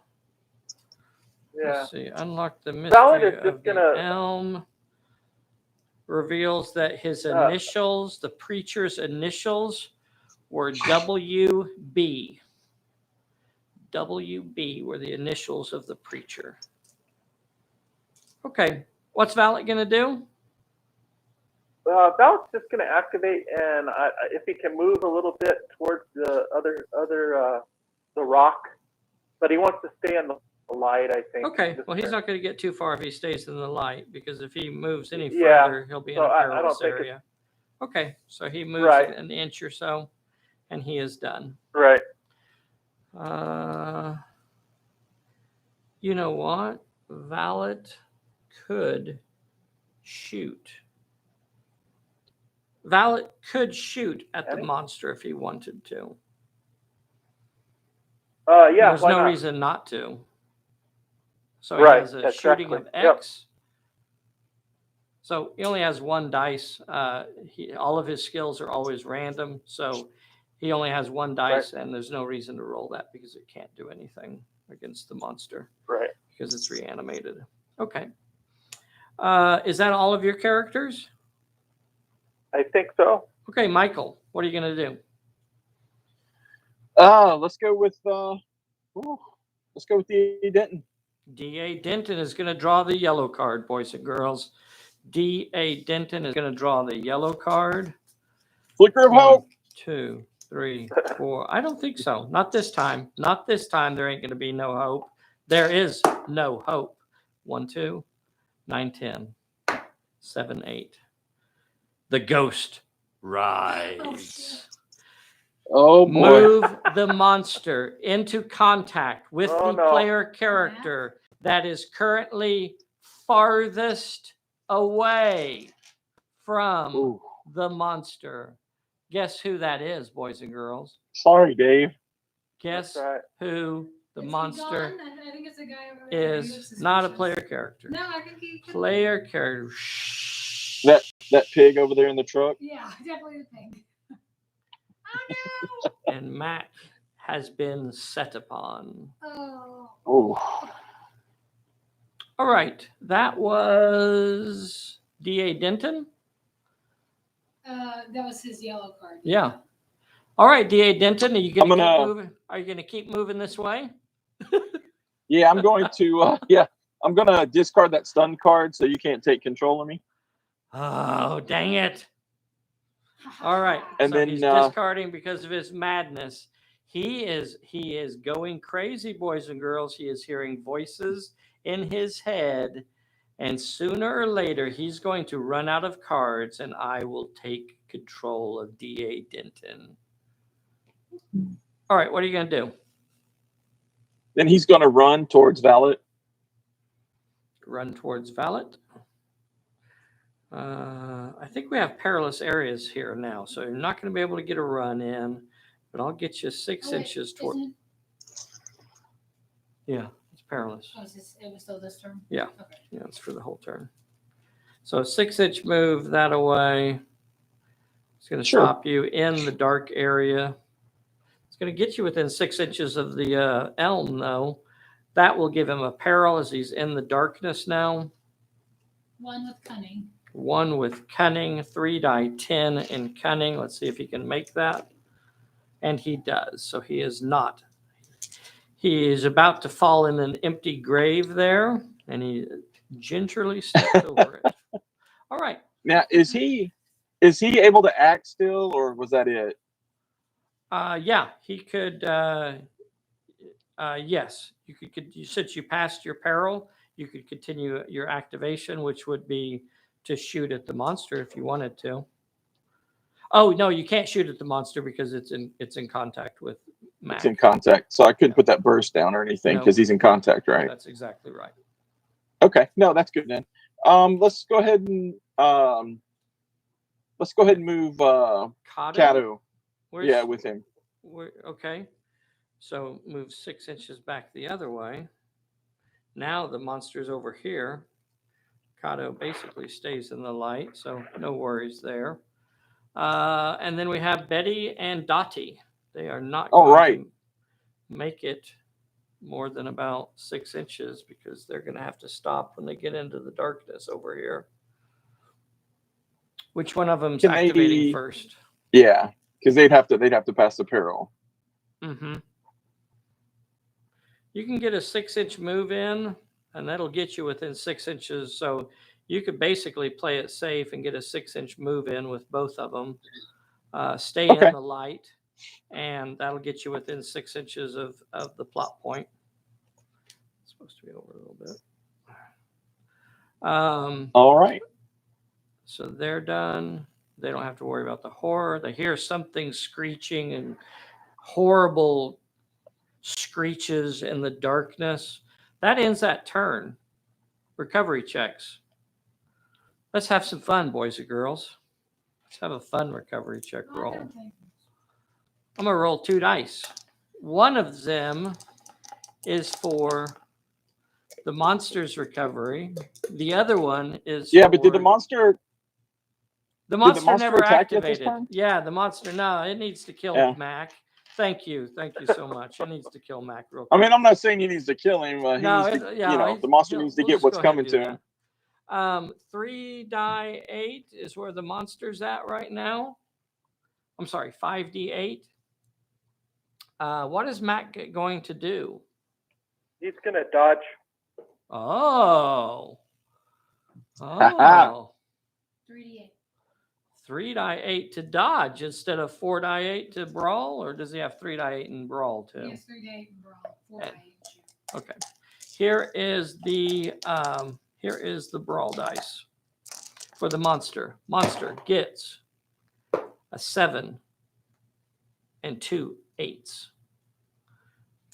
[SPEAKER 4] Yeah.
[SPEAKER 1] Let's see. Unlock the mystery
[SPEAKER 4] Valet is
[SPEAKER 1] of
[SPEAKER 4] just
[SPEAKER 1] the elm. Reveals that his initials, the preacher's initials, were WB. WB were the initials of the preacher. Okay. What's Valet going to do?
[SPEAKER 4] Valet's just going to activate, and if he can move a little bit towards the the rock, but he wants to stay in the light, I think.
[SPEAKER 1] Okay, well, he's not going to get too far if he stays in the light, because if he moves any further, he'll be in a perilous area. Okay, so he moves an inch or so, and he is done.
[SPEAKER 4] Right.
[SPEAKER 1] You know what? Valet could shoot. Valet could shoot at the monster if he wanted to.
[SPEAKER 4] Yeah.
[SPEAKER 1] There's no reason not to. So he has a shooting of X.
[SPEAKER 4] Yep.
[SPEAKER 1] So he only has 1 dice. All of his skills are always random. So he only has 1 dice, and there's no reason to roll that because it can't do anything against the monster.
[SPEAKER 4] Right.
[SPEAKER 1] Because it's reanimated. Okay. Is that all of your characters?
[SPEAKER 4] I think so.
[SPEAKER 1] Okay, Michael, what are you going to do?
[SPEAKER 3] Let's go with D.A. Denton.
[SPEAKER 1] D.A. Denton is going to draw the yellow card, boys and girls. D.A. Denton is going to draw the yellow card.
[SPEAKER 3] Flicker of hope.
[SPEAKER 1] 2, 3, 4. I don't think so. Not this time. Not this time. There ain't going to be no hope. There is no hope. 1, 2, 9, 10, 7, 8. The ghost rides.
[SPEAKER 3] Oh boy.
[SPEAKER 1] Move the monster into contact with the player character that is currently farthest away from the monster. Guess who that is, boys and girls?
[SPEAKER 3] Sorry, Dave.
[SPEAKER 1] Guess who the monster
[SPEAKER 2] I think it's a guy over there.
[SPEAKER 1] is. Not a player character.
[SPEAKER 2] No, I think he could
[SPEAKER 1] player character.
[SPEAKER 3] That pig over there in the truck?
[SPEAKER 2] Yeah, definitely the pig. Oh no!
[SPEAKER 1] And Mac has been set upon.
[SPEAKER 2] Oh.
[SPEAKER 1] All right. That was D.A. Denton.
[SPEAKER 2] That was his yellow card.
[SPEAKER 1] Yeah. All right, D.A. Denton, are you going to keep moving? Are you going to keep moving this way?
[SPEAKER 3] Yeah, I'm going to. I'm going to discard that stun card so you can't take control of me.
[SPEAKER 1] Oh, dang it. All right.
[SPEAKER 3] And
[SPEAKER 1] so
[SPEAKER 3] then
[SPEAKER 1] he's discarding because of his madness. He is going crazy, boys and girls. He is hearing voices in his head. And sooner or later, he's going to run out of cards, and I will take control of D.A. Denton. All right, what are you going to do?
[SPEAKER 3] Then he's going to run towards Valet.
[SPEAKER 1] Run towards Valet. I think we have perilous areas here now, so you're not going to be able to get a run in, but I'll get you 6 inches toward. Yeah, it's perilous.
[SPEAKER 2] Oh, it was still this turn?
[SPEAKER 1] Yeah.
[SPEAKER 2] Okay.
[SPEAKER 1] Yeah, it's for the whole turn. So a 6-inch move that away. It's going to stop you in the dark area. It's going to get you within 6 inches of the elm, though. That will give him a peril as he's in the darkness now.
[SPEAKER 2] 1 with cunning.
[SPEAKER 1] 1 with cunning, 3 die 10 in cunning. Let's see if he can make that. And he does. So he is not. He is about to fall in an empty grave there, and he gingerly steps over it. All right.
[SPEAKER 3] Now, is he able to act still, or was that it?
[SPEAKER 1] Yeah, he could. Yes, you could. Since you passed your peril, you could continue your activation, which would be to shoot at the monster if you wanted to. Oh no, you can't shoot at the monster because it's in contact with Mac.
[SPEAKER 3] It's in contact, so I couldn't put that burst down or anything because he's in contact, right?
[SPEAKER 1] That's exactly right.
[SPEAKER 3] Okay, no, that's good then. Let's go ahead and move Kato. Yeah, with him.
[SPEAKER 1] Okay. So move 6 inches back the other way. Now the monster's over here. Kato basically stays in the light, so no worries there. And then we have Betty and Dottie. They are not going to make it more than about 6 inches because they're going to have to stop when they get into the darkness over here. Which one of them's activating first?
[SPEAKER 3] Yeah, because they'd have to pass the peril.
[SPEAKER 1] Mm-hmm. You can get a 6-inch move in, and that'll get you within 6 inches. So you could basically play it safe and get a 6-inch move in with both of them. Stay in the light, and that'll get you within 6 inches of the plot point. It's supposed to be over a little bit.
[SPEAKER 3] All right.
[SPEAKER 1] So they're done. They don't have to worry about the horror. They hear something screeching and horrible screeches in the darkness. That ends that turn. Recovery checks. Let's have some fun, boys and girls. Let's have a fun recovery check roll. I'm going to roll 2 dice. One of them is for the monster's recovery. The other one is
[SPEAKER 3] but did the monster...
[SPEAKER 1] The monster never activated. Yeah, the monster. No, it needs to kill Mac. Thank you so much. It needs to kill Mac real quick.
[SPEAKER 3] I mean, I'm not saying he needs to kill him. The monster needs to get what's coming to him.
[SPEAKER 1] 3 die 8 is where the monster's at right now. I'm sorry, 5d8. What is Mac going to do?
[SPEAKER 4] He's going to dodge.
[SPEAKER 1] Oh.
[SPEAKER 2] 3d8.
[SPEAKER 1] 3 die 8 to dodge instead of 4 die 8 to brawl, or does he have 3 die 8 and brawl too?
[SPEAKER 2] Yes, 3 die 8 and brawl. 4 die 8 and shoot.
[SPEAKER 1] Okay. Here is the brawl dice for the monster. Monster gets a 7 and 2 8s.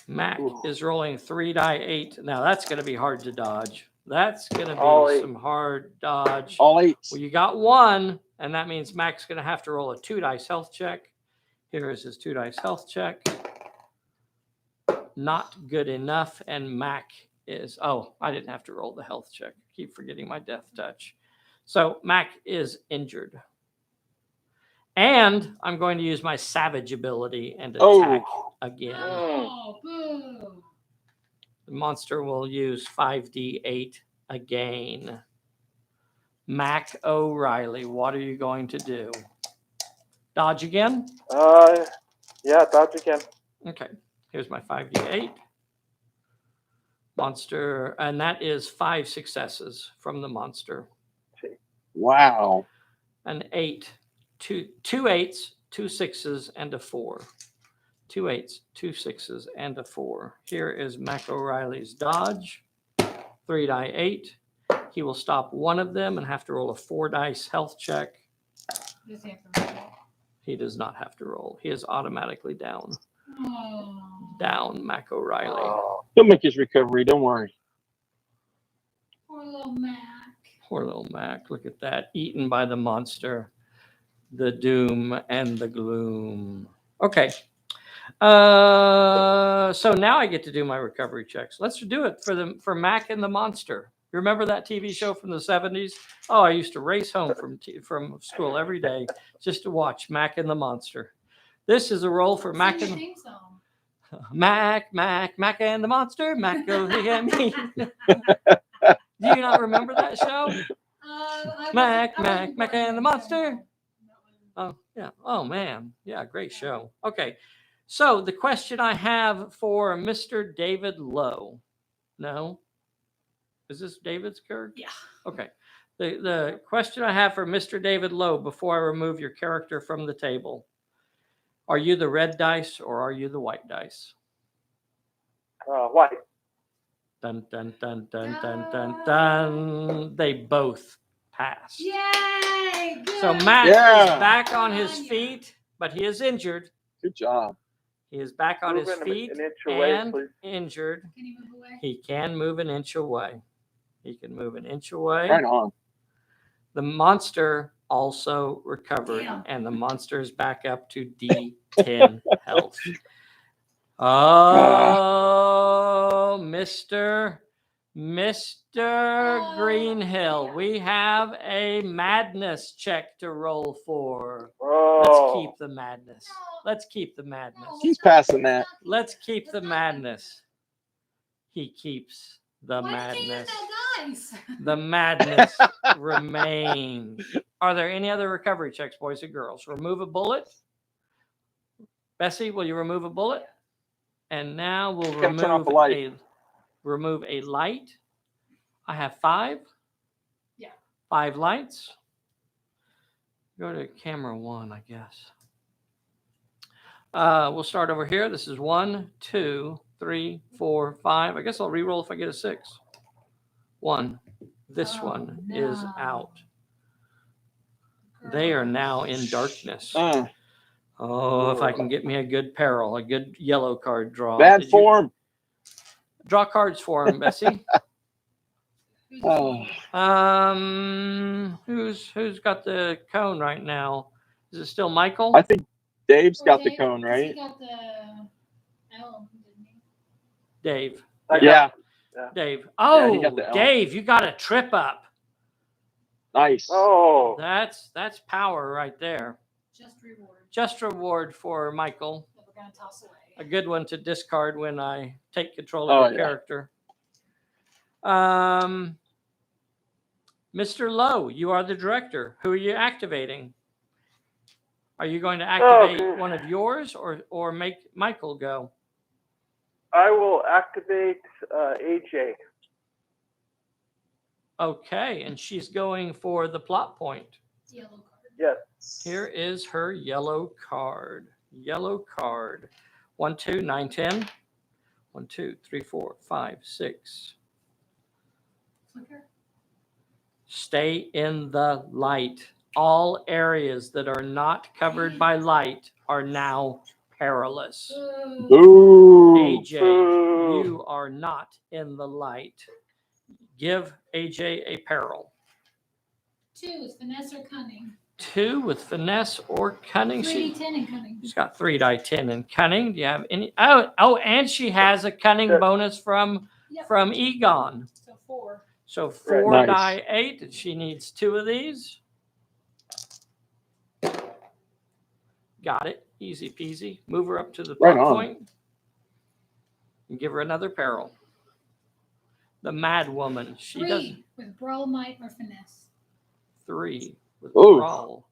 [SPEAKER 1] Mac is rolling 3 die 8. Now that's going to be hard to dodge. That's going to be some hard dodge.
[SPEAKER 3] All 8s.
[SPEAKER 1] Well, you got 1, and that means Mac's going to have to roll a 2 dice health check. Here is his 2 dice health check. Not good enough, and Mac is... Oh, I didn't have to roll the health check. I keep forgetting my death touch. So Mac is injured. And I'm going to use my savage ability and attack again.
[SPEAKER 2] Oh, boo.
[SPEAKER 1] The monster will use 5d8 again. Mac O'Reilly, what are you going to do? Dodge again?
[SPEAKER 4] Yeah, dodge again.
[SPEAKER 1] Okay, here's my 5d8. Monster, and that is 5 successes from the monster.
[SPEAKER 3] Wow.
[SPEAKER 1] An 8, 2 8s, 2 6s, and a 4. 2 8s, 2 6s, and a 4. Here is Mac O'Reilly's dodge. 3 die 8. He will stop one of them and have to roll a 4 dice health check.
[SPEAKER 2] Does he have to roll?
[SPEAKER 1] He does not have to roll. He is automatically down.
[SPEAKER 2] Oh.
[SPEAKER 1] Down, Mac O'Reilly.
[SPEAKER 3] He'll make his recovery. Don't worry.
[SPEAKER 2] Poor little Mac.
[SPEAKER 1] Poor little Mac. Look at that. Eaten by the monster. The doom and the gloom. Okay. So now I get to do my recovery checks. Let's do it for Mac and the monster. Remember that TV show from the 70s? Oh, I used to race home from school every day just to watch Mac and the monster. This is a roll for Mac and Mac and the monster. Mac, go get me. Do you not remember that show? Mac and the monster. Oh, yeah. Oh, man. Yeah, great show. Okay. So the question I have for Mr. David Lowe. No? Is this David's character?
[SPEAKER 2] Yeah.
[SPEAKER 1] Okay. The question I have for Mr. David Lowe before I remove your character from the table. Are you the red dice or are you the white dice?
[SPEAKER 4] White.
[SPEAKER 1] Dun, dun, dun, dun, dun, dun, dun. They both passed.
[SPEAKER 2] Yay! Good.
[SPEAKER 1] So Matt is back on his feet, but he is injured.
[SPEAKER 3] Good job.
[SPEAKER 1] He is back on his feet and injured.
[SPEAKER 2] Can he move away?
[SPEAKER 1] He can move an inch away. He can move an inch away.
[SPEAKER 3] Right on.
[SPEAKER 1] The monster also recovered,
[SPEAKER 2] Damn.
[SPEAKER 1] and the monster is back up to D10 health. Oh, Mr. Greenhill, we have a madness check to roll for. Let's
[SPEAKER 4] Oh,
[SPEAKER 1] keep the madness. Let's keep the madness.
[SPEAKER 3] He's passing that.
[SPEAKER 1] Let's keep the madness. He keeps the
[SPEAKER 2] Why did you use
[SPEAKER 1] madness.
[SPEAKER 2] that dice?
[SPEAKER 1] The madness remains. Are there any other recovery checks, boys and girls? Remove a bullet. Bessie, will you remove a bullet? And now we'll
[SPEAKER 3] Gotta turn off
[SPEAKER 1] remove
[SPEAKER 3] the light.
[SPEAKER 1] remove a light. I have 5.
[SPEAKER 2] Yeah.
[SPEAKER 1] 5 lights. Go to camera 1, I guess. We'll start over here. This is 1, 2, 3, 4, 5. I guess I'll re-roll if I get a 6. 1. This
[SPEAKER 2] Oh,
[SPEAKER 1] one is
[SPEAKER 2] no.
[SPEAKER 1] out. They are now in darkness. Oh, if I can get me a good peril, a good yellow card draw.
[SPEAKER 3] Bad
[SPEAKER 1] Did you
[SPEAKER 3] form.
[SPEAKER 1] draw cards for him, Bessie?
[SPEAKER 3] Oh,
[SPEAKER 1] Who's got the cone right now? Is it still Michael?
[SPEAKER 3] I think Dave's
[SPEAKER 2] Or
[SPEAKER 3] got the
[SPEAKER 2] Dave,
[SPEAKER 3] cone,
[SPEAKER 2] 'cause
[SPEAKER 3] right?
[SPEAKER 2] He got the L, didn't he?
[SPEAKER 1] Dave.
[SPEAKER 3] Yeah.
[SPEAKER 1] Dave. Oh,
[SPEAKER 3] he got the L.
[SPEAKER 1] Dave, you got a trip up.
[SPEAKER 3] Nice.
[SPEAKER 4] oh,
[SPEAKER 1] That's power right there.
[SPEAKER 2] Just reward
[SPEAKER 1] Just reward for Michael.
[SPEAKER 2] that we're gonna toss away.
[SPEAKER 1] A good one to discard when I take control
[SPEAKER 3] Oh,
[SPEAKER 1] of your
[SPEAKER 3] yeah.
[SPEAKER 1] character. Mr. Lowe, you are the director. Who are you activating? Are you going to activate
[SPEAKER 4] good.
[SPEAKER 1] one of yours or make Michael go?
[SPEAKER 4] I will activate AJ.
[SPEAKER 1] Okay, and she's going for the plot point.
[SPEAKER 2] Yellow card.
[SPEAKER 4] Yes.
[SPEAKER 1] Here is her yellow card. Yellow card. 1, 2, 9, 10. 1, 2, 3, 4, 5, 6.
[SPEAKER 2] Flicker.
[SPEAKER 1] Stay in the light. All areas that are not covered by light are now perilous.
[SPEAKER 3] Ooh.
[SPEAKER 1] AJ,
[SPEAKER 4] Boo.
[SPEAKER 1] you are not in the light. Give AJ a peril.
[SPEAKER 2] 2 is finesse or cunning.
[SPEAKER 1] 2 with finesse or cunning.
[SPEAKER 2] 3d10 and cunning.
[SPEAKER 1] She's got 3 die 10 in cunning. Do you have any? Oh, and she has a cunning
[SPEAKER 4] Sure.
[SPEAKER 1] bonus from Egon.
[SPEAKER 2] So 4.
[SPEAKER 1] So 4
[SPEAKER 3] Nice.
[SPEAKER 1] die 8. She needs 2 of these. Got it. Easy peasy. Move her up to the
[SPEAKER 3] Right
[SPEAKER 1] plot
[SPEAKER 3] on.
[SPEAKER 1] point. And give her another peril. The mad woman. She
[SPEAKER 2] 3
[SPEAKER 1] does
[SPEAKER 2] with brawl, might, or finesse.
[SPEAKER 1] 3 with
[SPEAKER 3] Ooh.
[SPEAKER 1] brawl,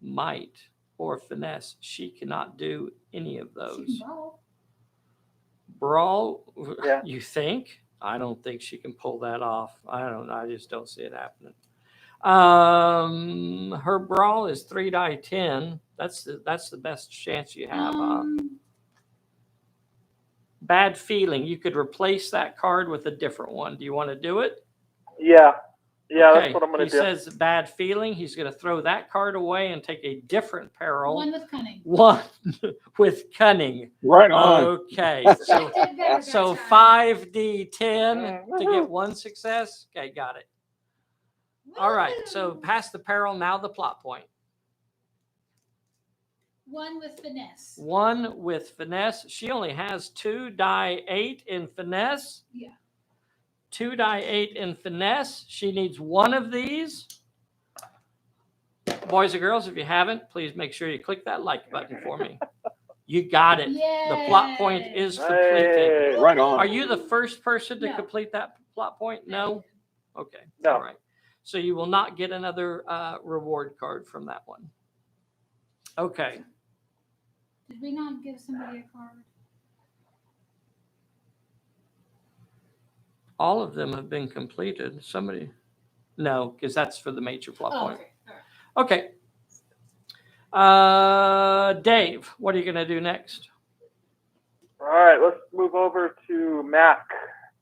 [SPEAKER 1] might, or finesse. She cannot do any of
[SPEAKER 2] She can
[SPEAKER 1] those.
[SPEAKER 2] brawl.
[SPEAKER 1] Brawl,
[SPEAKER 4] Yeah.
[SPEAKER 1] you think? I don't think she can pull that off. I just don't see it happening. Her brawl is 3 die 10. That's the best chance you have. Bad feeling. You could replace that card with a different one. Do you want to do it?
[SPEAKER 4] Yeah. Yeah,
[SPEAKER 1] Okay,
[SPEAKER 4] that's what I'm going
[SPEAKER 1] he
[SPEAKER 4] to do.
[SPEAKER 1] says bad feeling. He's going to throw that card away and take a different peril.
[SPEAKER 2] 1 with cunning.
[SPEAKER 1] 1 with cunning.
[SPEAKER 3] Right on.
[SPEAKER 1] Okay.
[SPEAKER 2] I
[SPEAKER 1] So,
[SPEAKER 2] did better that
[SPEAKER 1] so
[SPEAKER 2] time.
[SPEAKER 1] 5d10 to get 1 success. Okay, got it. All right. So
[SPEAKER 2] Woo!
[SPEAKER 1] past the peril, now the plot point.
[SPEAKER 2] 1 with finesse.
[SPEAKER 1] 1 with finesse. She only has 2 die 8 in finesse.
[SPEAKER 2] Yeah.
[SPEAKER 1] 2 die 8 in finesse. She needs 1 of these. Boys and girls, if you haven't, please make sure you click that like button for me. You got it. The plot point
[SPEAKER 2] Yay!
[SPEAKER 1] is completed.
[SPEAKER 4] Hey.
[SPEAKER 3] Right on.
[SPEAKER 1] Are you the first person to
[SPEAKER 2] No.
[SPEAKER 1] complete that plot point? No? Okay.
[SPEAKER 4] No.
[SPEAKER 1] All right. So you will not get another reward card from that one. Okay.
[SPEAKER 2] Did we not give somebody a card?
[SPEAKER 1] All of them have been completed. Somebody, no, because that's for the major plot
[SPEAKER 2] Oh,
[SPEAKER 1] point.
[SPEAKER 2] okay. All right.
[SPEAKER 1] Okay. Dave, what are you going to do next?
[SPEAKER 4] All right, let's move over to Mac.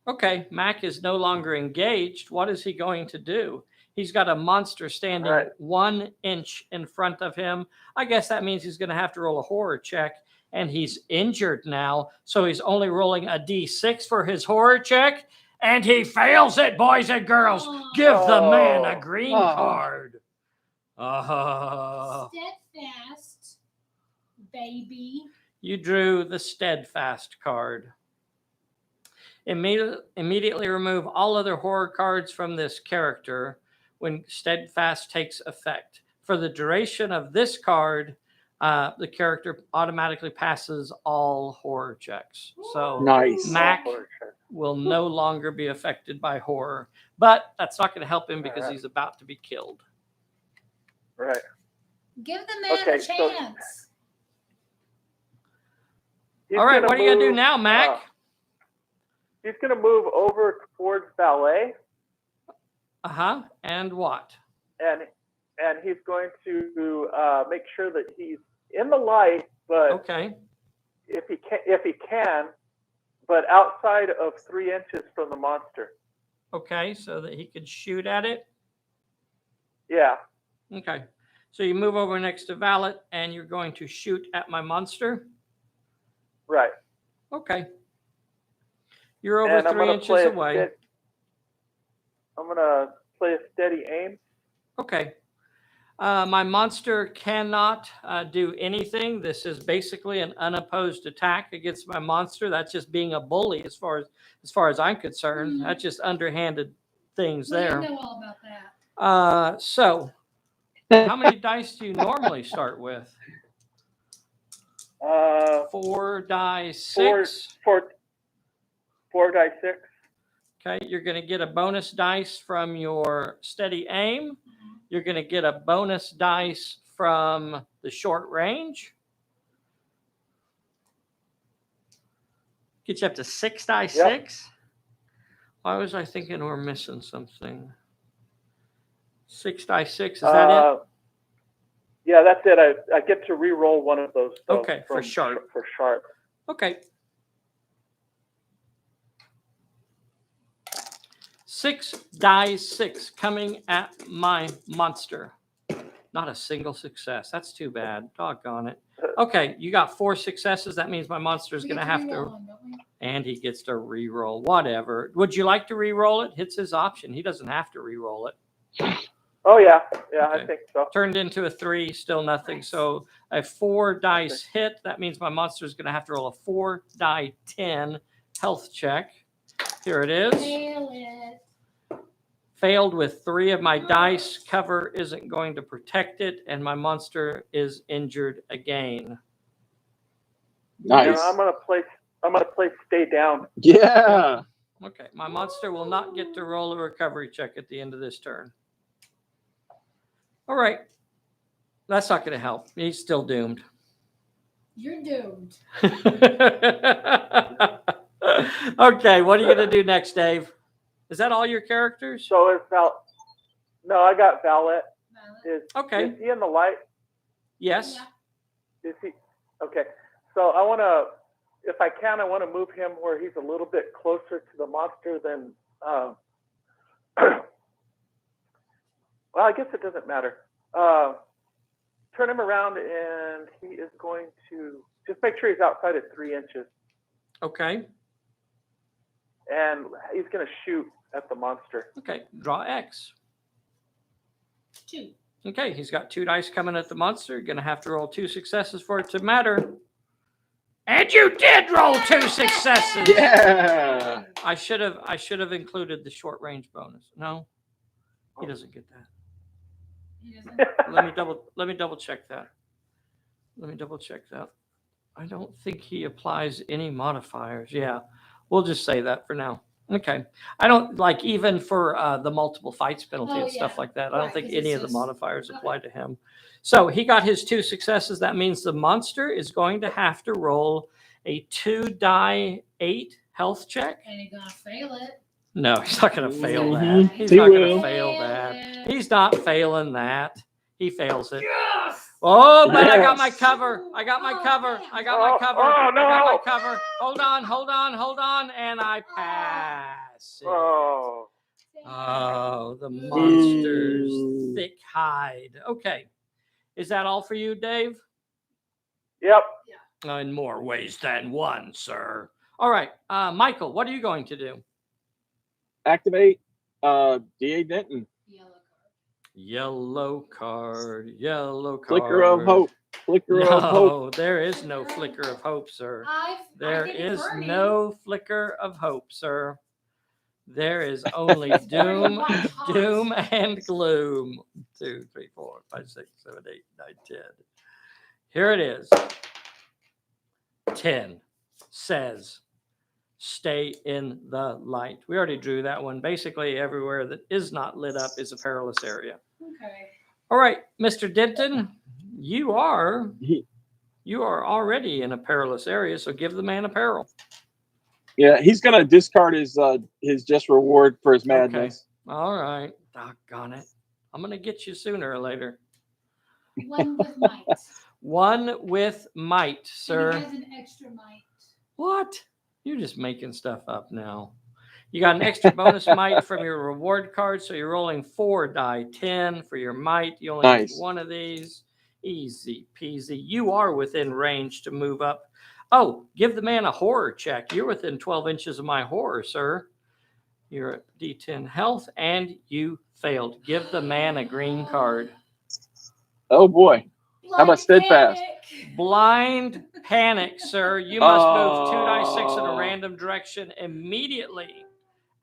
[SPEAKER 1] Okay. Mac is no longer engaged. What is he going to do? He's got a monster standing
[SPEAKER 4] Right.
[SPEAKER 1] 1 inch in front of him. I guess that means he's going to have to roll a horror check, and he's injured now. So he's only rolling a d6 for his horror check. And he fails it, boys and girls.
[SPEAKER 2] Oh.
[SPEAKER 1] Give the man a
[SPEAKER 4] Oh.
[SPEAKER 1] green
[SPEAKER 3] Oh.
[SPEAKER 1] card. Oh.
[SPEAKER 2] Steadfast, baby.
[SPEAKER 1] You drew the steadfast card. Immediately remove all other horror cards from this character when steadfast takes effect. For the duration of this card, the character automatically passes all horror checks. So
[SPEAKER 3] Nice.
[SPEAKER 1] Mac
[SPEAKER 4] Oh, sure.
[SPEAKER 1] will no longer be affected by horror. But that's not going to help him because
[SPEAKER 4] Alright.
[SPEAKER 1] he's about to be killed.
[SPEAKER 4] Right.
[SPEAKER 2] Give the man
[SPEAKER 4] Okay,
[SPEAKER 2] a
[SPEAKER 4] so-
[SPEAKER 2] chance.
[SPEAKER 4] He's
[SPEAKER 1] All right,
[SPEAKER 4] gonna
[SPEAKER 1] what are you going to do
[SPEAKER 4] move,
[SPEAKER 1] now, Mac?
[SPEAKER 4] He's going to move over towards ballet,
[SPEAKER 1] Uh-huh. And what?
[SPEAKER 4] and he's going to make sure that he's in the light, but
[SPEAKER 1] Okay.
[SPEAKER 4] if he can, but outside of 3 inches from the monster.
[SPEAKER 1] Okay, so that he could shoot at it.
[SPEAKER 4] Yeah.
[SPEAKER 1] Okay. So you move over next to Valet and you're going to shoot at my monster.
[SPEAKER 4] Right.
[SPEAKER 1] Okay. You're over
[SPEAKER 4] And I'm
[SPEAKER 1] 3
[SPEAKER 4] gonna
[SPEAKER 1] inches away.
[SPEAKER 4] I'm gonna play a steady aim.
[SPEAKER 1] Okay. My monster cannot do anything. This is basically an unopposed attack against my monster. That's just being a bully as far as I'm concerned.
[SPEAKER 2] Mhm.
[SPEAKER 1] That's just underhanded things
[SPEAKER 2] Well,
[SPEAKER 1] there.
[SPEAKER 2] you know all about that.
[SPEAKER 1] So how many dice do you normally start with? 4 die 6.
[SPEAKER 4] Four die 6.
[SPEAKER 1] Okay, you're going to get a bonus dice from your steady aim. You're going to get a bonus dice from the short range. Get you up to 6 die 6. Why was I thinking we're missing something? 6 die 6, is that it?
[SPEAKER 4] Yeah, that's it. I get to re-roll one of those. Though,
[SPEAKER 1] Okay, for sharp.
[SPEAKER 4] For sharp.
[SPEAKER 1] Okay. 6 die 6 coming at my monster. Not a single success. That's too bad. Doggone it. Okay, you got 4 successes. That means my monster is
[SPEAKER 2] We
[SPEAKER 1] going to
[SPEAKER 2] get
[SPEAKER 1] have
[SPEAKER 2] re-roll
[SPEAKER 1] to,
[SPEAKER 2] them, don't we?
[SPEAKER 1] and he gets to re-roll. Whatever. Would you like to re-roll it? It's his option. He doesn't have to re-roll it.
[SPEAKER 4] Oh yeah, I
[SPEAKER 1] Okay.
[SPEAKER 4] think so.
[SPEAKER 1] Turned into a 3, still nothing.
[SPEAKER 2] Nice.
[SPEAKER 1] So a 4 dice hit. That means my monster is going to have to roll a 4 die 10 health check. Here it is.
[SPEAKER 2] Nail it.
[SPEAKER 1] Failed with 3 of my dice. Cover isn't going to protect it, and my monster is injured again.
[SPEAKER 3] Nice.
[SPEAKER 4] And I'm gonna play stay down.
[SPEAKER 3] Yeah.
[SPEAKER 1] Okay, my monster will not get to roll a recovery check at the end of this turn. All right. That's not going to help. He's still doomed.
[SPEAKER 2] You're doomed.
[SPEAKER 1] Okay, what are you going to do next, Dave? Is that all your characters?
[SPEAKER 4] So is No, I got Valet.
[SPEAKER 2] Violet.
[SPEAKER 1] Okay.
[SPEAKER 4] Is he in the light?
[SPEAKER 1] Yes.
[SPEAKER 2] Yeah.
[SPEAKER 4] Is he? Okay. So I want to, if I can, I want to move him where he's a little bit closer to the monster than. Well, I guess it doesn't matter. Turn him around, and he is going to just make sure he's outside at 3 inches,
[SPEAKER 1] Okay.
[SPEAKER 4] and he's going to shoot at the monster.
[SPEAKER 1] Okay. Draw X.
[SPEAKER 2] 2.
[SPEAKER 1] Okay, he's got 2 dice coming at the monster. You're going to have to roll 2 successes for it to matter. And you did roll 2 successes.
[SPEAKER 3] Yeah.
[SPEAKER 1] I should have included the short range bonus. No, he doesn't get that.
[SPEAKER 2] He doesn't.
[SPEAKER 1] Let me double check that. I don't think he applies any modifiers. Yeah, we'll just say that for now. Okay. I don't like even for the multiple fights penalty
[SPEAKER 2] Oh,
[SPEAKER 1] and stuff
[SPEAKER 2] yeah.
[SPEAKER 1] like that. I don't
[SPEAKER 2] Right,
[SPEAKER 1] think
[SPEAKER 2] 'cause
[SPEAKER 1] any
[SPEAKER 2] it's
[SPEAKER 1] of the
[SPEAKER 2] just-
[SPEAKER 1] modifiers
[SPEAKER 2] okay.
[SPEAKER 1] apply to him. So he got his 2 successes. That means the monster is going to have to roll a 2 die 8 health check.
[SPEAKER 2] And he's gonna fail it.
[SPEAKER 1] No, he's not going to fail that.
[SPEAKER 3] Mhm.
[SPEAKER 1] He's
[SPEAKER 3] He
[SPEAKER 1] not going to
[SPEAKER 3] will.
[SPEAKER 1] fail
[SPEAKER 2] Fail
[SPEAKER 1] that.
[SPEAKER 2] it.
[SPEAKER 1] He's not failing that. He fails it.
[SPEAKER 2] Yes!
[SPEAKER 1] Oh, but I got my
[SPEAKER 3] Yes.
[SPEAKER 1] cover. I got my
[SPEAKER 2] Oh,
[SPEAKER 1] cover.
[SPEAKER 2] damn.
[SPEAKER 1] I got my
[SPEAKER 4] Oh,
[SPEAKER 1] cover.
[SPEAKER 4] oh,
[SPEAKER 1] I got my
[SPEAKER 4] no.
[SPEAKER 1] cover. Hold on. And I pass it.
[SPEAKER 4] Oh,
[SPEAKER 1] Oh, the monster's
[SPEAKER 3] Ooh.
[SPEAKER 1] thick hide. Okay. Is that all for you, Dave?
[SPEAKER 4] yep.
[SPEAKER 1] In more ways than one, sir. All right. Michael, what are you going to do?
[SPEAKER 3] activate. D.A. Denton.
[SPEAKER 2] Yellow card.
[SPEAKER 1] Yellow card. Yellow card.
[SPEAKER 3] Flicker of hope. Flicker of hope.
[SPEAKER 1] No, there is no flicker of hope, sir.
[SPEAKER 2] I
[SPEAKER 1] There
[SPEAKER 2] think
[SPEAKER 1] is
[SPEAKER 2] burning.
[SPEAKER 1] no flicker of hope, sir. There is only doom,
[SPEAKER 2] White hot.
[SPEAKER 1] doom and gloom. 2, 3, 4, 5, 6, 7, 8, 9, 10. Here it is. 10 says, stay in the light. We already drew that one. Basically, everywhere that is not lit up is a perilous area.
[SPEAKER 2] Okay.
[SPEAKER 1] All right, Mr. Denton, you are already in a perilous area, so give the man a peril.
[SPEAKER 3] Yeah, he's gonna discard his just reward for his
[SPEAKER 1] Okay.
[SPEAKER 3] madness.
[SPEAKER 1] All right. Doggone it. I'm gonna get you sooner or later.
[SPEAKER 2] 1 with might.
[SPEAKER 1] 1 with might, sir.
[SPEAKER 2] And he has an extra might.
[SPEAKER 1] What? You're just making stuff up now. You got an extra bonus might from your reward card, so you're rolling 4 die 10 for your might. You only
[SPEAKER 3] Nice.
[SPEAKER 1] get 1 of these. Easy peasy. You are within range to move up. Oh, give the man a horror check. You're within 12 inches of my horror, sir. You're at D10 health, and you failed. Give the man a green card.
[SPEAKER 3] Oh boy. How about steadfast?
[SPEAKER 2] Panic.
[SPEAKER 1] Blind panic, sir. You must move 2 die 6 in a random direction immediately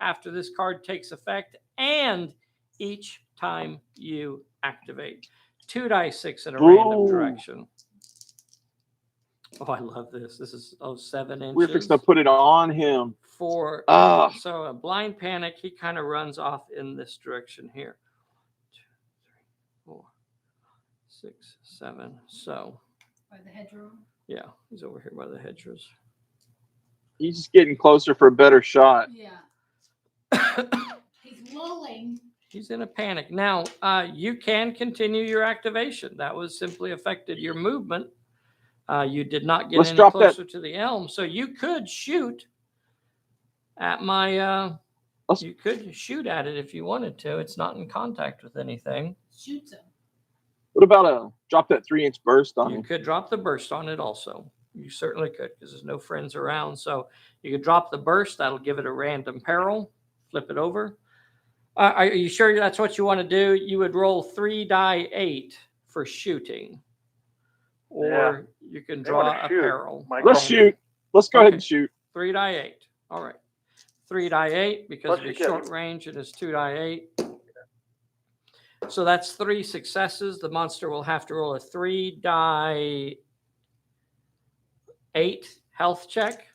[SPEAKER 1] after this card takes effect and each time you activate. 2 die 6 in a random direction. Oh, I love this. This is 7 inches.
[SPEAKER 3] We're fixing to put it on him.
[SPEAKER 1] 4. So a blind panic, he kind of runs off in this direction here. 2, 3, 4, 6, 7. So
[SPEAKER 2] By the hedgerow.
[SPEAKER 1] yeah, he's over here by the hedgerows.
[SPEAKER 3] He's just getting closer for a better shot.
[SPEAKER 2] Yeah. He's lulling.
[SPEAKER 1] He's in a panic. Now, you can continue your activation. That was simply affected your movement. You did not get any closer to the elm. So you could shoot at my... you could shoot at it if you wanted to. It's not in contact with anything.
[SPEAKER 2] Shoots him.
[SPEAKER 3] What about drop that 3-inch burst on
[SPEAKER 1] You
[SPEAKER 3] him?
[SPEAKER 1] could drop the burst on it also. You certainly could, because there's no friends around. So you could drop the burst. That'll give it a random peril. Flip it over. Are you sure that's what you want to do? You would roll 3 die 8 for shooting. Or you can draw a peril.
[SPEAKER 3] Let's shoot. Let's go ahead and shoot.
[SPEAKER 1] 3 die 8. All right. 3 die 8 because of his short range and his 2 die 8. So that's 3 successes. The monster will have to roll a 3 die 8 health check.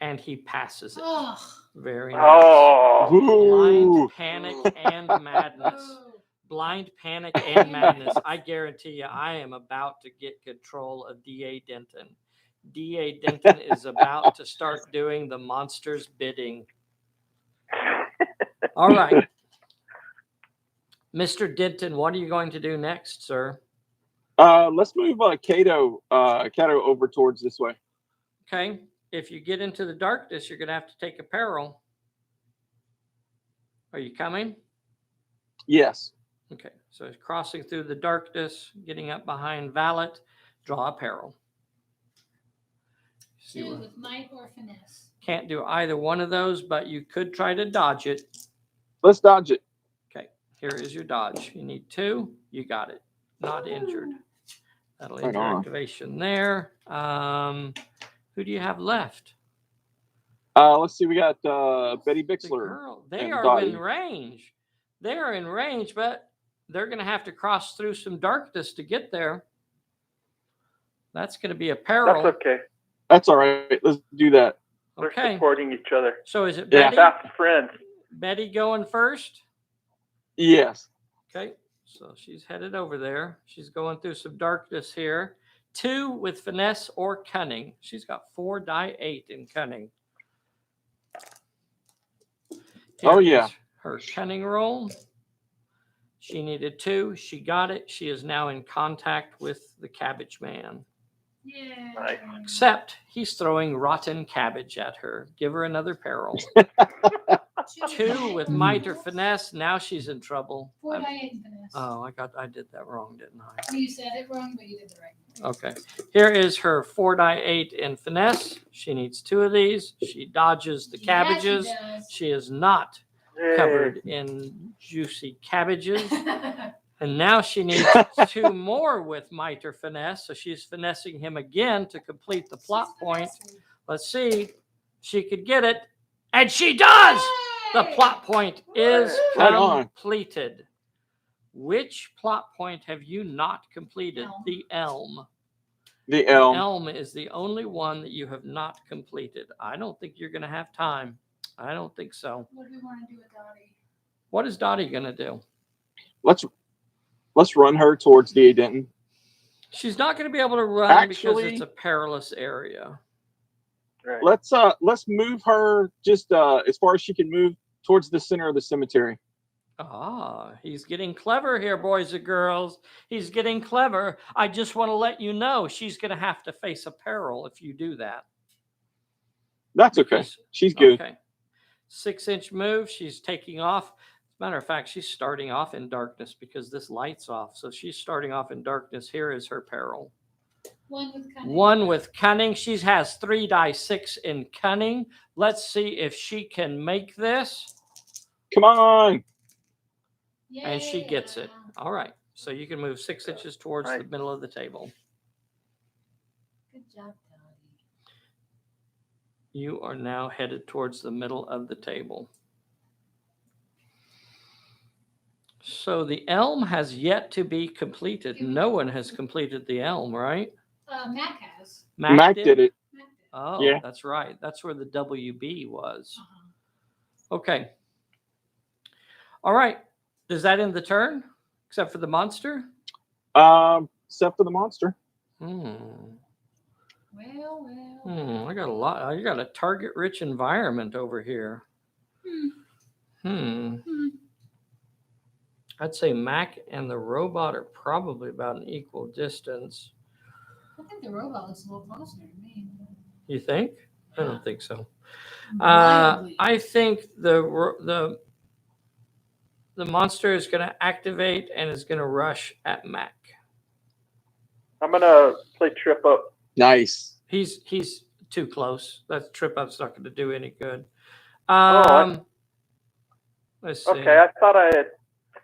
[SPEAKER 1] And he passes it.
[SPEAKER 2] Oh.
[SPEAKER 1] Very nice.
[SPEAKER 3] Ooh.
[SPEAKER 1] Blind panic and madness. Blind panic and madness. I guarantee you, I am about to get control of D.A. Denton. D.A. Denton is about to start doing the monster's bidding. All right. Mr. Denton, what are you going to do next, sir?
[SPEAKER 3] Let's move Kato over towards this way.
[SPEAKER 1] Okay. If you get into the darkness, you're going to have to take a peril. Are you coming?
[SPEAKER 3] Yes.
[SPEAKER 1] Okay. So it's crossing through the darkness, getting up behind Valet. Draw a peril.
[SPEAKER 2] 2 with might or finesse.
[SPEAKER 1] Can't do either one of those, but you could try to dodge it.
[SPEAKER 3] Let's dodge it.
[SPEAKER 1] Okay. Here is your dodge. You need 2. You got it. Not injured. That'll end your activation there. Who do you have left?
[SPEAKER 3] Let's see. We got Betty Bixler.
[SPEAKER 1] Girl. They are in range. They are in range, but they're going to have to cross through some darkness to get there. That's going to be a peril.
[SPEAKER 4] That's okay.
[SPEAKER 3] That's all right. Let's do that.
[SPEAKER 4] We're supporting each other.
[SPEAKER 1] So is it Betty?
[SPEAKER 4] Fast friends.
[SPEAKER 1] Betty going first?
[SPEAKER 3] Yes.
[SPEAKER 1] Okay. So she's headed over there. She's going through some darkness here. 2 with finesse or cunning. She's got 4 die 8 in cunning. Here is her cunning roll. She needed 2. She got it. She is now in contact with the cabbage man.
[SPEAKER 2] Yeah.
[SPEAKER 4] Nice.
[SPEAKER 1] Except he's throwing rotten cabbage at her. Give her another peril. 2 with might or finesse. Now she's in trouble.
[SPEAKER 2] 4 die 8 and finesse.
[SPEAKER 1] Oh, I did that wrong, didn't I?
[SPEAKER 2] You said it wrong, but you did it right.
[SPEAKER 1] Okay. Here is her 4 die 8 in finesse. She needs 2 of these. She dodges the cabbages.
[SPEAKER 2] Yes,
[SPEAKER 1] She is not covered in juicy cabbages. And now she needs 2 more with might or finesse. So she's finessing him again to complete the plot point. Let's see. She could get it. And she does! The plot point is
[SPEAKER 3] Right on.
[SPEAKER 1] completed. Which plot point have you not completed?
[SPEAKER 2] Elm.
[SPEAKER 1] The elm.
[SPEAKER 3] The elm.
[SPEAKER 1] Elm is the only one that you have not completed. I don't think you're going to have time. I don't think so.
[SPEAKER 2] What do we want to do with Dottie?
[SPEAKER 1] What is Dottie going to do?
[SPEAKER 3] Let's run her towards the Denton.
[SPEAKER 1] She's not going to be able to run because
[SPEAKER 3] Actually-
[SPEAKER 1] it's a perilous area.
[SPEAKER 4] Right.
[SPEAKER 3] Let's move her just as far as she can move towards the center of the cemetery.
[SPEAKER 1] Ah, he's getting clever here, boys and girls. He's getting clever. I just want to let you know she's going to have to face a peril if you do that.
[SPEAKER 3] That's okay.
[SPEAKER 1] Because-
[SPEAKER 3] She's good.
[SPEAKER 1] Okay. 6-inch move. She's taking off. As a matter of fact, she's starting off in darkness because this light's off. So she's starting off in darkness. Here is her peril.
[SPEAKER 2] 1 with cunning.
[SPEAKER 1] 1 with cunning. She has 3 die 6 in cunning. Let's see if she can make this.
[SPEAKER 3] Come on.
[SPEAKER 1] And she gets it.
[SPEAKER 2] Yeah.
[SPEAKER 1] All right. So you can move 6 inches towards the
[SPEAKER 4] Right.
[SPEAKER 1] middle of the table.
[SPEAKER 2] Good job, Dottie.
[SPEAKER 1] You are now headed towards the middle of the table. So the elm has yet to be completed. No one has completed the elm, right?
[SPEAKER 2] Mac has.
[SPEAKER 3] Mac did it.
[SPEAKER 2] Mac did.
[SPEAKER 1] Oh,
[SPEAKER 3] Yeah.
[SPEAKER 1] that's right. That's where the WB was.
[SPEAKER 2] Uh-huh.
[SPEAKER 1] Okay. All right. Does that end the turn? Except for the monster?
[SPEAKER 3] Except for the monster.
[SPEAKER 2] Well.
[SPEAKER 1] I got a lot. I got a target-rich environment over here.
[SPEAKER 2] Hmm.
[SPEAKER 1] I'd say Mac and the robot are probably about an equal distance.
[SPEAKER 2] I think the robot looks a little closer to me.
[SPEAKER 1] You think? I don't think so.
[SPEAKER 2] Mildly.
[SPEAKER 1] I think the monster is going to activate and is going to rush at Mac.
[SPEAKER 4] I'm gonna play trip up.
[SPEAKER 3] Nice.
[SPEAKER 1] He's too close. That trip up's not going to do any good. Let's see.
[SPEAKER 4] Okay, I thought I had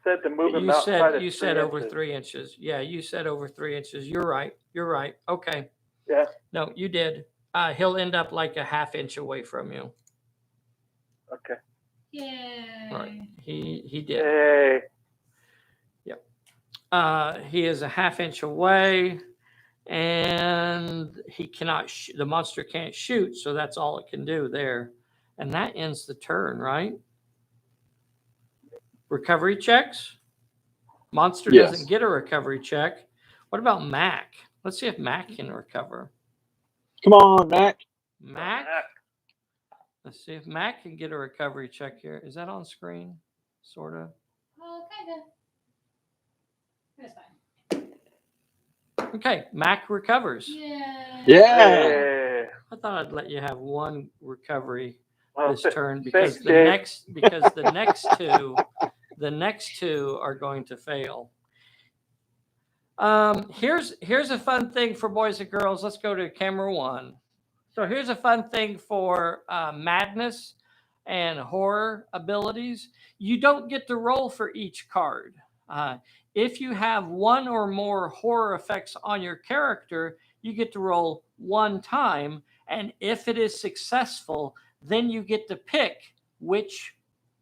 [SPEAKER 4] said to move him
[SPEAKER 1] You
[SPEAKER 4] outside
[SPEAKER 1] said
[SPEAKER 4] of
[SPEAKER 1] you said over
[SPEAKER 4] inches.
[SPEAKER 1] 3 inches. Yeah, you said over 3 inches. You're right. You're right. Okay.
[SPEAKER 4] Yeah.
[SPEAKER 1] No, you did. He'll end up like a half inch away from you.
[SPEAKER 4] Okay.
[SPEAKER 2] Yay.
[SPEAKER 1] Right. He did.
[SPEAKER 4] Hey.
[SPEAKER 1] He is a half inch away, and he cannot. The monster can't shoot, so that's all it can do there, and that ends the turn. Right. Recovery checks. Monster
[SPEAKER 3] Yes.
[SPEAKER 1] doesn't get a recovery check. What about Mac? Let's see if Mac can recover.
[SPEAKER 3] Come on, Mac.
[SPEAKER 1] Mac. Let's see if Mac can get a recovery check here. Is that on screen? Sort of.
[SPEAKER 2] Kind of. That's fine.
[SPEAKER 1] Okay, Mac recovers.
[SPEAKER 2] Yeah.
[SPEAKER 3] Yeah.
[SPEAKER 4] Hey.
[SPEAKER 1] I thought I'd let you have 1 recovery
[SPEAKER 4] Well,
[SPEAKER 1] this turn because
[SPEAKER 4] thanks,
[SPEAKER 1] the
[SPEAKER 4] Dave.
[SPEAKER 1] next two are going to fail. Here's a fun thing for boys and girls. Let's go to camera 1. So here's a fun thing for madness and horror abilities. You don't get to roll for each card. If you have 1 or more horror effects on your character, you get to roll 1 time. And if it is successful, then you get to pick which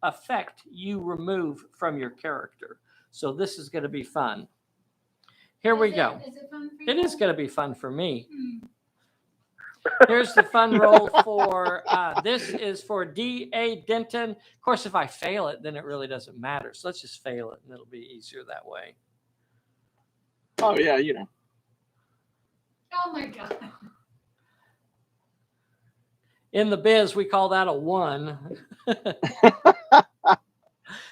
[SPEAKER 1] effect you remove from your character. So this is going to be fun. Here we go.
[SPEAKER 2] Is it fun for you?
[SPEAKER 1] It is going to be fun for me.
[SPEAKER 2] Hmm.
[SPEAKER 1] Here's the fun roll for, this is for D.A. Denton. Of course, if I fail it, then it really doesn't matter. So let's just fail it and it'll be easier that way.
[SPEAKER 3] Oh yeah, you know.
[SPEAKER 2] Oh my god.
[SPEAKER 1] In the biz, we call that a 1.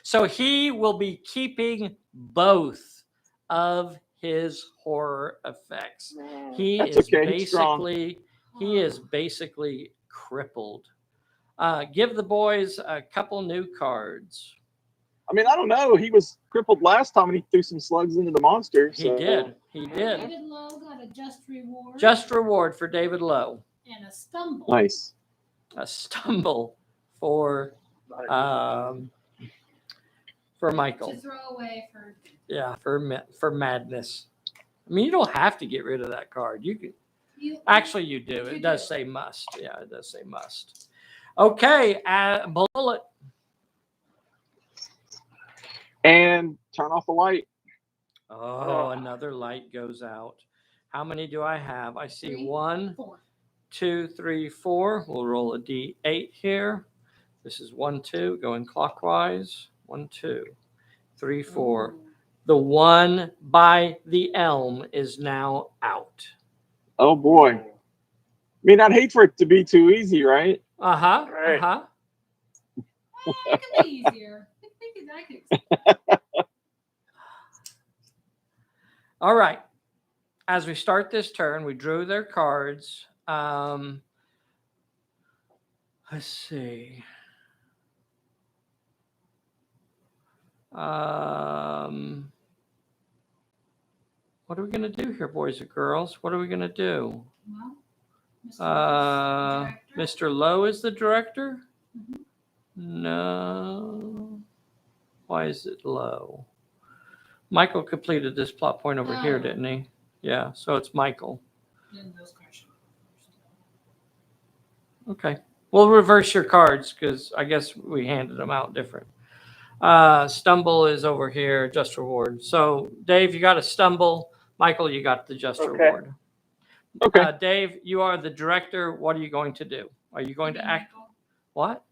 [SPEAKER 1] So he will be keeping both of his horror effects. He
[SPEAKER 3] That's
[SPEAKER 1] is
[SPEAKER 3] okay, he's strong.
[SPEAKER 1] basically he is basically crippled. Give the boys a couple new cards.
[SPEAKER 3] I mean, I don't know. He was crippled last time and he threw some slugs into the monster.
[SPEAKER 1] He
[SPEAKER 3] So.
[SPEAKER 1] did. He did.
[SPEAKER 2] David Lowe got a just reward.
[SPEAKER 1] Just reward for David Lowe.
[SPEAKER 2] And a stumble.
[SPEAKER 3] Nice.
[SPEAKER 1] A stumble for Michael.
[SPEAKER 2] To throw away for.
[SPEAKER 1] Yeah, for madness. I mean, you don't have to get rid of that card. You can. Actually, you do. It does say must. Yeah, it does say must. Okay, bullet.
[SPEAKER 3] And turn off the light.
[SPEAKER 1] Oh, another light goes out. How many do I have? I see
[SPEAKER 2] 3,
[SPEAKER 1] 1,
[SPEAKER 2] 4.
[SPEAKER 1] 2, 3, 4. We'll roll a D8 here. This is 1, 2, going clockwise. 1, 2, 3, 4.
[SPEAKER 2] Ooh.
[SPEAKER 1] The one by the elm is now out.
[SPEAKER 3] Oh boy. I mean, I'd hate for it to be too easy, right?
[SPEAKER 1] Uh-huh.
[SPEAKER 4] Right.
[SPEAKER 1] Uh-huh.
[SPEAKER 2] Well, it could be easier. I could.
[SPEAKER 1] All right. As we start this turn, we drew their cards. Let's see. What are we going to do here, boys and girls? What are we going to do?
[SPEAKER 2] Well,
[SPEAKER 1] Mr. Lowe is the director?
[SPEAKER 2] Mhm.
[SPEAKER 1] No. Why is it Lowe? Michael completed this plot point over here, didn't he? Yeah, so it's Michael. Okay. We'll reverse your cards because I guess we handed them out different. Stumble is over here, just reward. So, Dave, you got a stumble. Michael, you got the just reward.
[SPEAKER 3] Okay.
[SPEAKER 1] Dave, you are the director. What are you going to do? Are you going to act? What?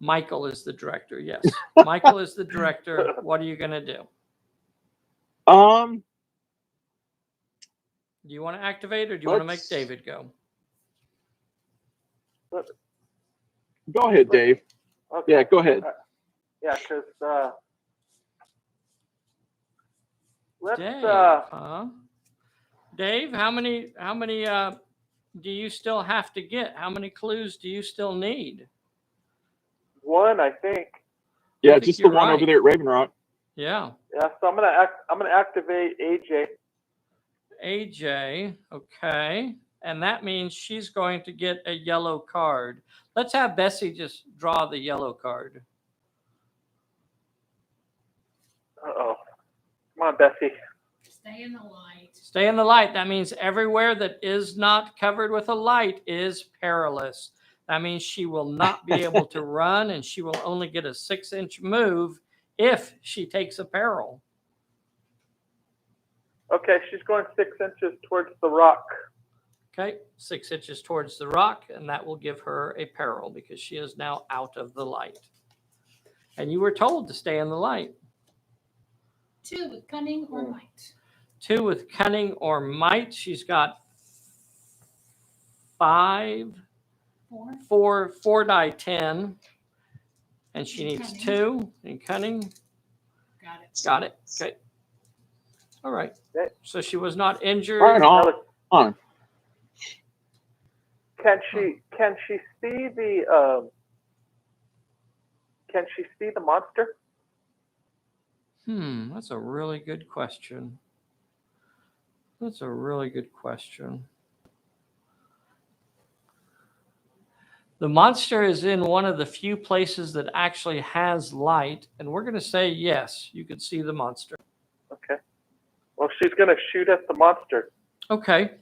[SPEAKER 1] Michael is the director. Yes. Michael is the director. What are you going to do? Do you want to activate or do you want to make David go?
[SPEAKER 3] Go ahead, Dave.
[SPEAKER 4] Okay.
[SPEAKER 3] Yeah, go ahead.
[SPEAKER 4] Yeah, because let's.
[SPEAKER 1] Dave, Dave, how many do you still have to get? How many clues do you still need?
[SPEAKER 4] One, I think.
[SPEAKER 3] Yeah,
[SPEAKER 1] think
[SPEAKER 3] just the
[SPEAKER 1] you're
[SPEAKER 3] one
[SPEAKER 1] right.
[SPEAKER 3] over there at Raven Rock.
[SPEAKER 1] Yeah.
[SPEAKER 4] Yeah, so I'm gonna activate AJ.
[SPEAKER 1] AJ, okay. And that means she's going to get a yellow card. Let's have Bessie just draw the yellow card.
[SPEAKER 4] Uh-oh. Come on, Bessie.
[SPEAKER 2] Stay in the light.
[SPEAKER 1] Stay in the light. That means everywhere that is not covered with a light is perilous. That means she will not be able to run and she will only get a 6-inch move if she takes a peril.
[SPEAKER 4] Okay, she's going 6 inches towards the rock.
[SPEAKER 1] Okay, 6 inches towards the rock, and that will give her a peril because she is now out of the light. And you were told to stay in the light.
[SPEAKER 2] 2 with cunning or might.
[SPEAKER 1] 2 with cunning or might. She's got 4 die 10, and she needs
[SPEAKER 2] Cunning.
[SPEAKER 1] 2 in cunning.
[SPEAKER 2] Got it.
[SPEAKER 1] Got it. Okay. All right.
[SPEAKER 4] Okay.
[SPEAKER 1] So she was not injured.
[SPEAKER 3] Right on.
[SPEAKER 4] Can she see the monster?
[SPEAKER 1] That's a really good question. That's a really good question. The monster is in one of the few places that actually has light, and we're going to say yes, you could see the monster.
[SPEAKER 4] Okay. Well, she's gonna shoot at the monster.
[SPEAKER 1] Okay.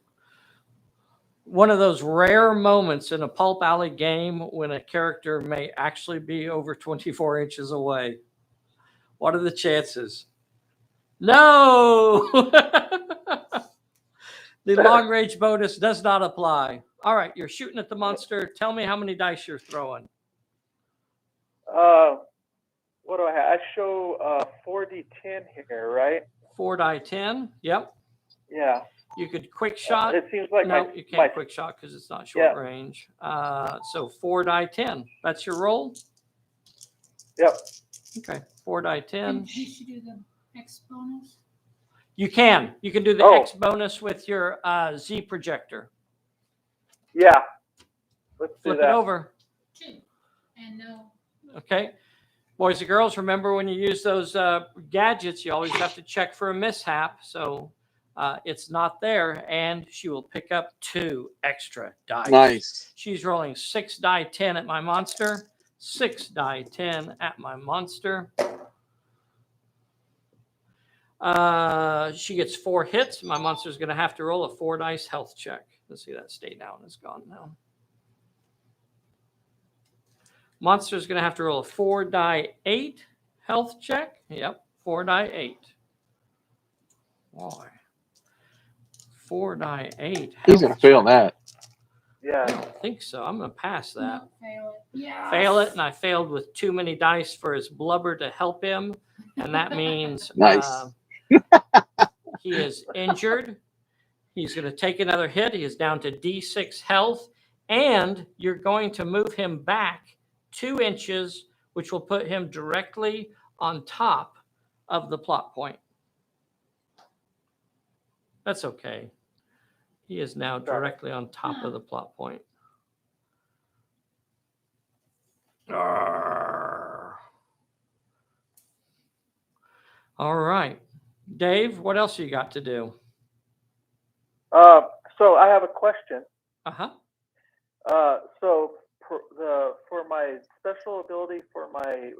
[SPEAKER 1] One of those rare moments in a Pulp Alley game when a character may actually be over 24 inches away. What are the chances? No! The long range bonus does not apply. All right, you're shooting at the monster. Tell me how many dice you're throwing.
[SPEAKER 4] What do I have? I show 4d10 here, right?
[SPEAKER 1] 4 die 10. Yep.
[SPEAKER 4] Yeah.
[SPEAKER 1] You could quick shot.
[SPEAKER 4] It seems like
[SPEAKER 1] No, you can't quick shot because it's not short range. So 4 die 10. That's your roll?
[SPEAKER 4] Yep.
[SPEAKER 1] Okay. 4 die 10.
[SPEAKER 2] Did she do the X bonus?
[SPEAKER 1] You can. You can do the X bonus with your Z projector.
[SPEAKER 4] Yeah. Let's do
[SPEAKER 1] Flip
[SPEAKER 4] that.
[SPEAKER 1] it over.
[SPEAKER 2] 2. And no.
[SPEAKER 1] Okay. Boys and girls, remember when you use those gadgets, you always have to check for a mishap. So it's not there, and she will pick up 2 extra dice.
[SPEAKER 3] Nice.
[SPEAKER 1] She's rolling 6 die 10 at my monster, 6 die 10 at my monster. She gets 4 hits. My monster's going to have to roll a 4 dice health check. Let's see, that stay down is gone now. Monster's going to have to roll a 4 die 8 health check. Yep, 4 die 8. Boy. 4 die 8.
[SPEAKER 3] He's going to fail that.
[SPEAKER 4] Yeah.
[SPEAKER 1] I don't think so. I'm going to pass that.
[SPEAKER 2] No, fail it. Yeah.
[SPEAKER 1] Fail it, and I failed with too many dice for his blubber to help him. And that means
[SPEAKER 3] Nice.
[SPEAKER 1] he is injured. He's going to take another hit. He is down to D6 health. And you're going to move him back 2 inches, which will put him directly on top of the plot point. That's okay. He is now directly on top of the plot point. Arrgh. All right. Dave, what else you got to do?
[SPEAKER 4] So I have a question.
[SPEAKER 1] Uh-huh.
[SPEAKER 4] So for my special ability for my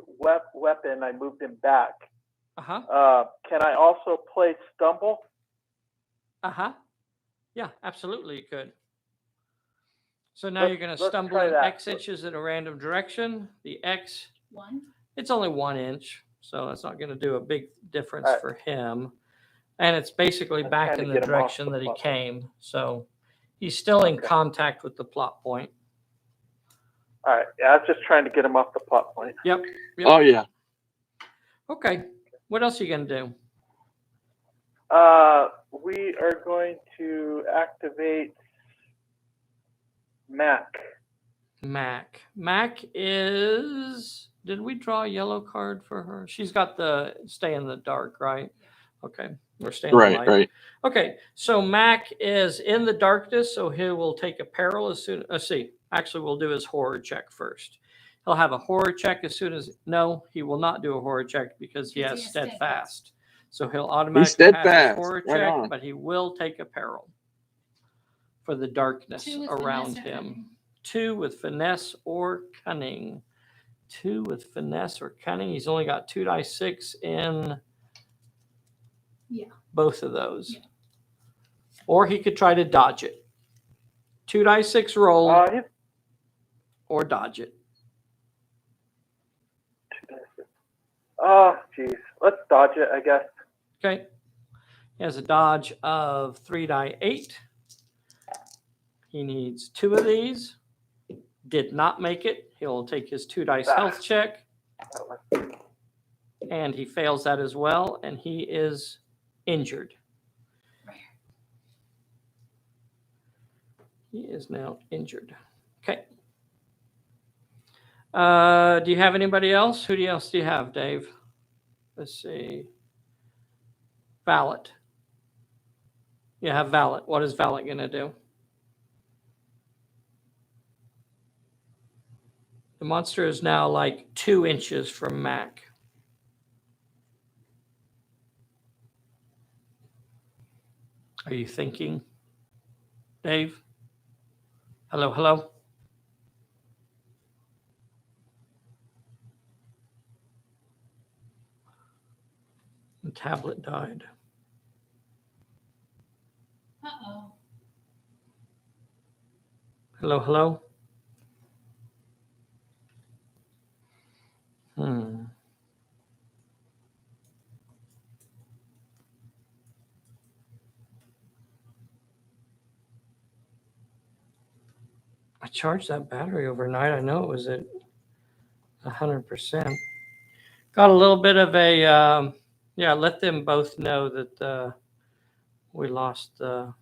[SPEAKER 4] weapon, I moved him back.
[SPEAKER 1] Uh-huh.
[SPEAKER 4] Can I also play stumble?
[SPEAKER 1] Uh-huh. Yeah, absolutely you could. So now you're going to
[SPEAKER 4] let's
[SPEAKER 1] stumble
[SPEAKER 4] try
[SPEAKER 1] in
[SPEAKER 4] that.
[SPEAKER 1] X inches in a random direction. The X,
[SPEAKER 2] 1.
[SPEAKER 1] it's only 1 inch, so that's not going to do a big difference
[SPEAKER 4] All right.
[SPEAKER 1] for him. And it's basically
[SPEAKER 4] I'm
[SPEAKER 1] back
[SPEAKER 4] trying to
[SPEAKER 1] in the
[SPEAKER 4] get him off
[SPEAKER 1] direction
[SPEAKER 4] the
[SPEAKER 1] that he
[SPEAKER 4] plot point.
[SPEAKER 1] came. So he's still in
[SPEAKER 4] Okay.
[SPEAKER 1] contact with the plot point.
[SPEAKER 4] All right. Yeah, I was just trying to get him off the plot point.
[SPEAKER 1] Yep.
[SPEAKER 3] Oh, yeah.
[SPEAKER 1] Okay. What else are you going to do?
[SPEAKER 4] We are going to activate Mac.
[SPEAKER 1] Mac is, did we draw a yellow card for her? She's got the stay in the dark, right? Okay. Or stay in the light.
[SPEAKER 3] Right.
[SPEAKER 1] Okay. So Mac is in the darkness, so he will take a peril as soon, let's see. Actually, we'll do his horror check first. He'll have a horror check as soon as, no, he will not do a horror check because he has steadfast. So he'll automatically pass his
[SPEAKER 3] steadfast.
[SPEAKER 1] horror
[SPEAKER 3] Right
[SPEAKER 1] check,
[SPEAKER 3] on.
[SPEAKER 1] but he will take a peril for the darkness
[SPEAKER 2] 2 with
[SPEAKER 1] around
[SPEAKER 2] finesse or
[SPEAKER 1] him.
[SPEAKER 2] cunning.
[SPEAKER 1] 2 with finesse or cunning. 2 with finesse or cunning. He's only got 2 die 6 in both of those.
[SPEAKER 2] Yeah.
[SPEAKER 1] Or he could try to dodge it. 2 die 6 roll or dodge it.
[SPEAKER 4] Oh, geez. Let's dodge it, I guess.
[SPEAKER 1] Okay. He has a dodge of 3 die 8. He needs 2 of these. Did not make it. He'll take his 2 dice health check. And he fails that as well. And he is injured. He is now injured. Okay. Do you have anybody else? Who else do you have, Dave? Let's see. Valet. You have Valet. What is Valet going to do? The monster is now like 2 inches from Mac. Are you thinking, Dave? Hello, hello? The tablet died.
[SPEAKER 2] Uh-oh.
[SPEAKER 1] Hello, hello? I charged that battery overnight. I know it was at 100%. Got a little bit of a, yeah, let them both know that we lost either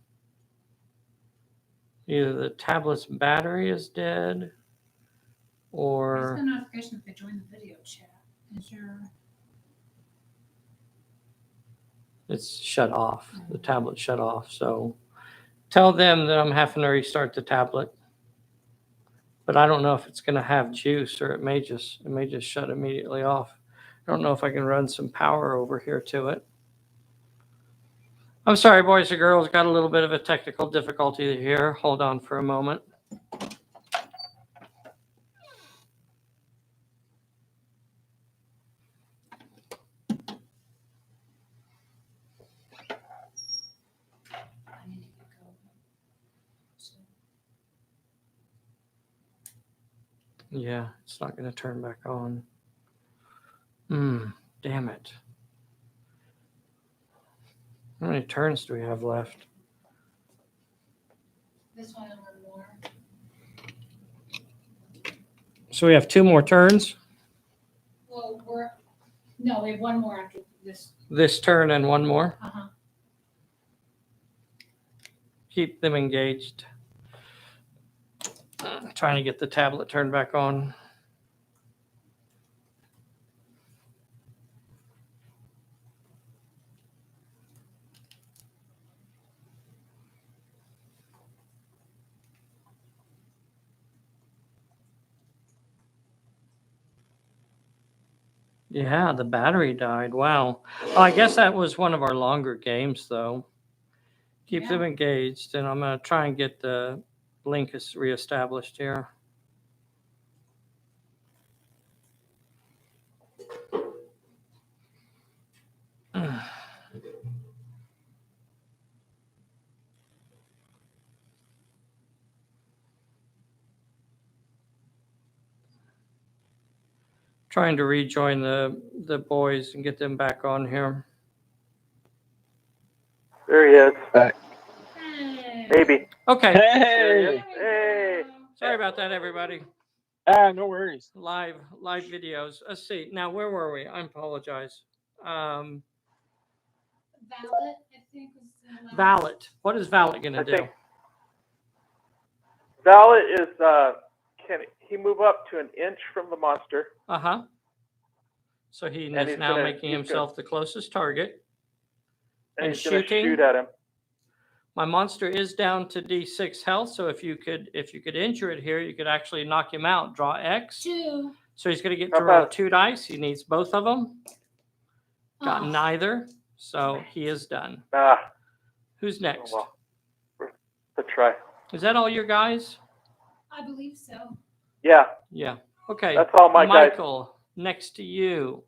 [SPEAKER 1] the tablet's battery is dead
[SPEAKER 2] There's
[SPEAKER 1] or
[SPEAKER 2] the notification if they join the video chat. Is your
[SPEAKER 1] it's shut off. The tablet shut off. So tell them that I'm having to restart the tablet. but I don't know if it's going to have juice or it may just shut immediately off. I don't know if I can run some power over here to it. I'm sorry, boys and girls, got a little bit of a technical difficulty here. Hold on for a moment. Yeah, it's not going to turn back on. Damn it. How many turns do we have left?
[SPEAKER 2] This one and one more.
[SPEAKER 1] So we have 2 more turns.
[SPEAKER 2] Well, we have one more after this.
[SPEAKER 1] This turn and 1 more.
[SPEAKER 2] Uh-huh.
[SPEAKER 1] Keep them engaged. Trying to get the tablet turned back on. Yeah, the battery died. Wow. Well, I guess that was one of our longer games, though. Keep them engaged, and I'm going to try and get the link reestablished here. Trying to rejoin the boys and get them back on here.
[SPEAKER 4] There he is.
[SPEAKER 2] Hey.
[SPEAKER 4] Maybe.
[SPEAKER 1] Okay.
[SPEAKER 3] Hey.
[SPEAKER 4] Hey.
[SPEAKER 1] Sorry about that, everybody.
[SPEAKER 3] No worries.
[SPEAKER 1] Live videos. Let's see. Now, where were we? I apologize.
[SPEAKER 2] Valet, I think was the last.
[SPEAKER 1] Valet. What is Valet going to do?
[SPEAKER 4] think Valet is, can he move up to an inch from the monster?
[SPEAKER 1] Uh-huh. So he
[SPEAKER 4] And
[SPEAKER 1] is
[SPEAKER 4] he's
[SPEAKER 1] now
[SPEAKER 4] gonna-
[SPEAKER 1] making himself the closest target.
[SPEAKER 4] And
[SPEAKER 1] And
[SPEAKER 4] he's going to
[SPEAKER 1] shooting?
[SPEAKER 4] shoot at him.
[SPEAKER 1] My monster is down to D6 health, so if you could injure it here, you could actually knock him out. Draw X.
[SPEAKER 2] 2.
[SPEAKER 1] So he's going to get
[SPEAKER 4] How
[SPEAKER 1] to roll
[SPEAKER 4] about-
[SPEAKER 1] 2 dice. He needs both of them. Got
[SPEAKER 2] Oh.
[SPEAKER 1] neither, so he is done.
[SPEAKER 4] Ah,
[SPEAKER 1] Who's next?
[SPEAKER 4] oh well. Let's try.
[SPEAKER 1] Is that all your guys?
[SPEAKER 2] I believe so.
[SPEAKER 4] Yeah,
[SPEAKER 1] Yeah. Okay.
[SPEAKER 4] that's all my guys.
[SPEAKER 1] Michael, next to you.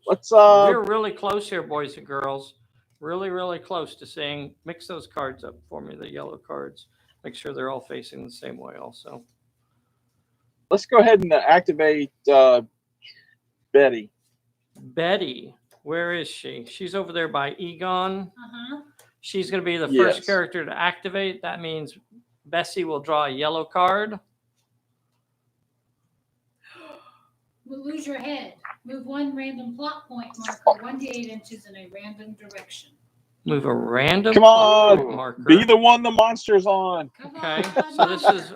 [SPEAKER 3] Let's
[SPEAKER 1] We're really close here, boys and girls. Really, really close to saying, mix those cards up for me, the yellow cards. Make sure they're all facing the same way also.
[SPEAKER 3] let's go ahead and activate Betty.
[SPEAKER 1] Betty, where is she? She's over there by Egon.
[SPEAKER 2] Uh-huh.
[SPEAKER 1] She's going to be the
[SPEAKER 3] Yes.
[SPEAKER 1] first character to activate. That means Bessie will draw a yellow card.
[SPEAKER 2] Will lose your head. Move 1 random plot point marker 1 to 8 inches in a random direction.
[SPEAKER 1] Move a random
[SPEAKER 3] Come on,
[SPEAKER 1] plot marker.
[SPEAKER 3] be the one the monster's on.
[SPEAKER 2] Come
[SPEAKER 1] Okay,
[SPEAKER 2] on.
[SPEAKER 1] so this is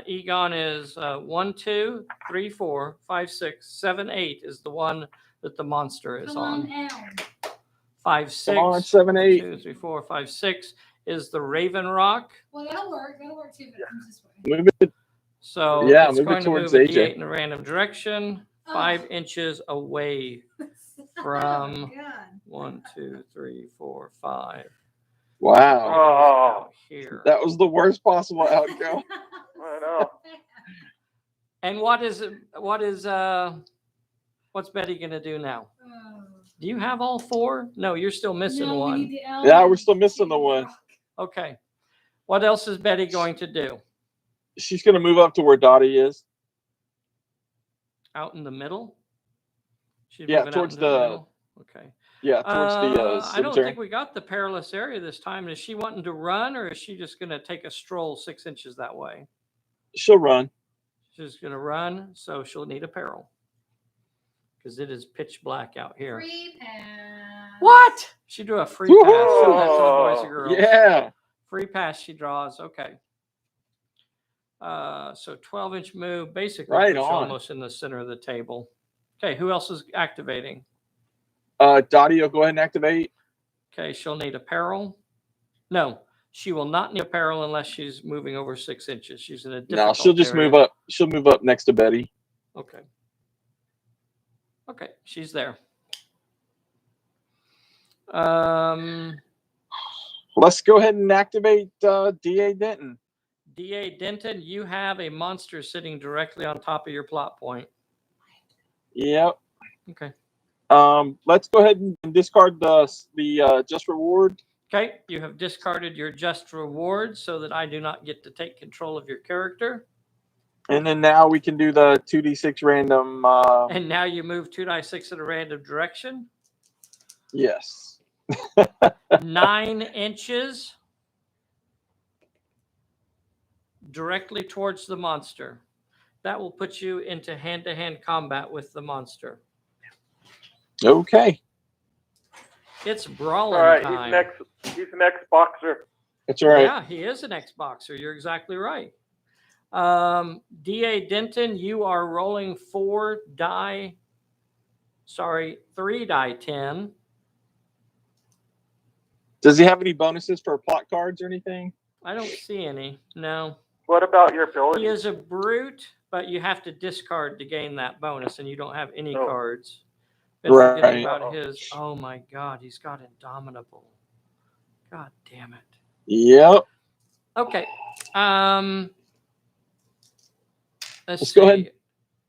[SPEAKER 1] Egon is 1, 2, 3, 4, 5, 6, 7, 8 is the one that the monster is
[SPEAKER 2] Come on,
[SPEAKER 1] on.
[SPEAKER 2] Elm.
[SPEAKER 1] 5, 6,
[SPEAKER 3] Come on, 7, 8.
[SPEAKER 1] 2, 3, 4, 5, 6 is the Raven Rock.
[SPEAKER 2] Well, that'll work. That'll work too if it comes this way.
[SPEAKER 3] Move it.
[SPEAKER 1] So
[SPEAKER 3] Yeah,
[SPEAKER 1] it's
[SPEAKER 3] move it
[SPEAKER 1] going to
[SPEAKER 3] towards
[SPEAKER 1] move a
[SPEAKER 3] AJ.
[SPEAKER 1] D8 in a random direction, 5 inches away
[SPEAKER 2] Oh,
[SPEAKER 1] from
[SPEAKER 2] God.
[SPEAKER 1] 1, 2, 3, 4, 5.
[SPEAKER 3] Wow,
[SPEAKER 4] Oh.
[SPEAKER 1] Out here.
[SPEAKER 3] that was the worst possible outcome.
[SPEAKER 4] I know.
[SPEAKER 1] And what's Betty gonna do now?
[SPEAKER 2] Oh.
[SPEAKER 1] Do you have all 4? No, you're still missing
[SPEAKER 2] No, we
[SPEAKER 1] one.
[SPEAKER 2] need the elm.
[SPEAKER 3] Yeah, we're still missing the one.
[SPEAKER 1] Okay. What else is Betty going to do?
[SPEAKER 3] She's going to move up to where Dottie is.
[SPEAKER 1] Out in the middle? She's
[SPEAKER 3] Yeah,
[SPEAKER 1] moving out
[SPEAKER 3] towards
[SPEAKER 1] into
[SPEAKER 3] the-
[SPEAKER 1] middle? Okay.
[SPEAKER 3] Yeah, towards the
[SPEAKER 1] I don't
[SPEAKER 3] cemetery.
[SPEAKER 1] think we got the perilous area this time. Is she wanting to run, or is she just going to take a stroll 6 inches that way?
[SPEAKER 3] She'll run.
[SPEAKER 1] She's going to run, so she'll need a peril. Because it is pitch black out here.
[SPEAKER 2] Free pass.
[SPEAKER 1] What? She drew a free pass.
[SPEAKER 3] Woohoo!
[SPEAKER 1] Send that to the boys and girls.
[SPEAKER 3] Yeah.
[SPEAKER 1] Free pass she draws. Okay. So 12-inch move, basically
[SPEAKER 3] Right
[SPEAKER 1] puts you
[SPEAKER 3] on.
[SPEAKER 1] almost in the center of the table. Okay, who else is activating?
[SPEAKER 3] Dottie will go ahead and activate.
[SPEAKER 1] Okay, she'll need a peril. No, She will not need apparel unless she's moving over 6 inches. She's in a difficult
[SPEAKER 3] No, she'll just
[SPEAKER 1] area.
[SPEAKER 3] move up. She'll move up next to Betty.
[SPEAKER 1] Okay. Okay, she's there.
[SPEAKER 3] Let's go ahead and activate D.A. Denton.
[SPEAKER 1] D.A. Denton, you have a monster sitting directly on top of your plot point.
[SPEAKER 3] Yep.
[SPEAKER 1] Okay.
[SPEAKER 3] Let's go ahead and discard the just reward.
[SPEAKER 1] Okay, you have discarded your just reward so that I do not get to take control of your character.
[SPEAKER 3] And then now we can do the 2d6 random.
[SPEAKER 1] And now you move 2d6 in a random direction.
[SPEAKER 3] Yes.
[SPEAKER 1] 9 inches directly towards the monster. That will put you into hand-to-hand combat with the monster.
[SPEAKER 3] Okay.
[SPEAKER 1] It's brawling
[SPEAKER 4] All right,
[SPEAKER 1] time.
[SPEAKER 4] he's an ex-boxer.
[SPEAKER 3] That's all right.
[SPEAKER 1] Yeah, he is an ex-boxer. You're exactly right. D.A. Denton, you are rolling 3 die 10.
[SPEAKER 3] Does he have any bonuses for plot cards or anything?
[SPEAKER 1] I don't see any. No.
[SPEAKER 4] What about your ability?
[SPEAKER 1] He is a brute, but you have to discard to gain that bonus, and you don't have any
[SPEAKER 4] Oh.
[SPEAKER 1] cards. Been
[SPEAKER 3] Right.
[SPEAKER 1] forgetting about his. Oh my God, he's got Indomitable. God damn it.
[SPEAKER 3] Yep.
[SPEAKER 1] Okay. Let's
[SPEAKER 3] go
[SPEAKER 1] see.
[SPEAKER 3] ahead.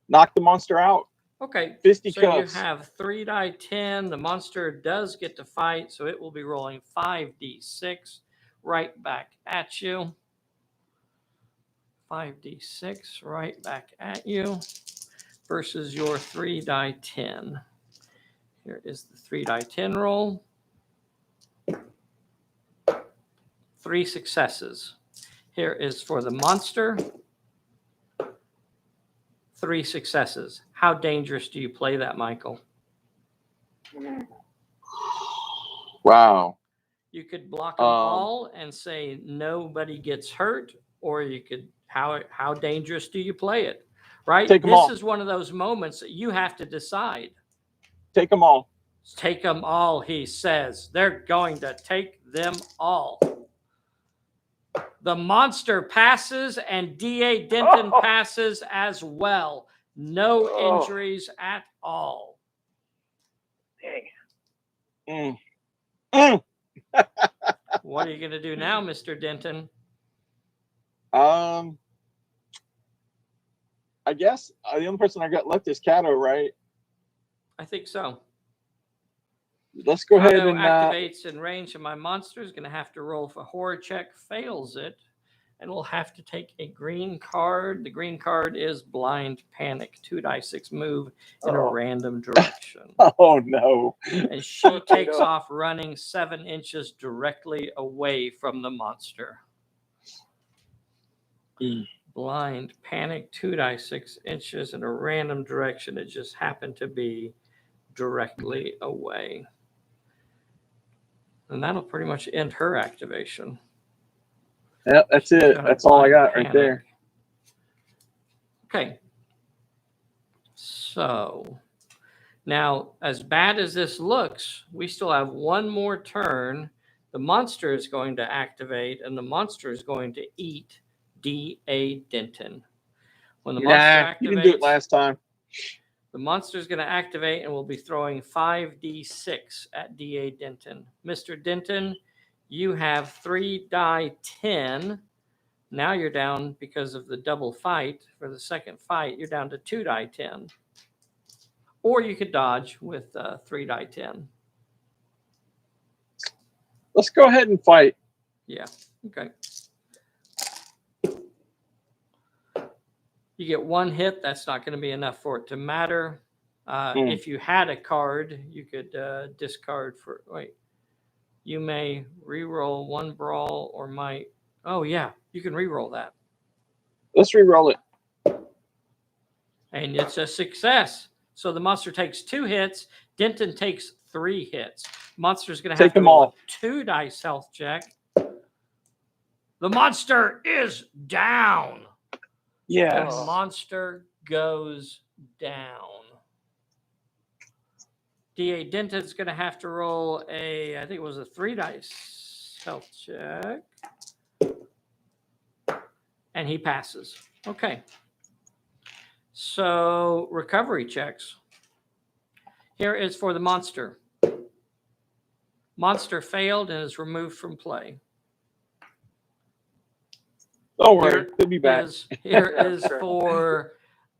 [SPEAKER 3] Knock the monster out.
[SPEAKER 1] Okay.
[SPEAKER 3] Fisty
[SPEAKER 1] So
[SPEAKER 3] cuffs.
[SPEAKER 1] you have 3 die 10. The monster does get to fight, so it will be rolling 5d6 right back at you. 5d6 right back at you versus your 3 die 10. Here is the 3 die 10 roll. 3 successes. Here is for the monster. 3 successes. How dangerous do you play that, Michael?
[SPEAKER 3] Wow.
[SPEAKER 1] You could block them all and say nobody gets hurt, or you could, how dangerous do you play it? Right?
[SPEAKER 3] Take 'em
[SPEAKER 1] This
[SPEAKER 3] all.
[SPEAKER 1] is one of those moments that you have to decide.
[SPEAKER 3] Take them all.
[SPEAKER 1] Take them all, he says. They're going to take them all. The monster passes and D.A. Denton passes as well. No injuries at all.
[SPEAKER 4] Dang.
[SPEAKER 1] What are you going to do now, Mr. Denton?
[SPEAKER 3] I guess the only person I got left is Kato, right?
[SPEAKER 1] I think so.
[SPEAKER 3] Let's go ahead
[SPEAKER 1] Kato
[SPEAKER 3] and
[SPEAKER 1] activates in range of my monster. Is going to have to roll for horror check. Fails it. And we'll have to take a green card. The green card is Blind Panic. 2 die 6 move in a random direction.
[SPEAKER 3] Oh, no.
[SPEAKER 1] And she takes off running 7 inches directly away from the monster. Blind Panic, 2 die 6 inches in a random direction. It just happened to be directly away. And that'll pretty much end her activation.
[SPEAKER 3] Yep, that's it. That's all I got right there.
[SPEAKER 1] Okay. So now, as bad as this looks, we still have one more turn. The monster is going to activate, and the monster is going to eat D.A. Denton. When the monster activates,
[SPEAKER 3] you didn't do it last time.
[SPEAKER 1] The monster is going to activate and will be throwing 5d6 at D.A. Denton. Mr. Denton, you have 3 die 10. Now you're down because of the double fight. For the second fight, you're down to 2 die 10. Or you could dodge with 3 die 10.
[SPEAKER 3] Let's go ahead and fight.
[SPEAKER 1] Yeah, okay. You get 1 hit. That's not going to be enough for it to matter. If you had a card, you could discard for... Wait. You may re-roll 1 brawl or might... Oh, yeah. You can re-roll that.
[SPEAKER 3] Let's re-roll it.
[SPEAKER 1] And it's a success. So the monster takes 2 hits. Denton takes 3 hits. Monster's going to have to roll a 2 dice health check. The monster is down.
[SPEAKER 3] Yes.
[SPEAKER 1] The monster goes down. D.A. Denton's going to have to roll I think it was a 3 dice health check. And he passes. Okay. So recovery checks. Here is for the monster. Monster failed and is removed from play.
[SPEAKER 3] Don't worry, he'll be back.
[SPEAKER 1] Here is for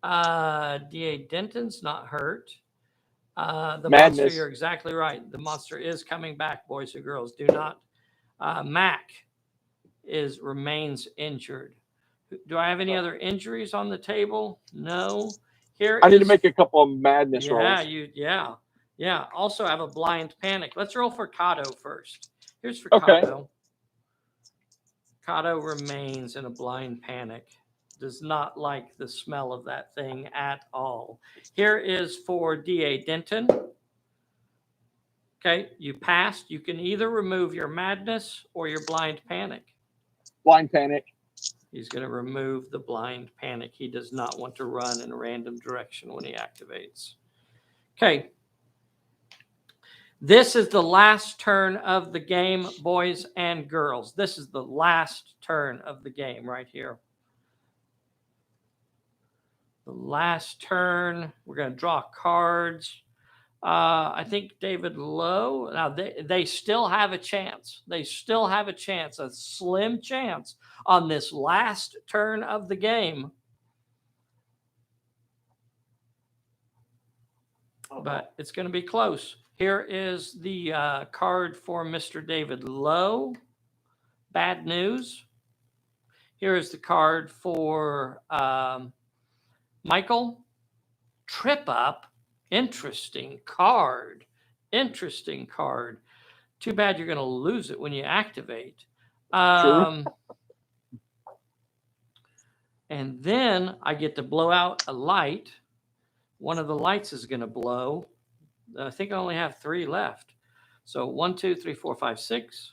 [SPEAKER 1] D.A. Denton's not hurt. The
[SPEAKER 3] Madness.
[SPEAKER 1] monster, you're exactly right. The monster is coming back, boys and girls. Do not. Mac remains injured. Do I have any other injuries on the table? No. Here
[SPEAKER 3] I need to make a couple of madness rolls.
[SPEAKER 1] Yeah. Also have a blind panic. Let's roll for Kato first. Here's for
[SPEAKER 3] Okay.
[SPEAKER 1] Kato. Kato remains in a blind panic. Does not like the smell of that thing at all. Here is for D.A. Denton. Okay, you passed. You can either remove your madness or your blind panic.
[SPEAKER 3] Blind panic.
[SPEAKER 1] He's going to remove the blind panic. He does not want to run in a random direction when he activates. Okay. This is the last turn of the game, boys and girls. This is the last turn of the game right here. The last turn. We're going to draw cards. I think David Lowe. Now they still have a chance. They still have a chance, a slim chance on this last turn of the game. But it's going to be close. Here is the card for Mr. David Lowe. Bad news. Here is the card for Michael. Trip up. Interesting card. Interesting card. Too bad you're going to lose it when you activate.
[SPEAKER 3] True.
[SPEAKER 1] And then I get to blow out a light. One of the lights is going to blow. I think I only have 3 left. So 1, 2, 3, 4, 5, 6.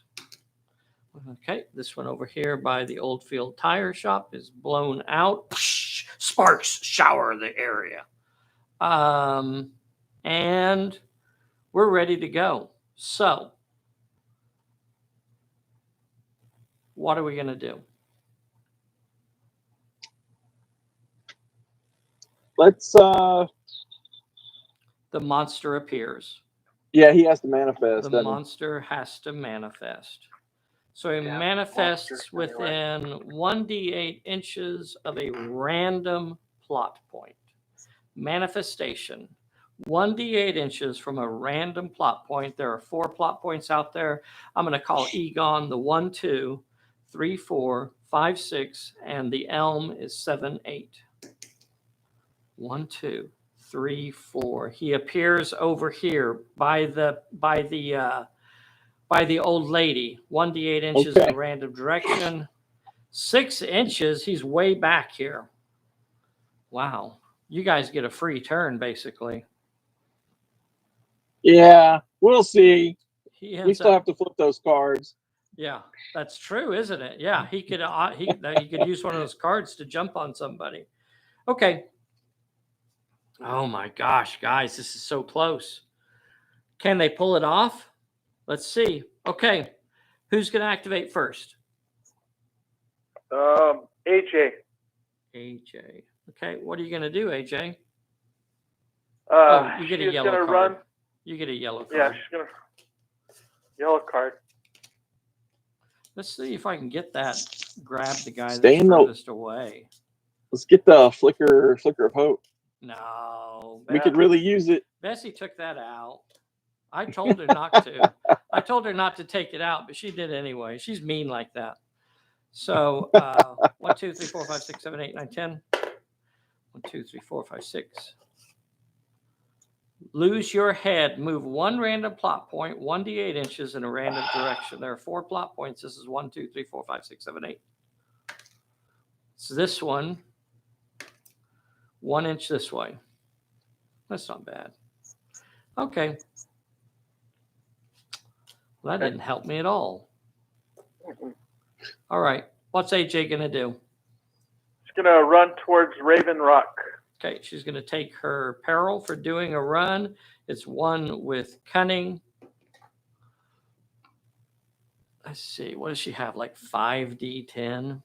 [SPEAKER 1] Okay, this one over here by the Oldfield Tire Shop is blown out. Sparks shower the area. And we're ready to go. So, what are we going to do?
[SPEAKER 3] Let's
[SPEAKER 1] The monster appears.
[SPEAKER 3] Yeah, he has to manifest.
[SPEAKER 1] The monster has to manifest. So he manifests within 1d8 inches of a random plot point. Manifestation. 1d8 inches from a random plot point. There are 4 plot points out there. I'm going to call Egon the 1, 2, 3, 4, 5, 6, and the elm is 7, 8. 1, 2, 3, 4. He appears over here by the old lady. 1d8 inches in a random direction. 6 inches. He's way back here. Wow. You guys get a free turn, basically.
[SPEAKER 3] Yeah, we'll see. We still have to flip those cards.
[SPEAKER 1] Yeah, that's true, isn't it? Yeah, he could use one of those cards to jump on somebody. Okay. Oh my gosh, guys, this is so close. Can they pull it off? Let's see. Okay, who's going to activate first?
[SPEAKER 4] AJ.
[SPEAKER 1] AJ. Okay, what are you going to do, AJ? You get a
[SPEAKER 4] she's
[SPEAKER 1] yellow
[SPEAKER 4] gonna
[SPEAKER 1] card.
[SPEAKER 4] run.
[SPEAKER 1] You get a yellow card.
[SPEAKER 4] Yeah, she's gonna yellow card.
[SPEAKER 1] Let's see if I can get that. Grab the guy
[SPEAKER 3] Stay
[SPEAKER 1] that's
[SPEAKER 3] in the-
[SPEAKER 1] furthest away.
[SPEAKER 3] Let's get the flicker of hope.
[SPEAKER 1] No.
[SPEAKER 3] We could really use it.
[SPEAKER 1] Bessie took that out. I told her not to. I told her not to take it out, but she did anyway. She's mean like that. So 1, 2, 3, 4, 5, 6, 7, 8, 9, 10. 1, 2, 3, 4, 5, 6. Lose your head. Move 1 random plot point, 1d8 inches in a random direction. There are 4 plot points. This is 1, 2, 3, 4, 5, 6, 7, 8. So this one, 1 inch this way. That's not bad. Okay. Well, that didn't help me at all. All right. What's AJ going to do?
[SPEAKER 4] She's gonna run towards Raven Rock.
[SPEAKER 1] Okay. She's going to take her peril for doing a run. It's 1 with cunning. Let's see. What does she have? Like 5d10?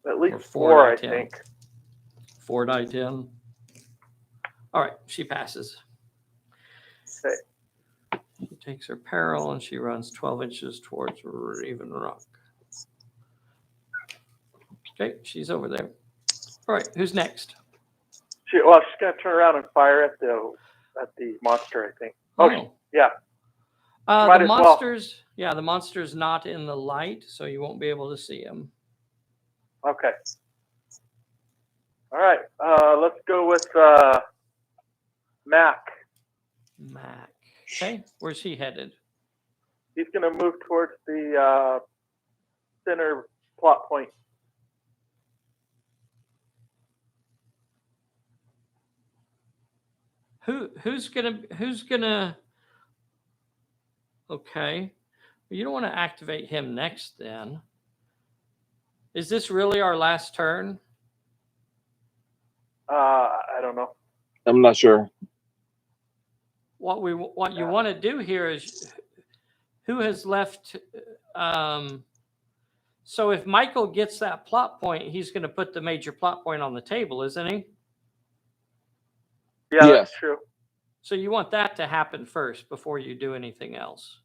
[SPEAKER 4] At
[SPEAKER 1] Or
[SPEAKER 4] least
[SPEAKER 1] four
[SPEAKER 4] four, I
[SPEAKER 1] die 10.
[SPEAKER 4] think.
[SPEAKER 1] 4 die 10. All right, she passes.
[SPEAKER 4] Okay.
[SPEAKER 1] She takes her peril and she runs 12 inches towards Raven Rock. Okay, she's over there. All right, who's next?
[SPEAKER 4] She's gonna turn around and fire at the monster, I think. Yeah. Might
[SPEAKER 1] The
[SPEAKER 4] as well.
[SPEAKER 1] monsters, yeah, the monster's not in the light, so you won't be able to see him.
[SPEAKER 4] Okay. All right. Let's go with Mac.
[SPEAKER 1] Mac. Okay, where's he headed?
[SPEAKER 4] He's gonna move towards the center plot point.
[SPEAKER 1] Who's gonna okay. You don't want to activate him next then. Is this really our last turn?
[SPEAKER 4] I don't know.
[SPEAKER 3] I'm not sure.
[SPEAKER 1] What you want to do here is who has left. So if Michael gets that plot point, he's going to put the major plot point on the table, isn't he?
[SPEAKER 4] Yeah,
[SPEAKER 3] Yes.
[SPEAKER 4] that's true.
[SPEAKER 1] So you want that to happen first before you do anything else.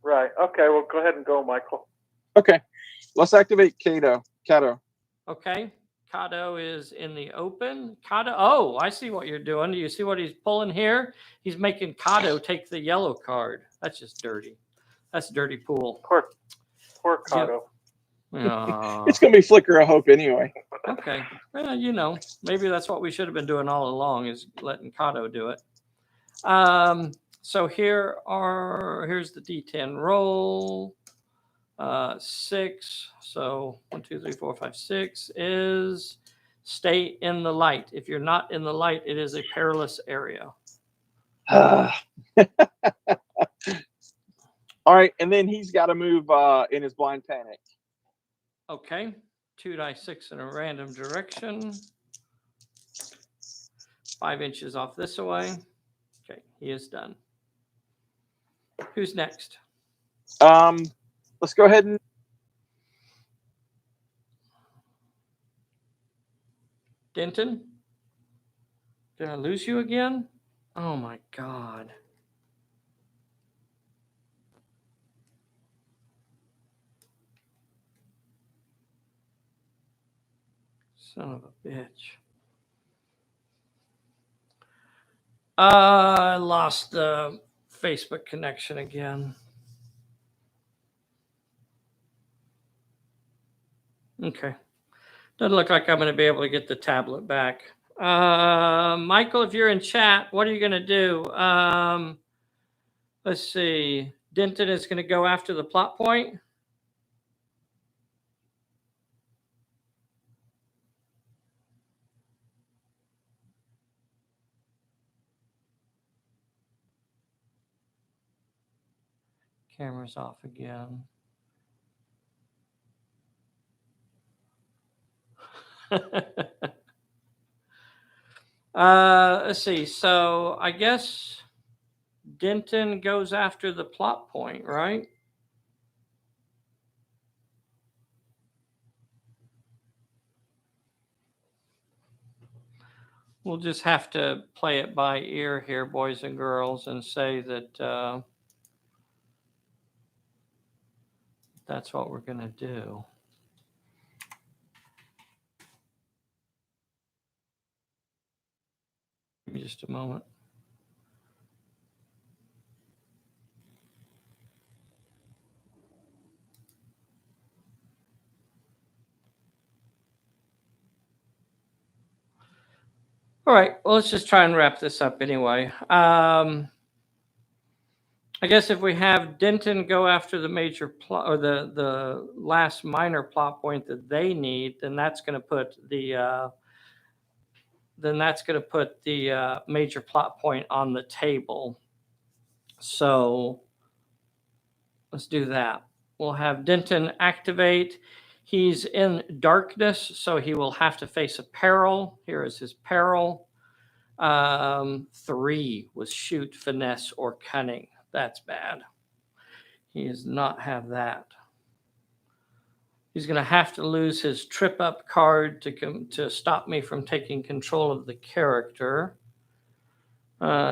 [SPEAKER 4] Right. Okay. Well, go ahead and go, Michael.
[SPEAKER 3] Okay. Let's activate Kato.
[SPEAKER 1] Okay. Kato is in the open. Kato. Oh, I see what you're doing. Do you see what he's pulling here? He's making Kato take the yellow card. That's just dirty. That's dirty pool.
[SPEAKER 4] Poor Kato.
[SPEAKER 3] It's going to be Flicker of Hope anyway.
[SPEAKER 1] Okay. Well, you know, maybe that's what we should have been doing all along, is letting Kato do it. So here's the D10 roll. 6. So 1, 2, 3, 4, 5, 6 is stay in the light. If you're not in the light, it is a perilous area.
[SPEAKER 3] All right, and then he's got to move in his blind panic.
[SPEAKER 1] Okay. 2 die 6 in a random direction. 5 inches off this way. Okay, he is done. Who's next?
[SPEAKER 3] Let's go ahead and
[SPEAKER 1] Denton? Did I lose you again? Oh my God. Son of a bitch. I lost the Facebook connection again. Okay. Doesn't look like I'm going to be able to get the tablet back. Michael, if you're in chat, what are you going to do? Let's see. Denton is going to go after the plot point. Camera's off again. Let's see. So I guess Denton goes after the plot point, right? We'll just have to play it by ear here, boys and girls, and say that that's what we're going to do. Give me just a moment. All right, well, let's just try and wrap this up anyway. I guess if we have Denton go after the major plot or the last minor plot point that they need, then that's going to put the major plot point on the table. So let's do that. We'll have Denton activate. He's in darkness, so he will have to face a peril. Here is his peril. 3 was shoot, finesse, or cunning. That's bad. He does not have that. He's going to have to lose his trip up card to stop me from taking control of the character.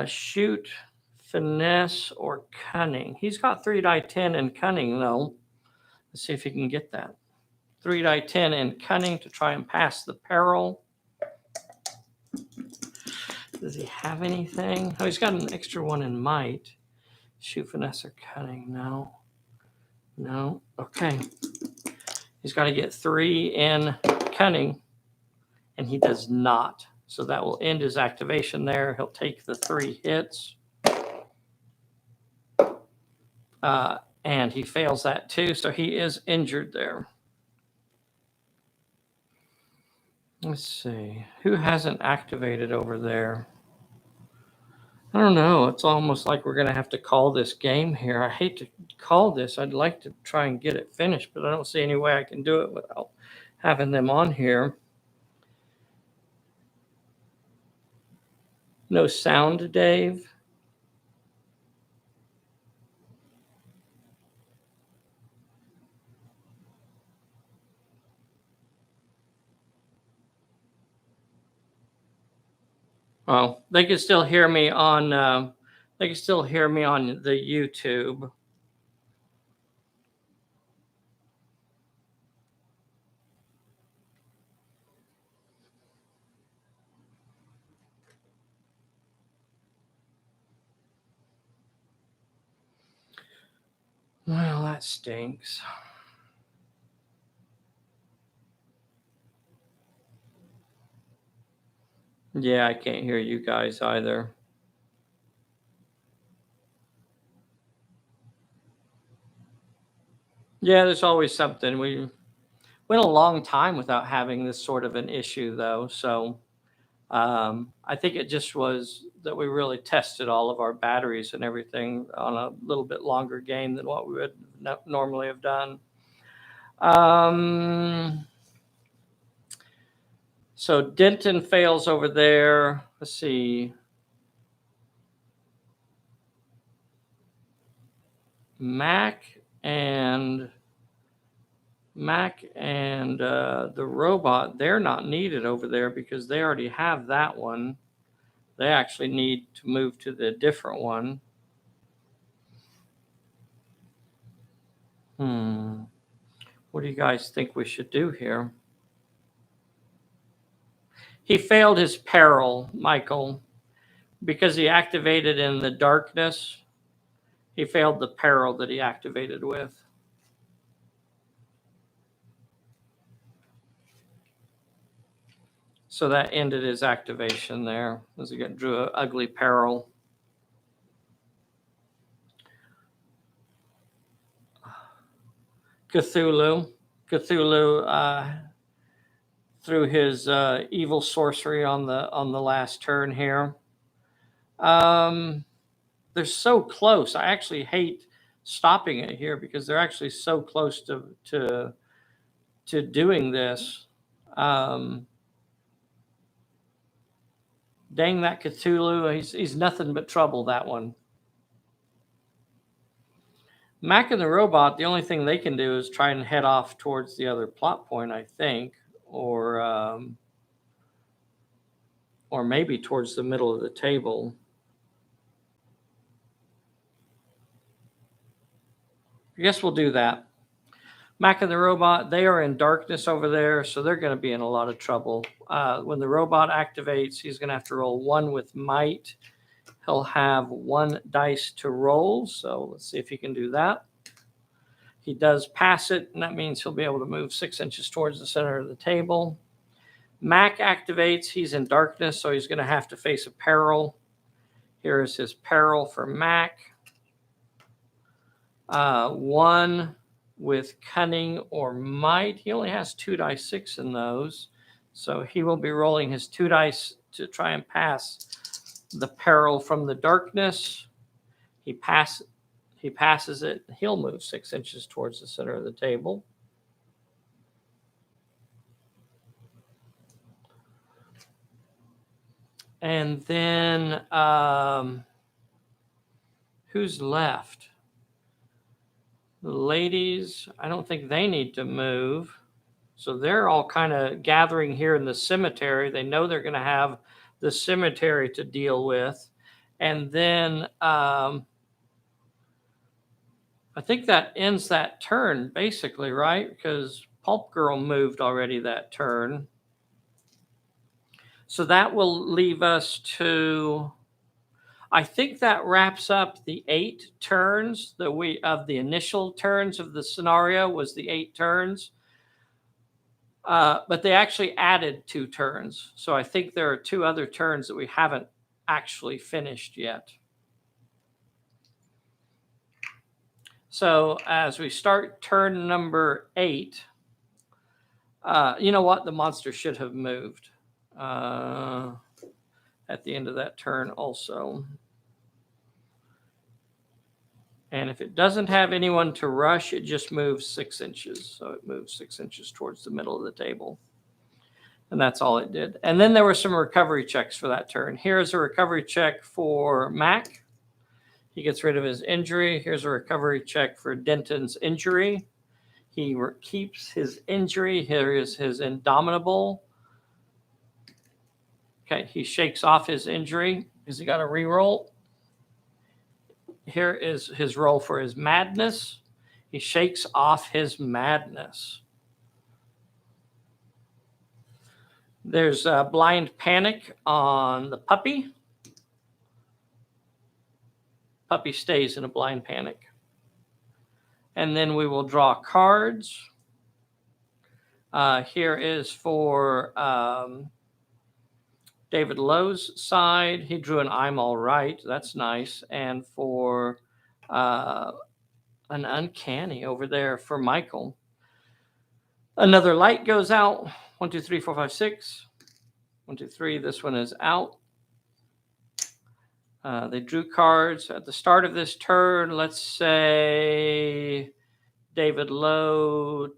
[SPEAKER 1] Shoot, finesse, or cunning. He's got 3 die 10 and cunning, though. Let's see if he can get that. 3 die 10 and cunning to try and pass the peril. Does he have anything? Oh, he's got an extra 1 in might. Shoot, finesse, or cunning. No. No. Okay. He's got to get 3 in cunning, and he does not. So that will end his activation there. He'll take the 3 hits. And he fails that too, so he is injured there. Let's see. Who hasn't activated over there? I don't know. It's almost like we're going to have to call this game here. I hate to call this. I'd like to try and get it finished, but I don't see any way I can do it without having them on here. No sound, Dave? Oh, they can still hear me on. They can still hear me on the YouTube. Well, that stinks. Yeah, I can't hear you guys either. Yeah, there's always something. We went a long time without having this sort of an issue, though. So I think it just was that we really tested all of our batteries and everything on a little bit longer game than what we would normally have done. So Denton fails over there. Let's see. Mac and the robot, they're not needed over there because they already have that one. They actually need to move to the different one. What do you guys think we should do here? He failed his peril, Michael, because he activated in the darkness. He failed the peril that he activated with. So that ended his activation there as he drew an ugly peril. Cthulhu threw his evil sorcery on the last turn here. They're so close. I actually hate stopping it here because they're actually so close to doing this. Dang that Cthulhu. He's nothing but trouble, that one. Mac and the robot, the only thing they can do is try and head off towards the other plot point, I think, or maybe towards the middle of the table. I guess we'll do that. Mac and the robot, they are in darkness over there, so they're going to be in a lot of trouble. When the robot activates, he's going to have to roll 1 with might. He'll have 1 dice to roll, so let's see if he can do that. He does pass it, and that means he'll be able to move 6 inches towards the center of the table. Mac activates. He's in darkness, so he's going to have to face a peril. Here is his peril for Mac. 1 with cunning or might. He only has 2 dice 6 in those, so he will be rolling his 2 dice to try and pass the peril from the darkness. He passes it. He'll move 6 inches towards the center of the table. And then who's left? The ladies, I don't think they need to move. So they're all kind of gathering here in the cemetery. They know they're going to have the cemetery to deal with. And then I think that ends that turn, basically, right? Because Pulp Girl moved already that turn. So that will leave us to, I think that wraps up the 8 turns that we, of the initial turns of the scenario was the 8 turns. But they actually added 2 turns. So I think there are 2 other turns that we haven't actually finished yet. So as we start turn number 8, you know what? The monster should have moved at the end of that turn also. And if it doesn't have anyone to rush, it just moves 6 inches. So it moves 6 inches towards the middle of the table. And that's all it did. And then there were some recovery checks for that turn. Here's a recovery check for Mac. He gets rid of his injury. Here's a recovery check for Denton's injury. He keeps his injury. Here is his indomitable. Okay, he shakes off his injury because he got a reroll. Here is his roll for his madness. He shakes off his madness. There's a blind panic on the puppy. Puppy stays in a blind panic. And then we will draw cards. Here is for David Lowe's side. He drew an I'm all right. That's nice. And for an uncanny over there for Michael. Another light goes out. 1, 2, 3, 4, 5, 6. 1, 2, 3. This one is out. They drew cards at the start of this turn. Let's say David Lowe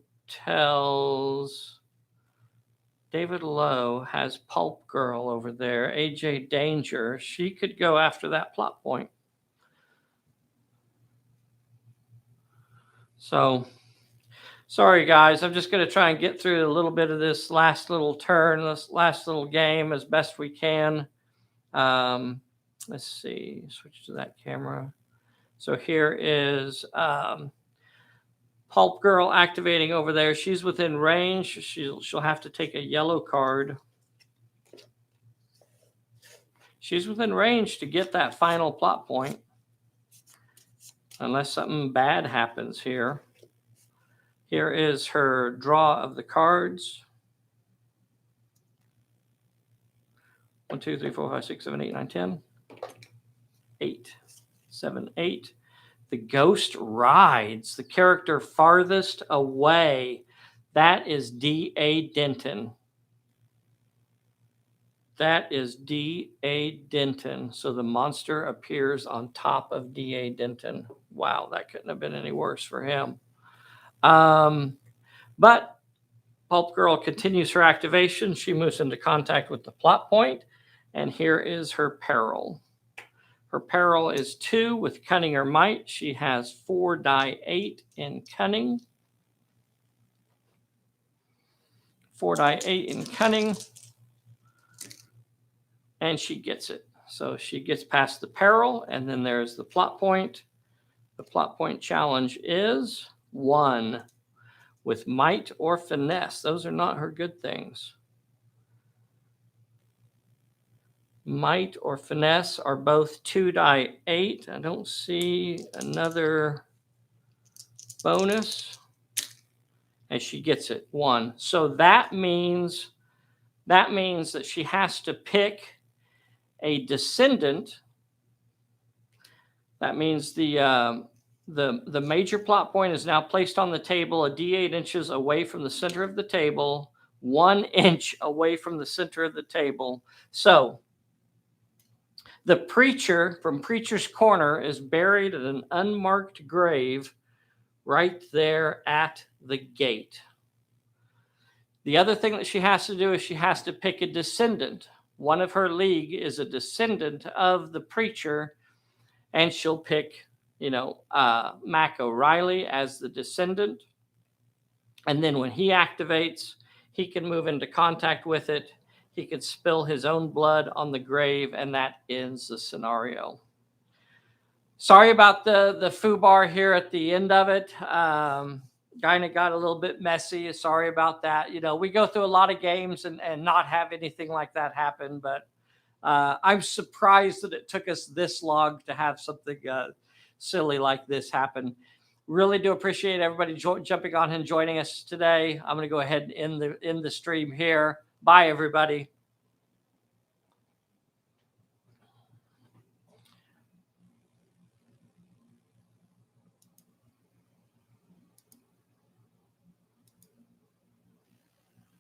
[SPEAKER 1] has Pulp Girl over there. AJ Danger. She could go after that plot point. So, sorry guys, I'm just going to try and get through a little bit of this last little turn, this last little game as best we can. Let's see, switch to that camera. So here is Pulp Girl activating over there. She's within range. She'll have to take a yellow card. She's within range to get that final plot point. Unless something bad happens here. Here is her draw of the cards. 1, 2, 3, 4, 5, 6, 7, 8, 9, 10. 8, 7, 8. The ghost rides the character farthest away. That is D.A. Denton. That is D.A. Denton. So the monster appears on top of D.A. Denton. Wow, that couldn't have been any worse for him. But Pulp Girl continues her activation. She moves into contact with the plot point. And here is her peril. Her peril is 2 with cunning or might. She has 4 die 8 in cunning. 4 die 8 in cunning. And she gets it. So she gets past the peril, and then there's the plot point. The plot point challenge is 1 with might or finesse. Those are not her good things. Might or finesse are both 2 die 8. I don't see another bonus. And she gets it, 1. So that means that she has to pick a descendant. That means the major plot point is now placed on the table a D8 inches away from the center of the table, 1 inch away from the center of the table. So the preacher from Preacher's Corner is buried at an unmarked grave right there at the gate. The other thing that she has to do is she has to pick a descendant. One of her league is a descendant of the preacher, and she'll pick Mac O'Reilly as the descendant. And then when he activates, he can move into contact with it. He could spill his own blood on the grave, and that ends the scenario. Sorry about the foobar here at the end of it. Kind of got a little bit messy. Sorry about that. We go through a lot of games and not have anything like that happen, but I'm surprised that it took us this long to have something silly like this happen. Really do appreciate everybody jumping on and joining us today. I'm going to go ahead and end the stream here. Bye, everybody.